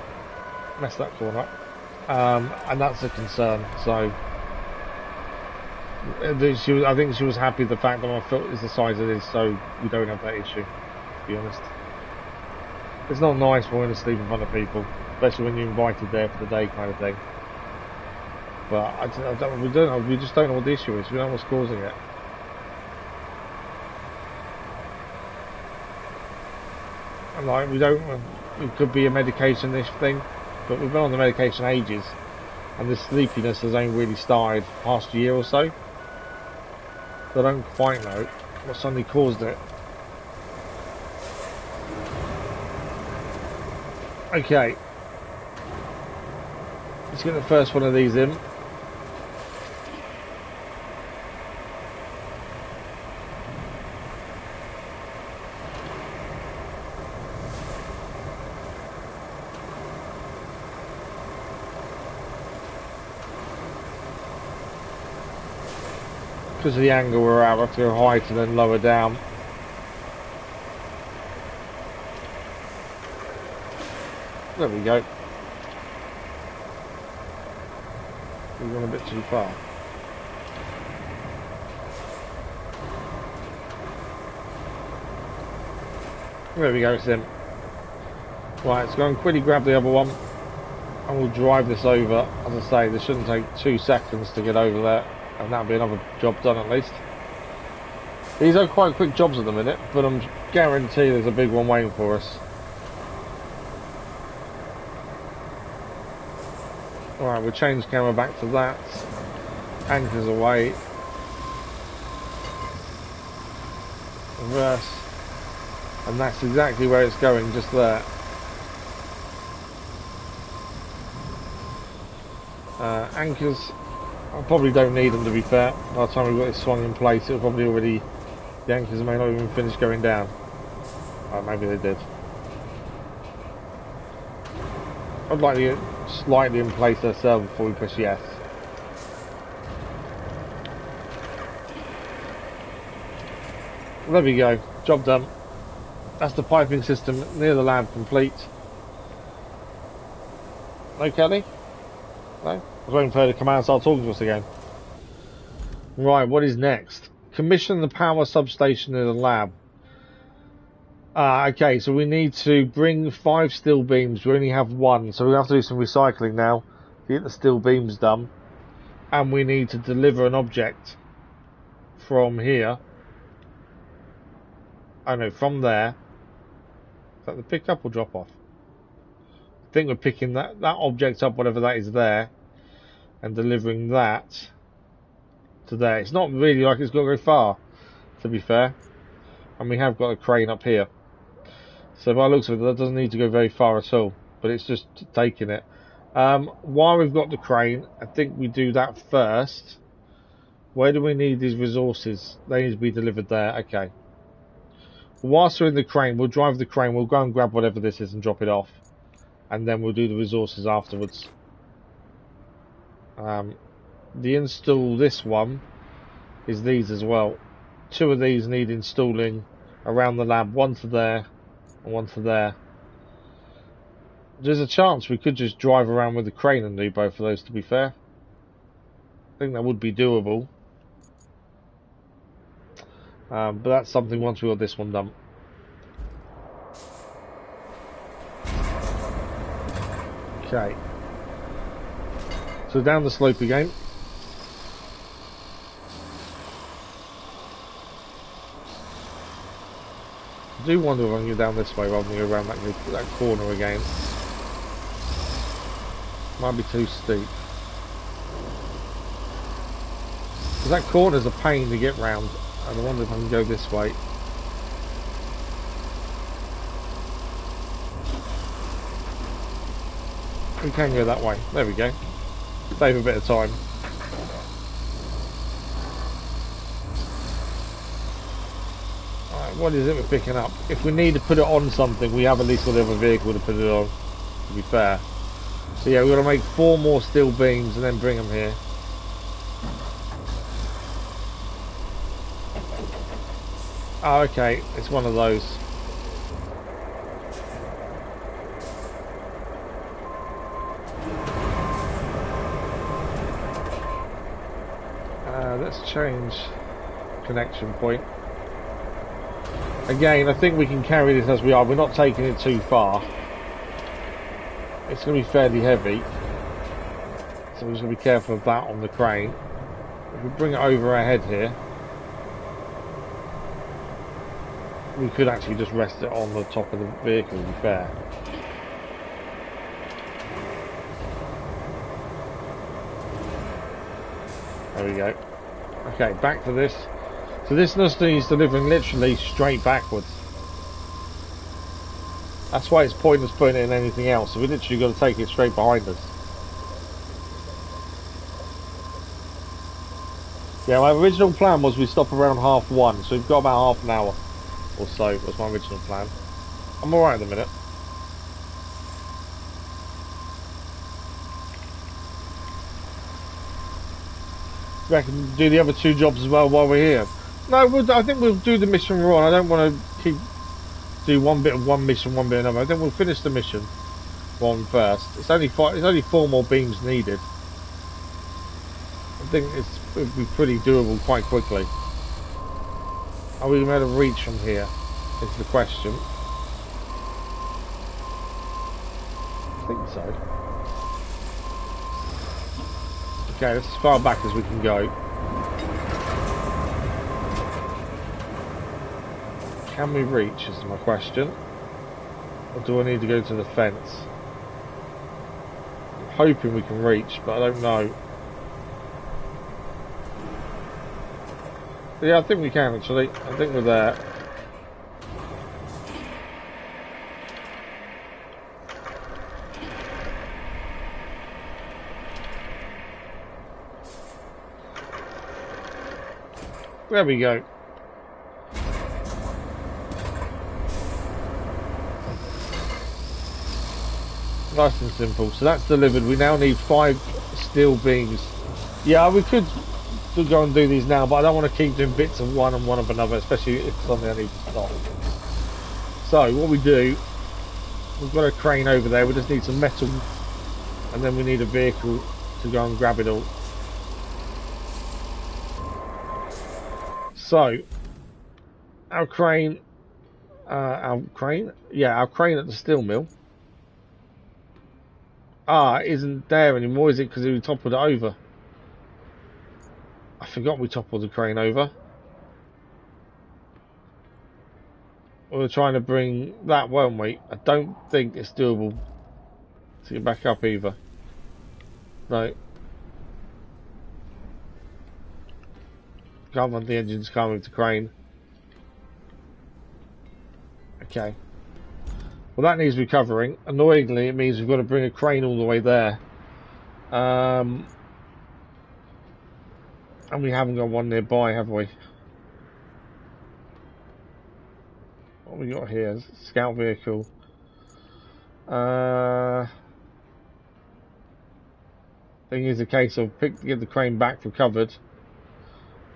mess that corner up, and that's a concern. So. I think she was happy with the fact that my foot is the size it is, so we don't have that issue, to be honest. It's not nice falling asleep in front of people, especially when you're invited there for the day kind of thing. But we just don't know what the issue is. We don't know what's causing it. And like, it could be a medication-ish thing, but we've been on the medication ages, and this sleepiness has only really started past year or so. I don't quite know what suddenly caused it. Okay, let's get the first one of these in. Because of the angle we're at, we have to go high and then lower down. There we go. We've gone a bit too far. There we go, it's in. Right, let's go and quickly grab the other one and we'll drive this over. As I say, this shouldn't take 2 seconds to get over there. And that'll be another job done at least. These are quite quick jobs at the minute, but I'm guaranteed there's a big one waiting for us. Alright, we'll change camera back to that. Anchors away. Reverse. And that's exactly where it's going, just there. Anchors. I probably don't need them, to be fair. By the time we've got this swung in place, it'll probably already... The anchors may not even finish going down. Oh, maybe they did. I'd like to get slightly in place ourselves before we push yes. There we go. Job done. That's the piping system near the lab complete. No, Kelly? No? I was waiting for her to come out and start talking to us again. Right, what is next? Commission the power substation in the lab. Okay, so we need to bring 5 steel beams. We only have 1, so we have to do some recycling now to get the steel beams done. and we need to deliver an object from here. Oh no, from there. Is that the pick up or drop off? I think we're picking that object up, whatever that is there, and delivering that to there. It's not really like it's got to go far, to be fair. And we have got a crane up here. So by the looks of it, that doesn't need to go very far at all, but it's just taking it. While we've got the crane, I think we do that first. Where do we need these resources? They need to be delivered there. Okay. Whilst we're in the crane, we'll drive the crane, we'll go and grab whatever this is and drop it off. And then we'll do the resources afterwards. The install this one is these as well. 2 of these need installing around the lab, 1 to there and 1 to there. There's a chance we could just drive around with the crane and do both of those, to be fair. I think that would be doable. But that's something once we got this one done. Okay. So down the slope again. I do wonder if I can go down this way rather than go around that corner again. Might be too steep. Because that corner's a pain to get round. And I wonder if I can go this way. We can go that way. There we go. Save a bit of time. Alright, what is it we're picking up? If we need to put it on something, we have at least got the other vehicle to put it on, to be fair. So yeah, we've got to make 4 more steel beams and then bring them here. Oh, okay, it's one of those. Let's change connection point. Again, I think we can carry this as we are. We're not taking it too far. It's going to be fairly heavy. So we're just going to be careful of that on the crane. If we bring it over our head here, we could actually just rest it on the top of the vehicle, to be fair. There we go. Okay, back to this. So this is delivering literally straight backwards. That's why it's pointless putting it in anything else. So we literally got to take it straight behind us. Yeah, my original plan was we stop around 1:30, so we've got about half an hour or so. Was my original plan. I'm alright at the minute. I can do the other 2 jobs as well while we're here. No, I think we'll do the mission we're on. I don't want to do one bit of one mission, one bit of another. I think we'll finish the mission one first. It's only 4 more beams needed. I think it'll be pretty doable quite quickly. Are we going to reach from here? Is the question. I think so. Okay, that's as far back as we can go. Can we reach is my question. Or do I need to go to the fence? I'm hoping we can reach, but I don't know. But yeah, I think we can actually. I think we're there. There we go. Nice and simple. So that's delivered. We now need 5 steel beams. Yeah, we could go and do these now, but I don't want to keep doing bits of one and one of another, especially if it's something I need to stop. So what we do, we've got a crane over there. We just need some metal, and then we need a vehicle to go and grab it all. So, our crane at the steel mill, isn't there anymore, is it? Because we toppled it over. I forgot we toppled the crane over. We were trying to bring that, weren't we? I don't think it's doable to get back up either. No. Can't find the engines, can't move the crane. Okay. Well, that needs recovering. Annoyingly, it means we've got to bring a crane all the way there. And we haven't got one nearby, have we? What have we got here? Scout vehicle. Thing is, a case of get the crane back recovered.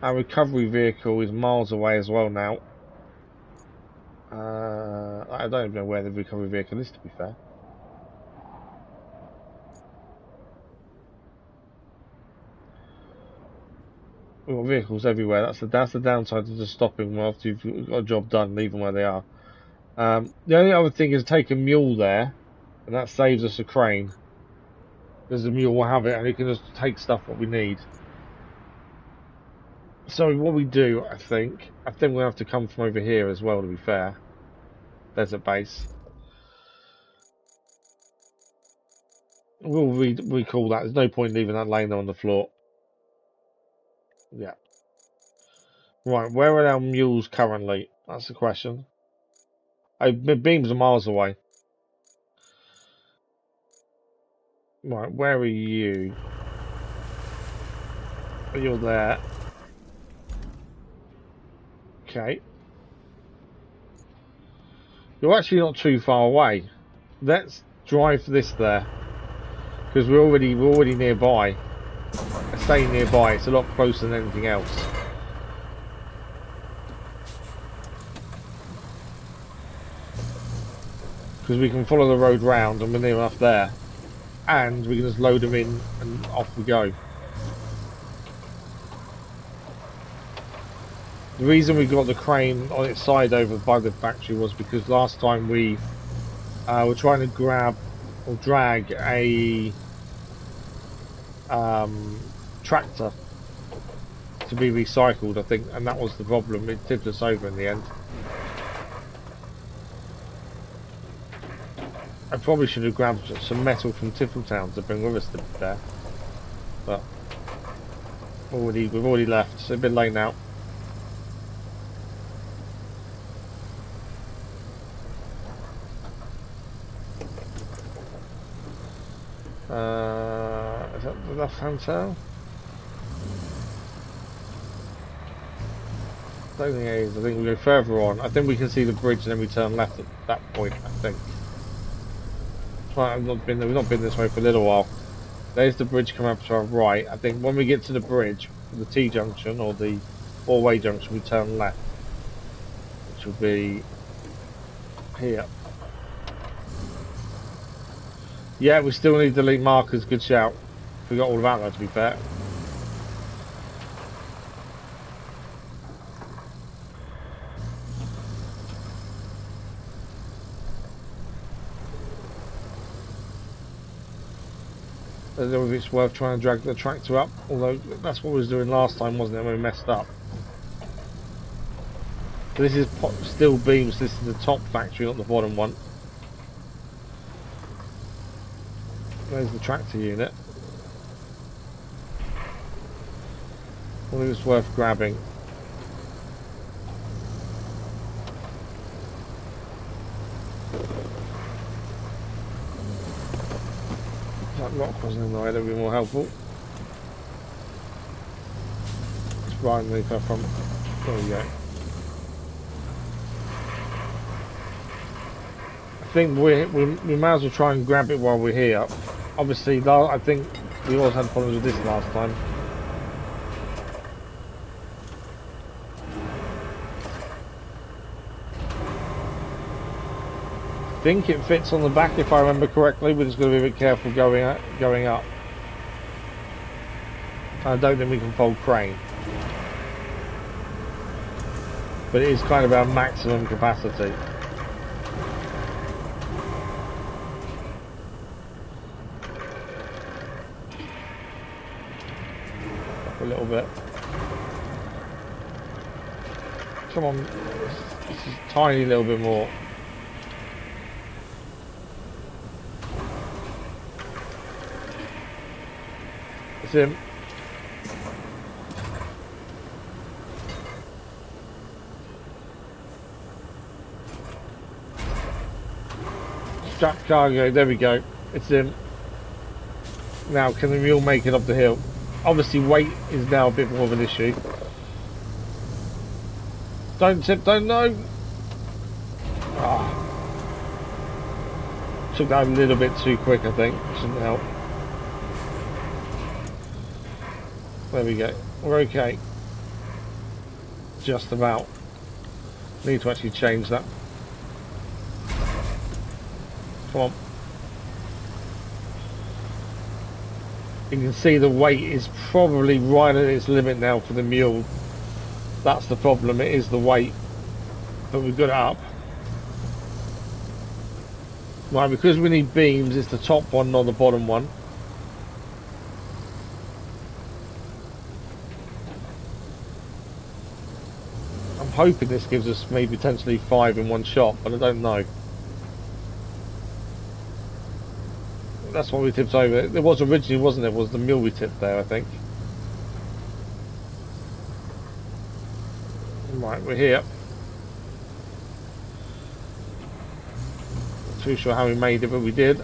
Our recovery vehicle is miles away as well now. I don't even know where the recovery vehicle is, to be fair. We've got vehicles everywhere. That's the downside of just stopping after you've got a job done, leave them where they are. The only other thing is take a mule there, and that saves us a crane. Because the mule will have it, and it can just take stuff what we need. So what we do, I think we'll have to come from over here as well, to be fair. Desert base. We'll recall that. There's no point leaving that laying there on the floor. Yeah. Right, where are our mules currently? That's the question. Oh, beams are miles away. Right, where are you? Oh, you're there. Okay. You're actually not too far away. Let's drive this there. Because we're already nearby. Staying nearby, it's a lot closer than anything else. Because we can follow the road round and we're near enough there. And we can just load them in and off we go. The reason we got the crane on its side over by the factory was because last time we were trying to grab or drag a tractor to be recycled, I think, and that was the problem. It tipped us over in the end. I probably should have grabbed some metal from Tifletown to bring with us to there, but we've already left. So it's a bit late now. Is that the left-hand turn? I don't think it is. I think we go further on. I think we can see the bridge and then we turn left at that point, I think. Right, we've not been this way for a little while. There's the bridge coming up to our right. I think when we get to the bridge, the T-junction or the four-way junction, we turn left. Which will be here. Yeah, we still need delete markers. Good shout. Forgot all about that, to be fair. I don't know if it's worth trying to drag the tractor up, although that's what we was doing last time, wasn't it, when we messed up. So this is steel beams. This is the top factory, not the bottom one. There's the tractor unit. I think it's worth grabbing. That rock wasn't in the way, that would be more helpful. It's right underneath her front. There we go. I think we might as well try and grab it while we're here. Obviously, I think we always had problems with this last time. I think it fits on the back if I remember correctly. We're just going to be a bit careful going up. I don't think we can fold crane, but it is kind of our maximum capacity. Up a little bit. Come on. Just a tiny little bit more. That's him. Strap cargo, there we go. It's him. Now, can the mule make it up the hill? Obviously, weight is now a bit more of an issue. Don't tip, don't know. Ah. Took that a little bit too quick, I think. Shouldn't help. There we go. We're okay. Just about. Need to actually change that. Come on. You can see the weight is probably right at its limit now for the mule. That's the problem, it is the weight. But we've got it up. Right, because we need beams, it's the top one, not the bottom one. I'm hoping this gives us maybe potentially 5 in one shot, but I don't know. That's what we tipped over. It was originally, wasn't it? It was the mule we tipped there, I think. Right, we're here. Not too sure how we made it, but we did.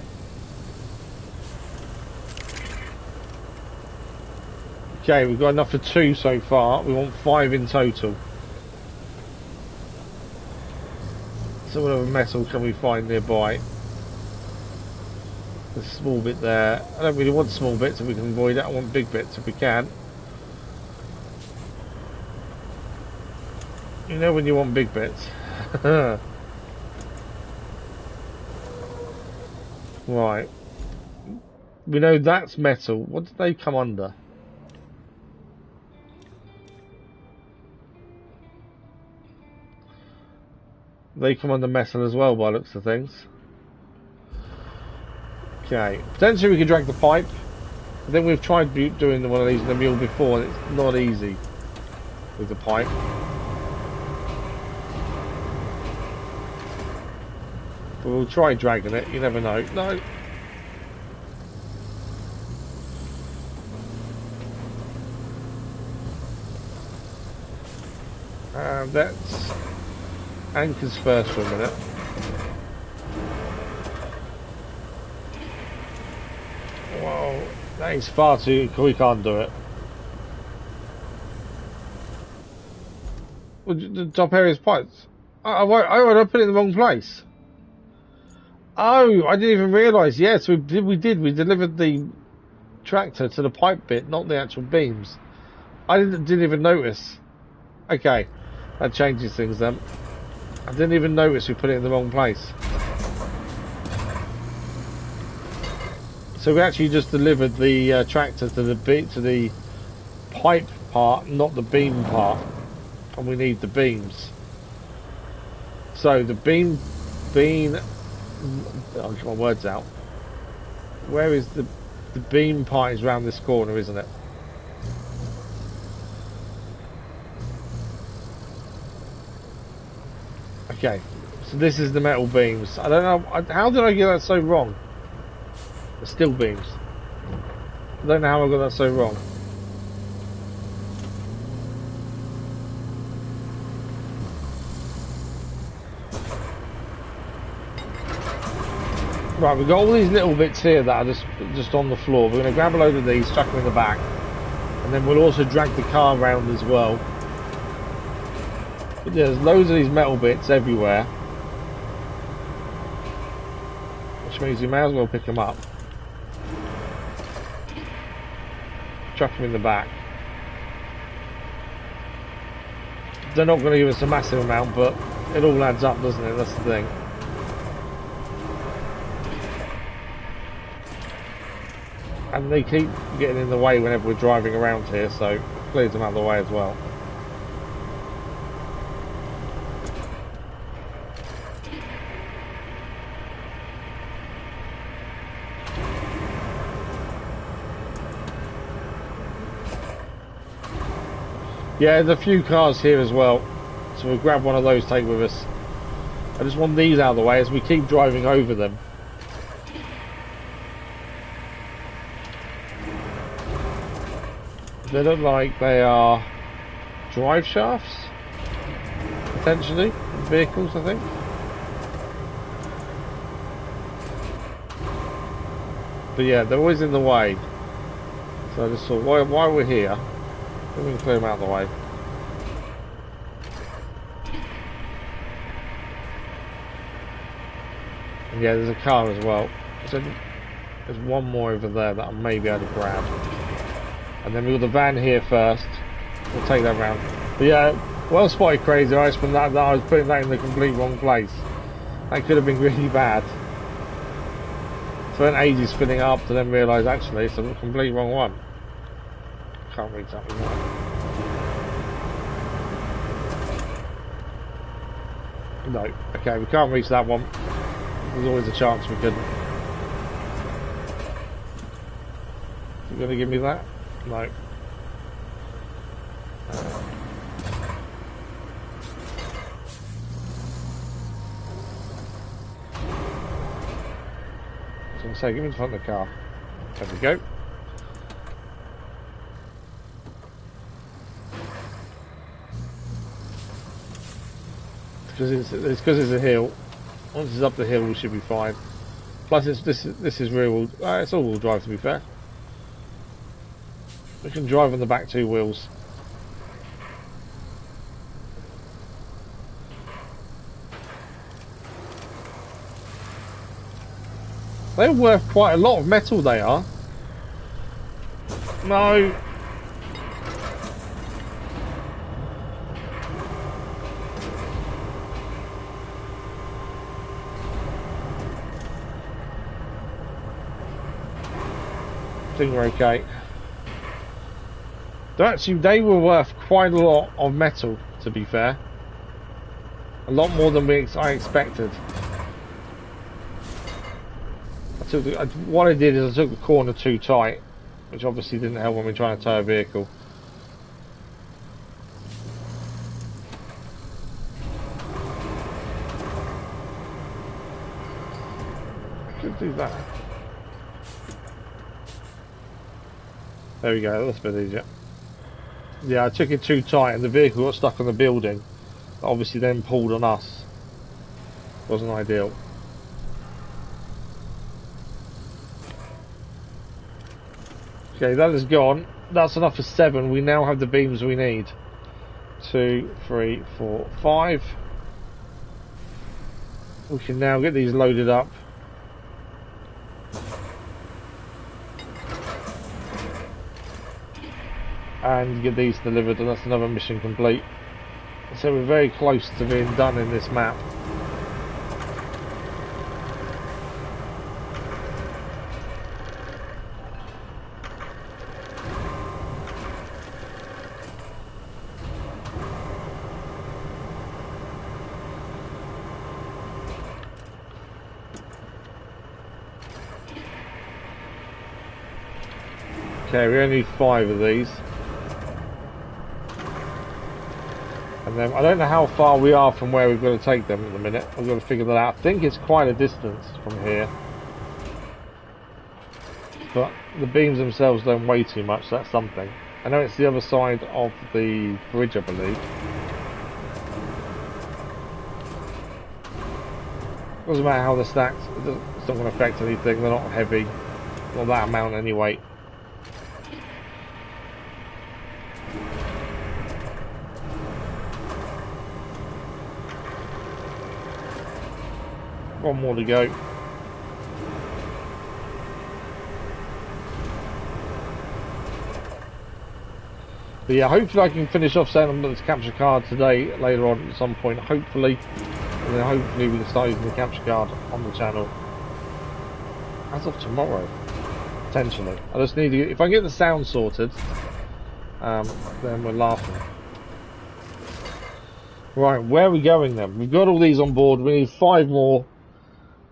Okay, we've got enough for 2 so far. We want 5 in total. So what other metal can we find nearby? A small bit there. I don't really want small bits if we can avoid it. I want big bits if we can. You know when you want big bits. Right. We know that's metal. What did they come under? They come under metal as well by looks of things. Okay, potentially we can drag the pipe. I think we've tried doing one of these in the mule before and it's not easy with the pipe. But we'll try dragging it, you never know. No! And let's anchors first for a minute. Whoa, that is far too... we can't do it. Well, the top area's pipes. I put it in the wrong place. Oh, I didn't even realise. Yes, we did. We delivered the tractor to the pipe bit, not the actual beams. I didn't even notice. Okay, that changes things then. I didn't even notice we put it in the wrong place. So we actually just delivered the tractor to the pipe part, not the beam part, and we need the beams. So the beam. I'll get my words out. Where is the beam part? Is round this corner, isn't it? Okay, so this is the metal beams. I don't know, how did I get that so wrong? The steel beams. I don't know how I got that so wrong. Right, we've got all these little bits here that are just on the floor. We're going to grab a load of these, chuck them in the back, and then we'll also drag the car around as well. But there's loads of these metal bits everywhere, which means you may as well pick them up. Chuck them in the back. They're not going to give us a massive amount, but it all adds up, doesn't it? That's the thing. And they keep getting in the way whenever we're driving around here, so clears them out of the way as well. Yeah, there's a few cars here as well. So we'll grab one of those, take with us. I just want these out of the way as we keep driving over them. They look like they are drive shafts, potentially, vehicles, I think. But yeah, they're always in the way. So I just thought, while we're here, let me clear them out of the way. And yeah, there's a car as well. So there's one more over there that I may be able to grab. And then we've got the van here first. We'll take that round. But yeah, well spotted, Crazy Ice, from that I was putting that in the complete wrong place. That could have been really bad. Spent ages spinning up to then realise actually it's the complete wrong one. Can't reach that one. No, okay, we can't reach that one. There's always a chance we couldn't. You gonna give me that? No. So I'm gonna say, give me the front of the car. There we go. It's because it's a hill. Once it's up the hill, we should be fine. Plus, this is rear wheel. It's all wheel drive, to be fair. We can drive on the back two wheels. They're worth quite a lot of metal, they are. No. I think we're okay. Actually, they were worth quite a lot of metal, to be fair. A lot more than I expected. What I did is I took the corner too tight, which obviously didn't help when we're trying to tow a vehicle. Could do that. There we go, that's a bit easier. Yeah, I took it too tight and the vehicle got stuck on the building. That obviously then pulled on us. Wasn't ideal. Okay, that is gone. That's enough for 7. We now have the beams we need. 2, 3, 4, 5. We can now get these loaded up. And get these delivered, and that's another mission complete. So we're very close to being done in this map. Okay, we only need 5 of these. And then I don't know how far we are from where we've got to take them at the minute. I've got to figure that out. I think it's quite a distance from here. But the beams themselves don't weigh too much, so that's something. I know it's the other side of the bridge, I believe. Doesn't matter how they're stacked, it's not going to affect anything, they're not heavy. Not that amount anyway. One more to go. But yeah, hopefully I can finish off selling this capture card today, later on at some point, hopefully. And then hopefully we can start using the capture card on the channel. As of tomorrow, potentially. I just need to, if I get the sound sorted, then we're laughing. Right, where are we going then? We've got all these on board, we need 5 more.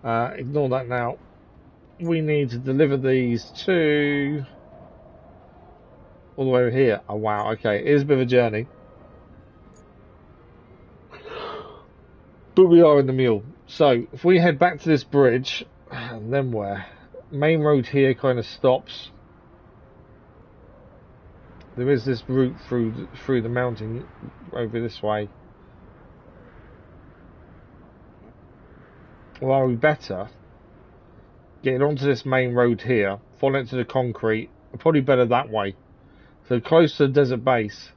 Ignore that now. We need to deliver these to all the way over here. Oh wow, okay, it is a bit of a journey. But we are in the mule. So if we head back to this bridge, and then where? Main road here kind of stops. There is this route through the mountain over this way. Or are we better getting onto this main road here, follow it to the concrete? Probably better that way. So close to the desert base.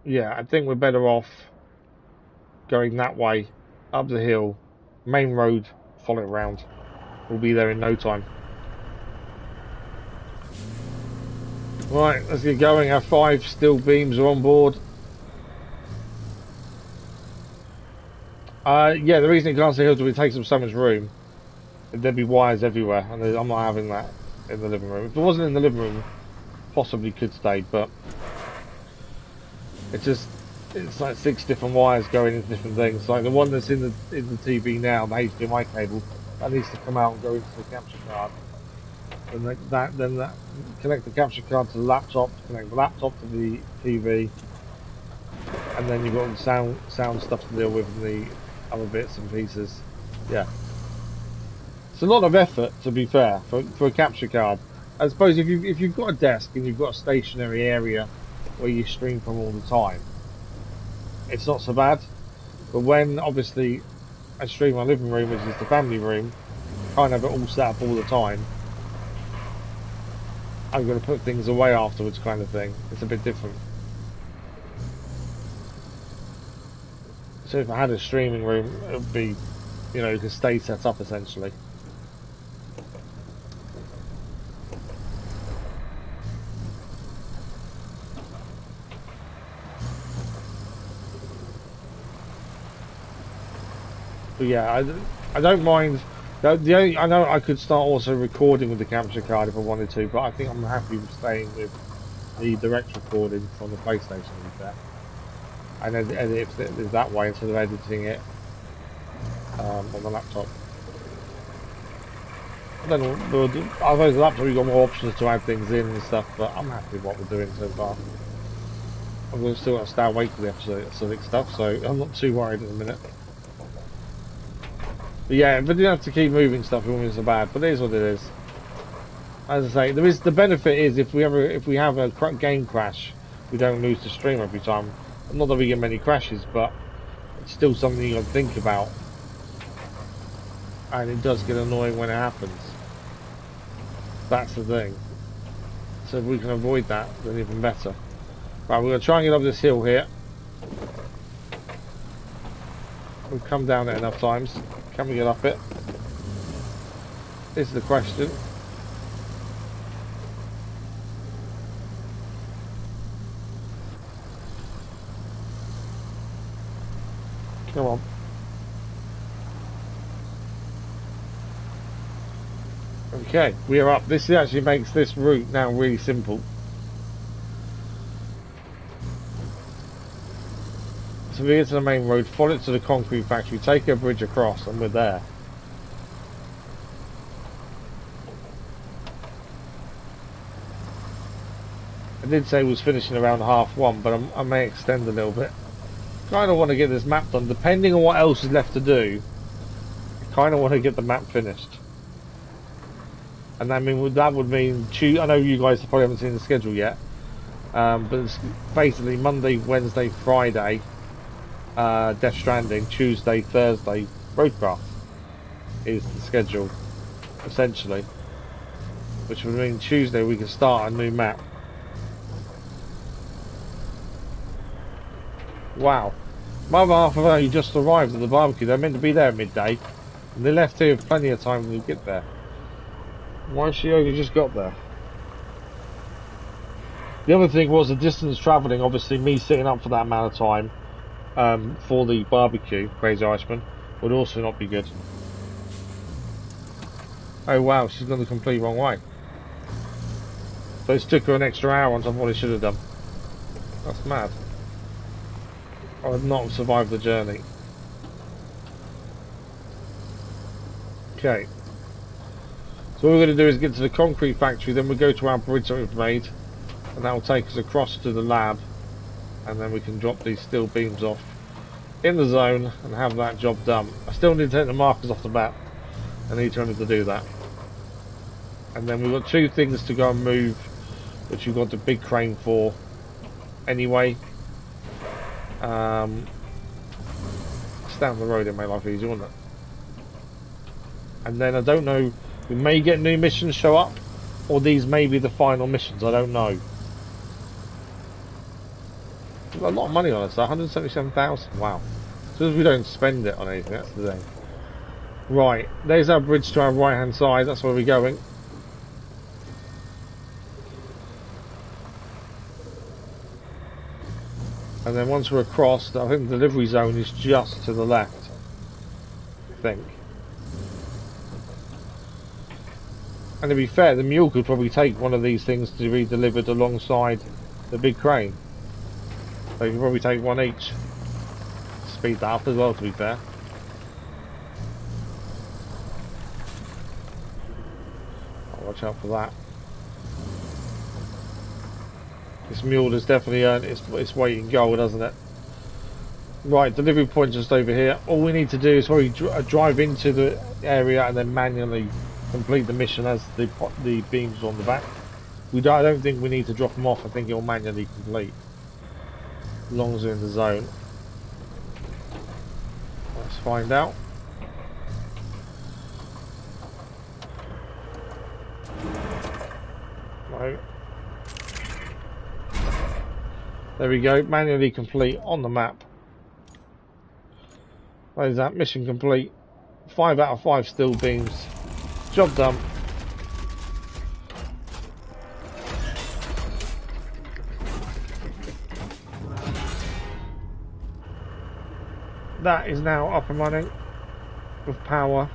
Yeah, I think we're better off going that way, up the hill, main road, follow it round. We'll be there in no time. Right, let's get going. Our 5 steel beams are on board. Yeah, the reason it can't stay here is it takes up so much room. There'd be wires everywhere, and I'm not having that in the living room. If it wasn't in the living room, possibly could stay, but it's like 6 different wires going into different things. Like the one that's in the TV now, the HDMI cable, that needs to come out and go into the capture card. And then connect the capture card to the laptop, connect the laptop to the TV, and then you've got the sound stuff to deal with and the other bits and pieces. Yeah. It's a lot of effort, to be fair, for a capture card. I suppose if you've got a desk and you've got a stationary area where you stream from all the time, it's not so bad. But when obviously I stream my living room, which is the family room, can't have it all set up all the time. I'm going to put things away afterwards, kind of thing. It's a bit different. So if I had a streaming room, it would be, you know, you could stay set up essentially. But yeah, I don't mind. The only, I know I could start also recording with the capture card if I wanted to, but I think I'm happy with staying with the direct recording from the PlayStation. To be fair, and then edit it that way instead of editing it on the laptop. Then I suppose the laptop you've got more options to add things in and stuff, but I'm happy with what we're doing so far. I'm going to still got to stay awake for the episodic stuff, so I'm not too worried at the minute. But yeah, but you have to keep moving stuff. It won't be so bad, but it is what it is. As I say, there is the benefit is if we have a game crash, we don't lose the stream every time. Not that we get many crashes, but it's still something you got to think about, and it does get annoying when it happens. That's the thing. So if we can avoid that, then even better. Right, we're going to try and get up this hill here. We've come down it enough times. Can we get up it? Is the question. Come on. Okay, we are up. This actually makes this route now really simple. So we get to the main road, follow it to the concrete factory, take a bridge across, and we're there. I did say it was finishing around 1:30, but I may extend a little bit. Kind of want to get this map done, depending on what else is left to do. I kind of want to get the map finished, and that would mean I know you guys probably haven't seen the schedule yet, but it's basically Monday, Wednesday, Friday. Death Stranding, Tuesday, Thursday, RoadCraft is the schedule, essentially. Which would mean Tuesday we can start a new map. Wow. My other half have only just arrived at the barbecue. They're meant to be there at midday. And they left here with plenty of time to get there. Why has she only just got there? The other thing was the distance travelling, obviously me sitting up for that amount of time. For the barbecue, Crazy Iceman, would also not be good. Oh wow, she's gone the complete wrong way. So it took her an extra hour on top of what it should have done. That's mad. I would not survive the journey. Okay. So what we're going to do is get to the concrete factory, then we'll go to our bridge that we've made, and that will take us across to the lab. and then we can drop these steel beams off in the zone and have that job done. I still need to take the markers off the map. I need to remember to do that. And then we've got 2 things to go and move, which we've got the big crane for anyway. It's down the road, it made life easier, wouldn't it? And then I don't know, we may get new missions show up, or these may be the final missions, I don't know. We've got a lot of money on us, 177,000, wow. As soon as we don't spend it on anything, that's the thing. Right, there's our bridge to our right hand side, that's where we're going. And then once we're across, I think the delivery zone is just to the left, I think. And to be fair, the mule could probably take one of these things to be delivered alongside the big crane. So you can probably take one each. Speed that up as well, to be fair. Oh, watch out for that. This mule has definitely earned its weight in gold, hasn't it? Right, delivery point just over here. All we need to do is probably drive into the area and then manually complete the mission as the beams on the back. I don't think we need to drop them off. I think it'll manually complete as long as we're in the zone. Let's find out. No. There we go. Manually complete on the map. There's that. Mission complete. 5 out of 5 steel beams. Job done. That is now up and running with power.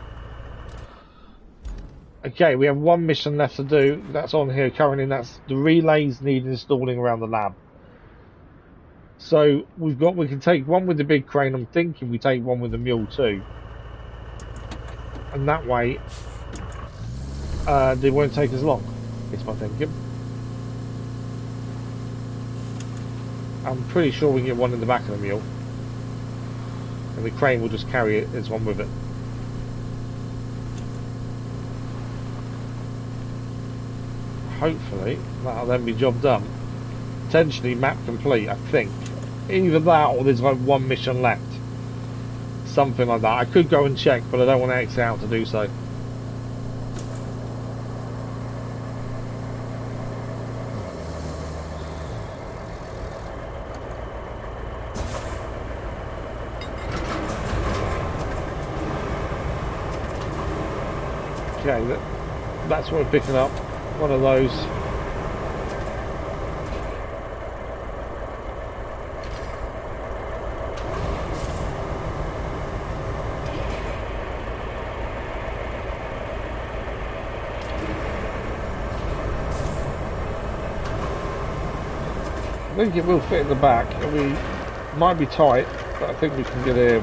Okay, we have 1 mission left to do. That's on here currently. That's the relays need installing around the lab. So we can take one with the big crane. I'm thinking we take one with the mule too, and that way they won't take as long. It's my thinking. I'm pretty sure we can get one in the back of the mule, and the crane will just carry it as one with it. Hopefully that'll then be job done. Potentially map complete, I think. Either that or there's like 1 mission left. Something like that. I could go and check, but I don't want to exit out to do so. Okay, that's what we're picking up. One of those. I think it will fit in the back. We might be tight, but I think we can get in.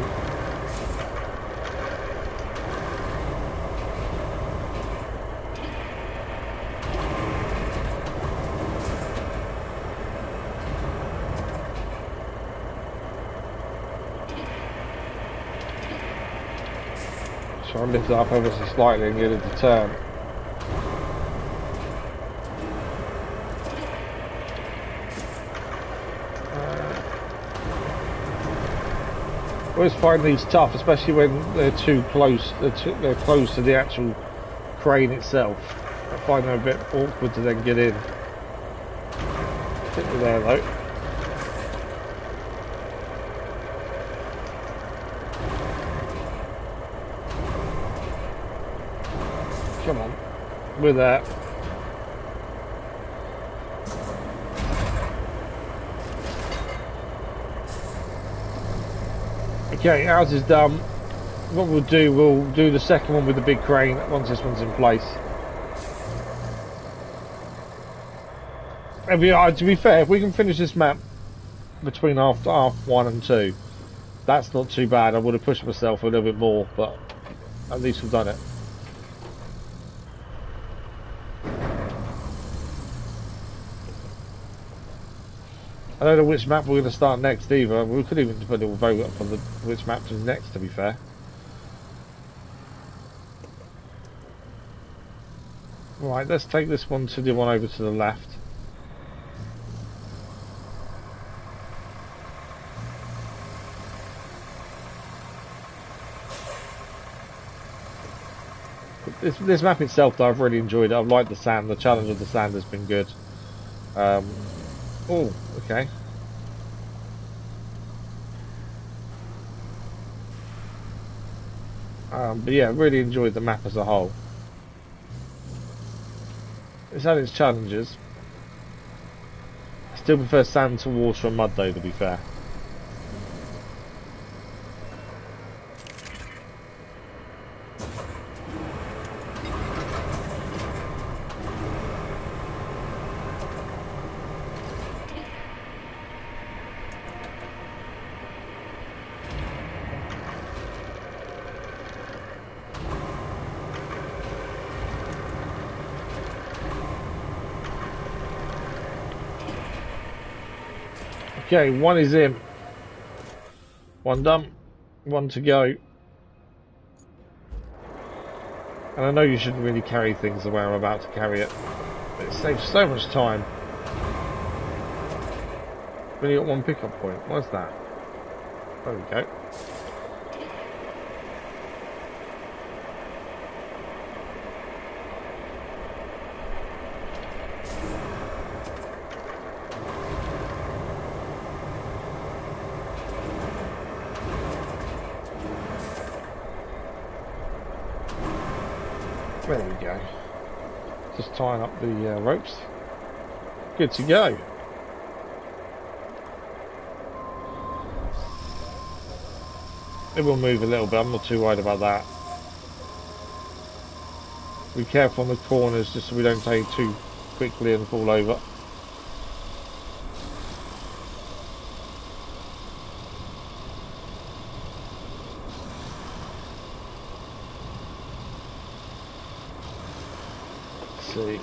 Try and lift it up ever so slightly and get it to turn. I always find these tough, especially when they're too close. They're close to the actual crane itself. I find them a bit awkward to then get in. I think we're there though. Come on, we're there. Okay, ours is done. What we'll do the second one with the big crane once this one's in place. And to be fair, if we can finish this map between half 1 and 2, that's not too bad. I would have pushed myself a little bit more, but at least we've done it. I don't know which map we're going to start next either. We could even put a little vote up for which map is next, to be fair. Right, let's take this one to the one over to the left. This map itself, though, I've really enjoyed it. I've liked the sand. The challenge of the sand has been good. Oh, okay. But yeah, really enjoyed the map as a whole. It's had its challenges. I still prefer sand to water and mud, though, to be fair. Okay, one is in. One done. One to go. And I know you shouldn't really carry things the way I'm about to carry it. But it saves so much time. We've only got one pickup point. What's that? There we go. There we go. Just tying up the ropes. Good to go. It will move a little bit, I'm not too worried about that. Be careful on the corners just so we don't take too quickly and fall over. See,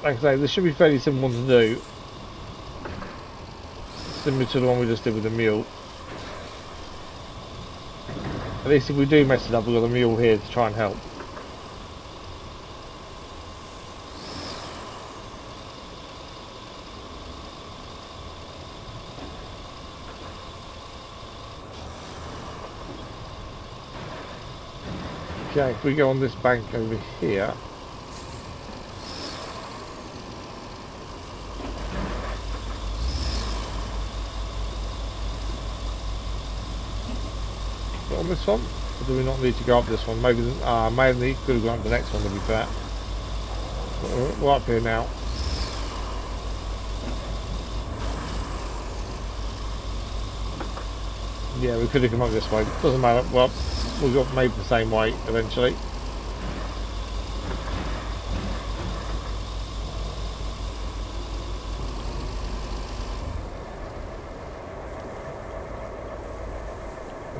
like I say, this should be fairly simple to do, similar to the one we just did with the mule. At least if we do mess it up, we've got the mule here to try and help. Okay, if we go on this bank over here. On this one, or do we not need to go up this one? Maybe maybe could have gone up the next one, to be fair. We're up here now. Yeah, we could have come up this way. Doesn't matter. Well, we got made the same way eventually.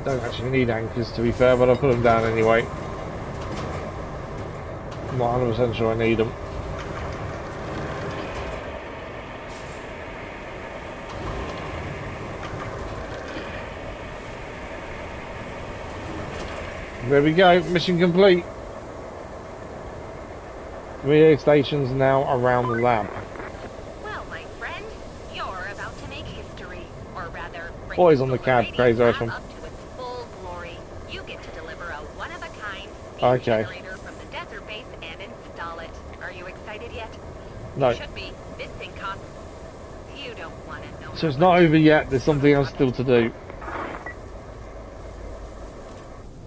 I don't actually need anchors, to be fair, but I'll put them down anyway. I'm not 100% sure I need them. There we go, mission complete. Relay stations now around the lab. Well, my friend, you're about to make history, or rather, bring Boys on the the cab, crazy lab awesome. up to its full glory. You get to deliver a one-of-a-kind steam Okay. generator from the desert base and install it. Are you excited yet? No. You should be. This thing costs. You don't want to know. So it's not over yet, there's something else still to do.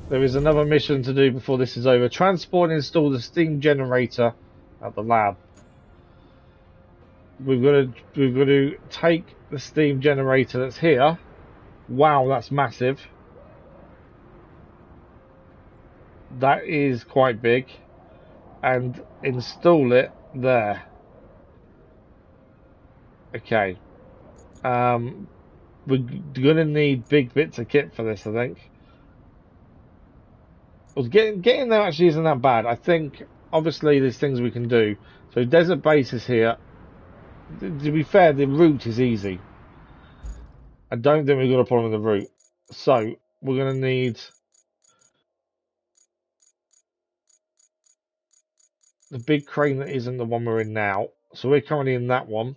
There is another mission to do before this is over. Transport and install the steam generator at the lab. We've got to take the steam generator that's here. Wow, that's massive. That is quite big. And install it there. Okay. We're gonna need big bits of kit for this, I think. Well, getting there actually isn't that bad. I think obviously there's things we can do. So desert base is here. To be fair, the route is easy. I don't think we've got a problem with the route. So we're going to need the big crane that isn't the one we're in now. So we're currently in that one.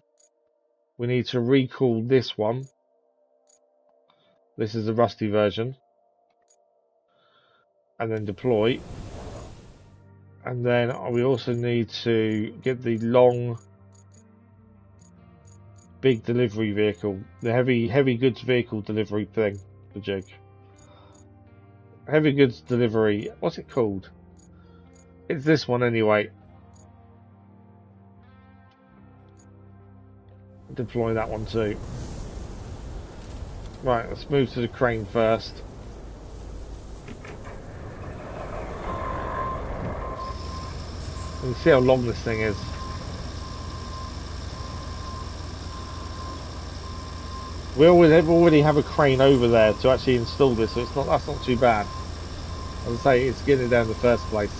We need to recall this one. This is the rusty version. And then deploy. And then we also need to get the long, big delivery vehicle, the heavy goods vehicle delivery thing, the jig. Heavy goods delivery, what's it called? It's this one anyway. Deploy that one too. Right, let's move to the crane first. You can see how long this thing is. We already have a crane over there to actually install this, so that's not too bad. As I say, it's getting it there in the first place.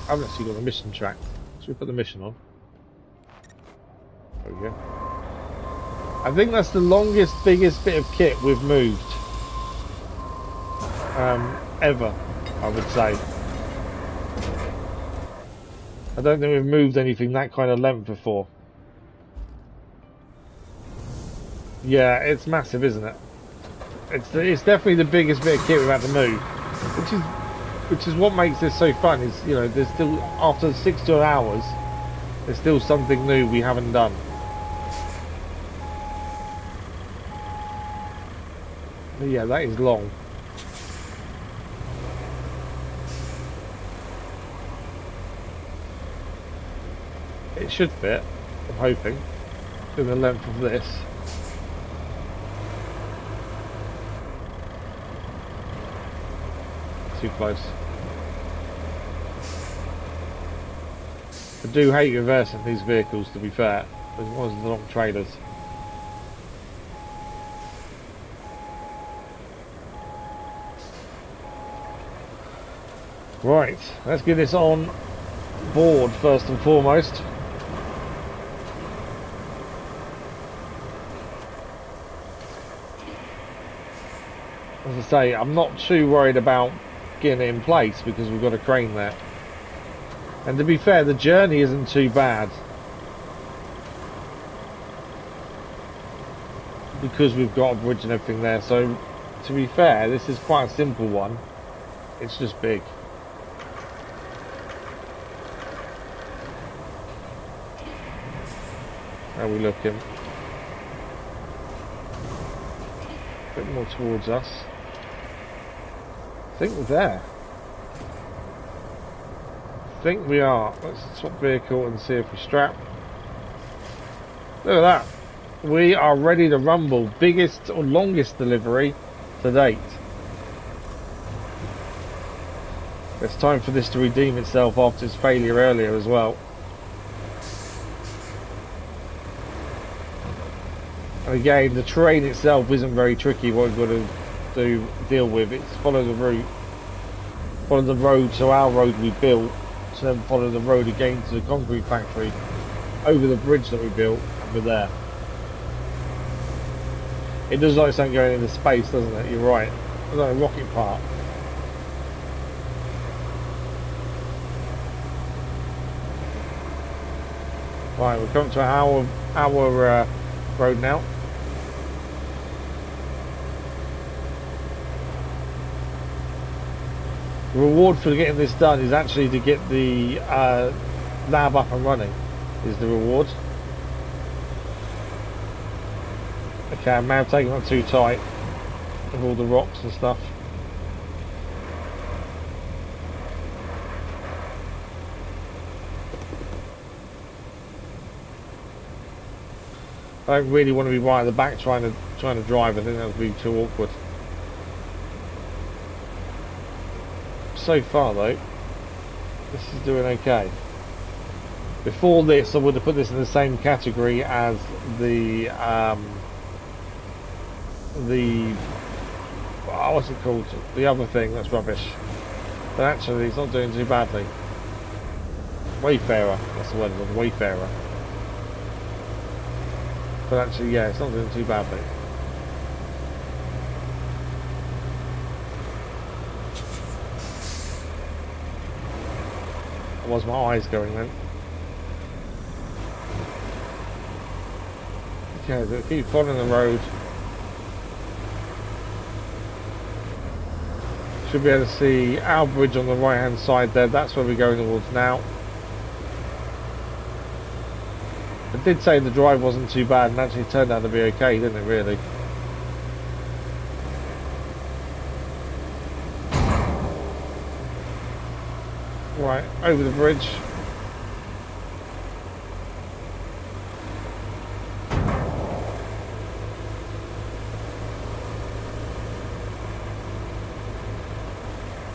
I haven't actually got the mission track. Should we put the mission on? There we go. I think that's the longest, biggest bit of kit we've moved. Ever, I would say. I don't think we've moved anything that kind of length before. Yeah, it's massive, isn't it? It's definitely the biggest bit of kit we've had to move, which is what makes this so fun. Is, you know, there's still, after 60 hours, there's still something new we haven't done. But yeah, that is long. It should fit, I'm hoping, in the length of this. Too close. I do hate reversing these vehicles, to be fair, as well as the long trailers. Right, let's get this on board first and foremost. As I say, I'm not too worried about getting it in place because we've got a crane there. And to be fair, the journey isn't too bad because we've got a bridge and everything there. So to be fair, this is quite a simple one. It's just big. How are we looking? A bit more towards us. I think we're there. I think we are. Let's swap vehicle and see if we strap. Look at that. We are ready to rumble. Biggest or longest delivery to date. It's time for this to redeem itself after its failure earlier as well. And again, the terrain itself isn't very tricky. What we've got to deal with, it's follow the route, follow the road to our road we built, to then follow the road again to the concrete factory, over the bridge that we built, and we're there. It does like something going into space, doesn't it? You're right. It's like a rocket part. Right, we've come to our road now. The reward for getting this done is actually to get the lab up and running, is the reward. Okay, I may have taken that too tight with all the rocks and stuff. I don't really want to be right at the back trying to drive. I think that would be too awkward. So far though, this is doing okay. Before this, I would have put this in the same category as the what's it called? The other thing that's rubbish. But actually, it's not doing too badly. Wayfarer, that's the word. Wayfarer. But actually, yeah, it's not doing too badly. Was my eyes going then? Okay, so keep following the road. Should be able to see our bridge on the right hand side there. That's where we're going towards now. I did say the drive wasn't too bad, and actually turned out to be okay, didn't it, really? Right, over the bridge.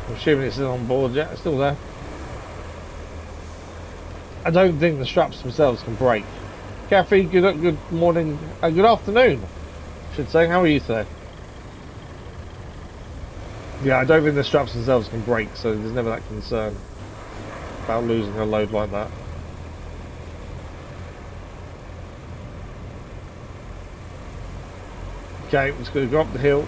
I'm assuming it's still on board yet, it's still there. I don't think the straps themselves can break. Kathy, good morning, good afternoon, I should say. How are you today? Yeah, I don't think the straps themselves can break, so there's never that concern about losing a load like that. Okay, we're just going to go up the hill.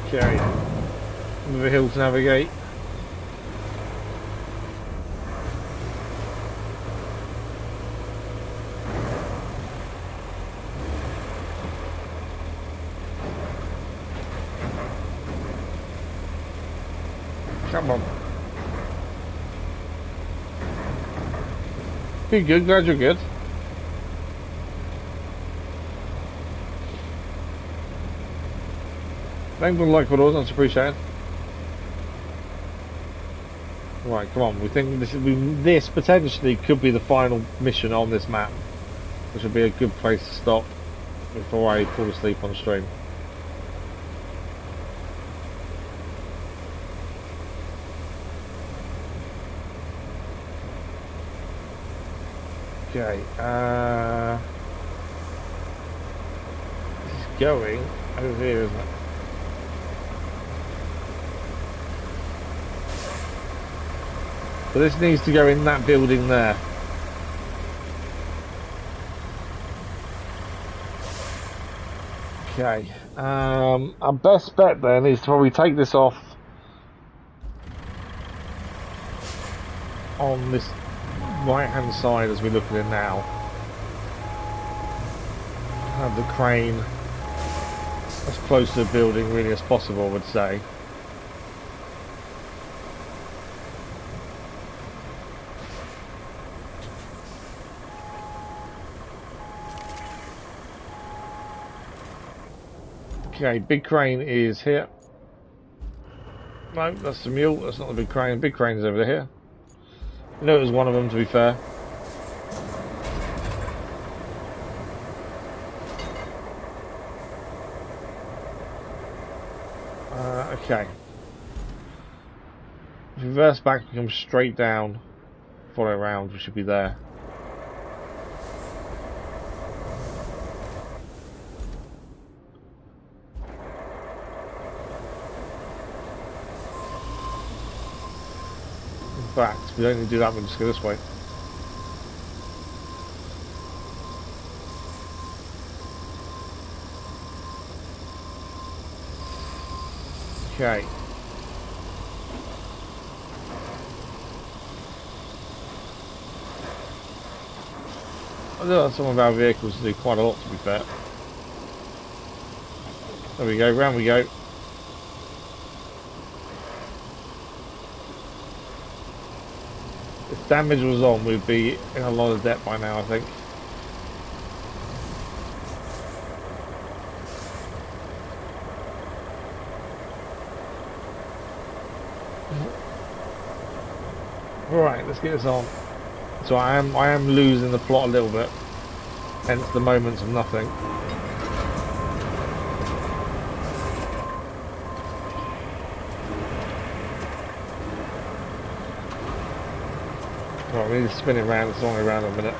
Okay, another hill to navigate. Come on. Good, glad you're good. Thanks for the like for those, that's appreciated. Right, come on, we think this potentially could be the final mission on this map, which would be a good place to stop before I fall asleep on stream. Okay, this is going over here, isn't it? So this needs to go in that building there. Okay, our best bet then is to probably take this off on this right hand side as we look at it now. Have the crane as close to the building really as possible, I would say. Okay, big crane is here. No, that's the mule, that's not the big crane. Big crane's over here. I know it was one of them, to be fair. Okay. Reverse back, we come straight down, follow around, we should be there. In fact, we don't need to do that, we'll just go this way. Okay. I know some of our vehicles do quite a lot, to be fair. There we go, round we go. If damage was on, we'd be in a lot of debt by now, I think. Right, let's get this on. So I am losing the plot a little bit, hence the moments of nothing. Right, we need to spin it around. It's only around a minute.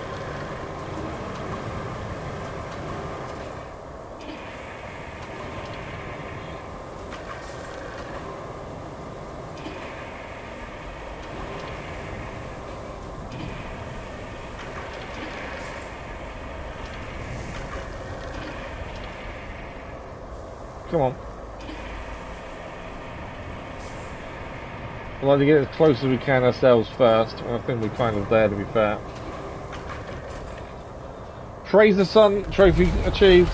Come on. We'd like to get as close as we can ourselves first. I think we're kind of there, to be fair. Praise the sun. Trophy achieved.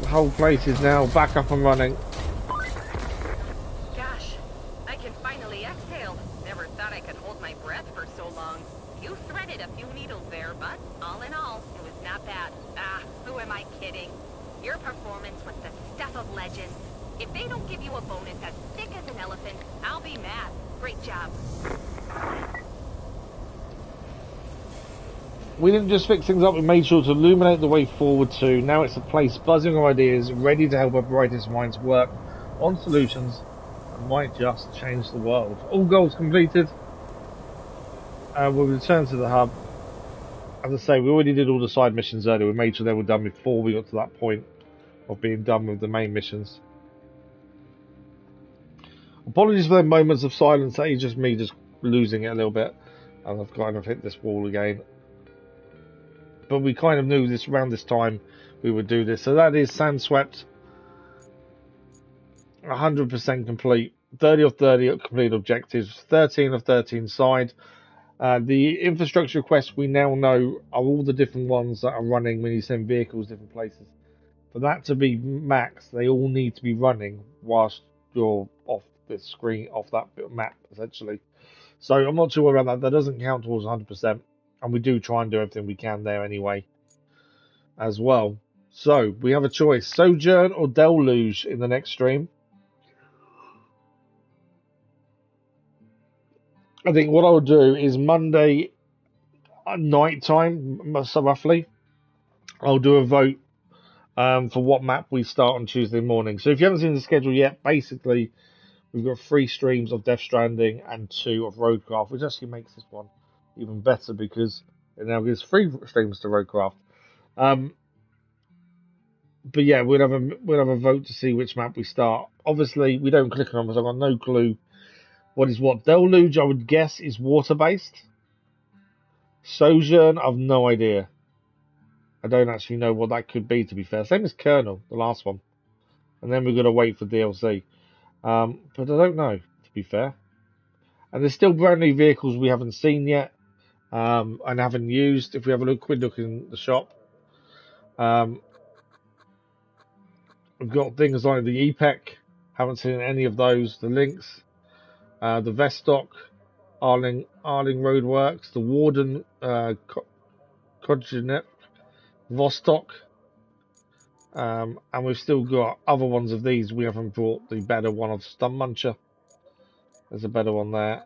The whole place is now back up and running. Gosh, I can finally exhale. Never thought I could hold my breath for so long. You threaded a few needles there, but all in all, it was not bad. Ah, who am I kidding? Your performance was the stuff of legends. If they don't give you a bonus as thick as an elephant, I'll be mad. Great job. We didn't just fix things up, we made sure to illuminate the way forward too. Now it's a place buzzing with ideas, ready to help our brightest minds work on solutions that might just change the world. All goals completed. We'll return to the hub. As I say, we already did all the side missions earlier. We made sure they were done before we got to that point of being done with the main missions. Apologies for the moments of silence. That is just me just losing it a little bit. And I've kind of hit this wall again. But we kind of knew this around this time we would do this. So that is Sandswept. 100% complete. 30 of 30 complete objectives. 13 of 13 side. The infrastructure quests we now know are all the different ones that are running when you send vehicles different places. For that to be max, they all need to be running whilst you're off this screen, off that map, essentially. So I'm not sure about that. That doesn't count towards 100%. And we do try and do everything we can there anyway, as well. So we have a choice: Sojourn or Deluge in the next stream. I think what I'll do is Monday night time, so roughly, I'll do a vote for what map we start on Tuesday morning. So if you haven't seen the schedule yet, basically we've got 3 streams of Death Stranding and 2 of RoadCraft, which actually makes this one even better because it now gives 3 streams to RoadCraft. But yeah, we'll have a vote to see which map we start. Obviously, we don't click on them, so I've got no clue what is what. Deluge, I would guess, is water based. Sojourn, I've no idea. I don't actually know what that could be, to be fair. Same as Colonel, the last one. And then we're going to wait for DLC. But I don't know, to be fair. And there's still brand new vehicles we haven't seen yet and haven't used. If we have a quick look in the shop, we've got things like the EPEC. Haven't seen any of those. The Lynx, the Vestock, Arling Roadworks, the Warden, Kodjanet, Vostok. And we've still got other ones of these. We haven't brought the better one of Stun Muncher. There's a better one there.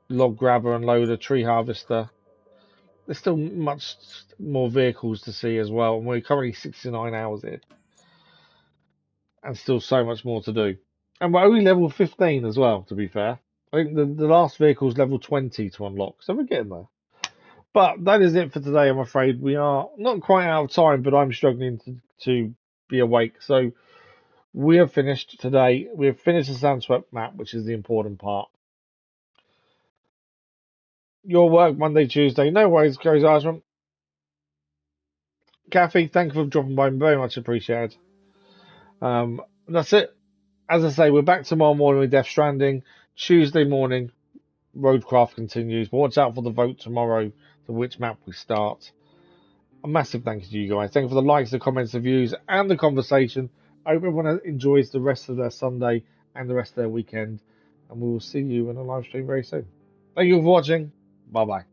Log Grabber and Loader, Tree Harvester. There's still much more vehicles to see as well. And we're currently 69 hours here. And still so much more to do. And we're only level 15 as well, to be fair. I think the last vehicle is level 20 to unlock. So we're getting there. But that is it for today, I'm afraid. We are not quite out of time, but I'm struggling to be awake. So we have finished today. We have finished the Sandswept map, which is the important part. Your work Monday, Tuesday. No worries, Gary Osram. Kathy, thank you for dropping by. Very much appreciated. That's it. As I say, we're back tomorrow morning with Death Stranding. Tuesday morning, RoadCraft continues. But watch out for the vote tomorrow to which map we start. A massive thank you to you guys. Thank you for the likes, the comments, the views, and the conversation. I hope everyone enjoys the rest of their Sunday and the rest of their weekend. And we will see you in a live stream very soon. Thank you for watching. Bye-bye.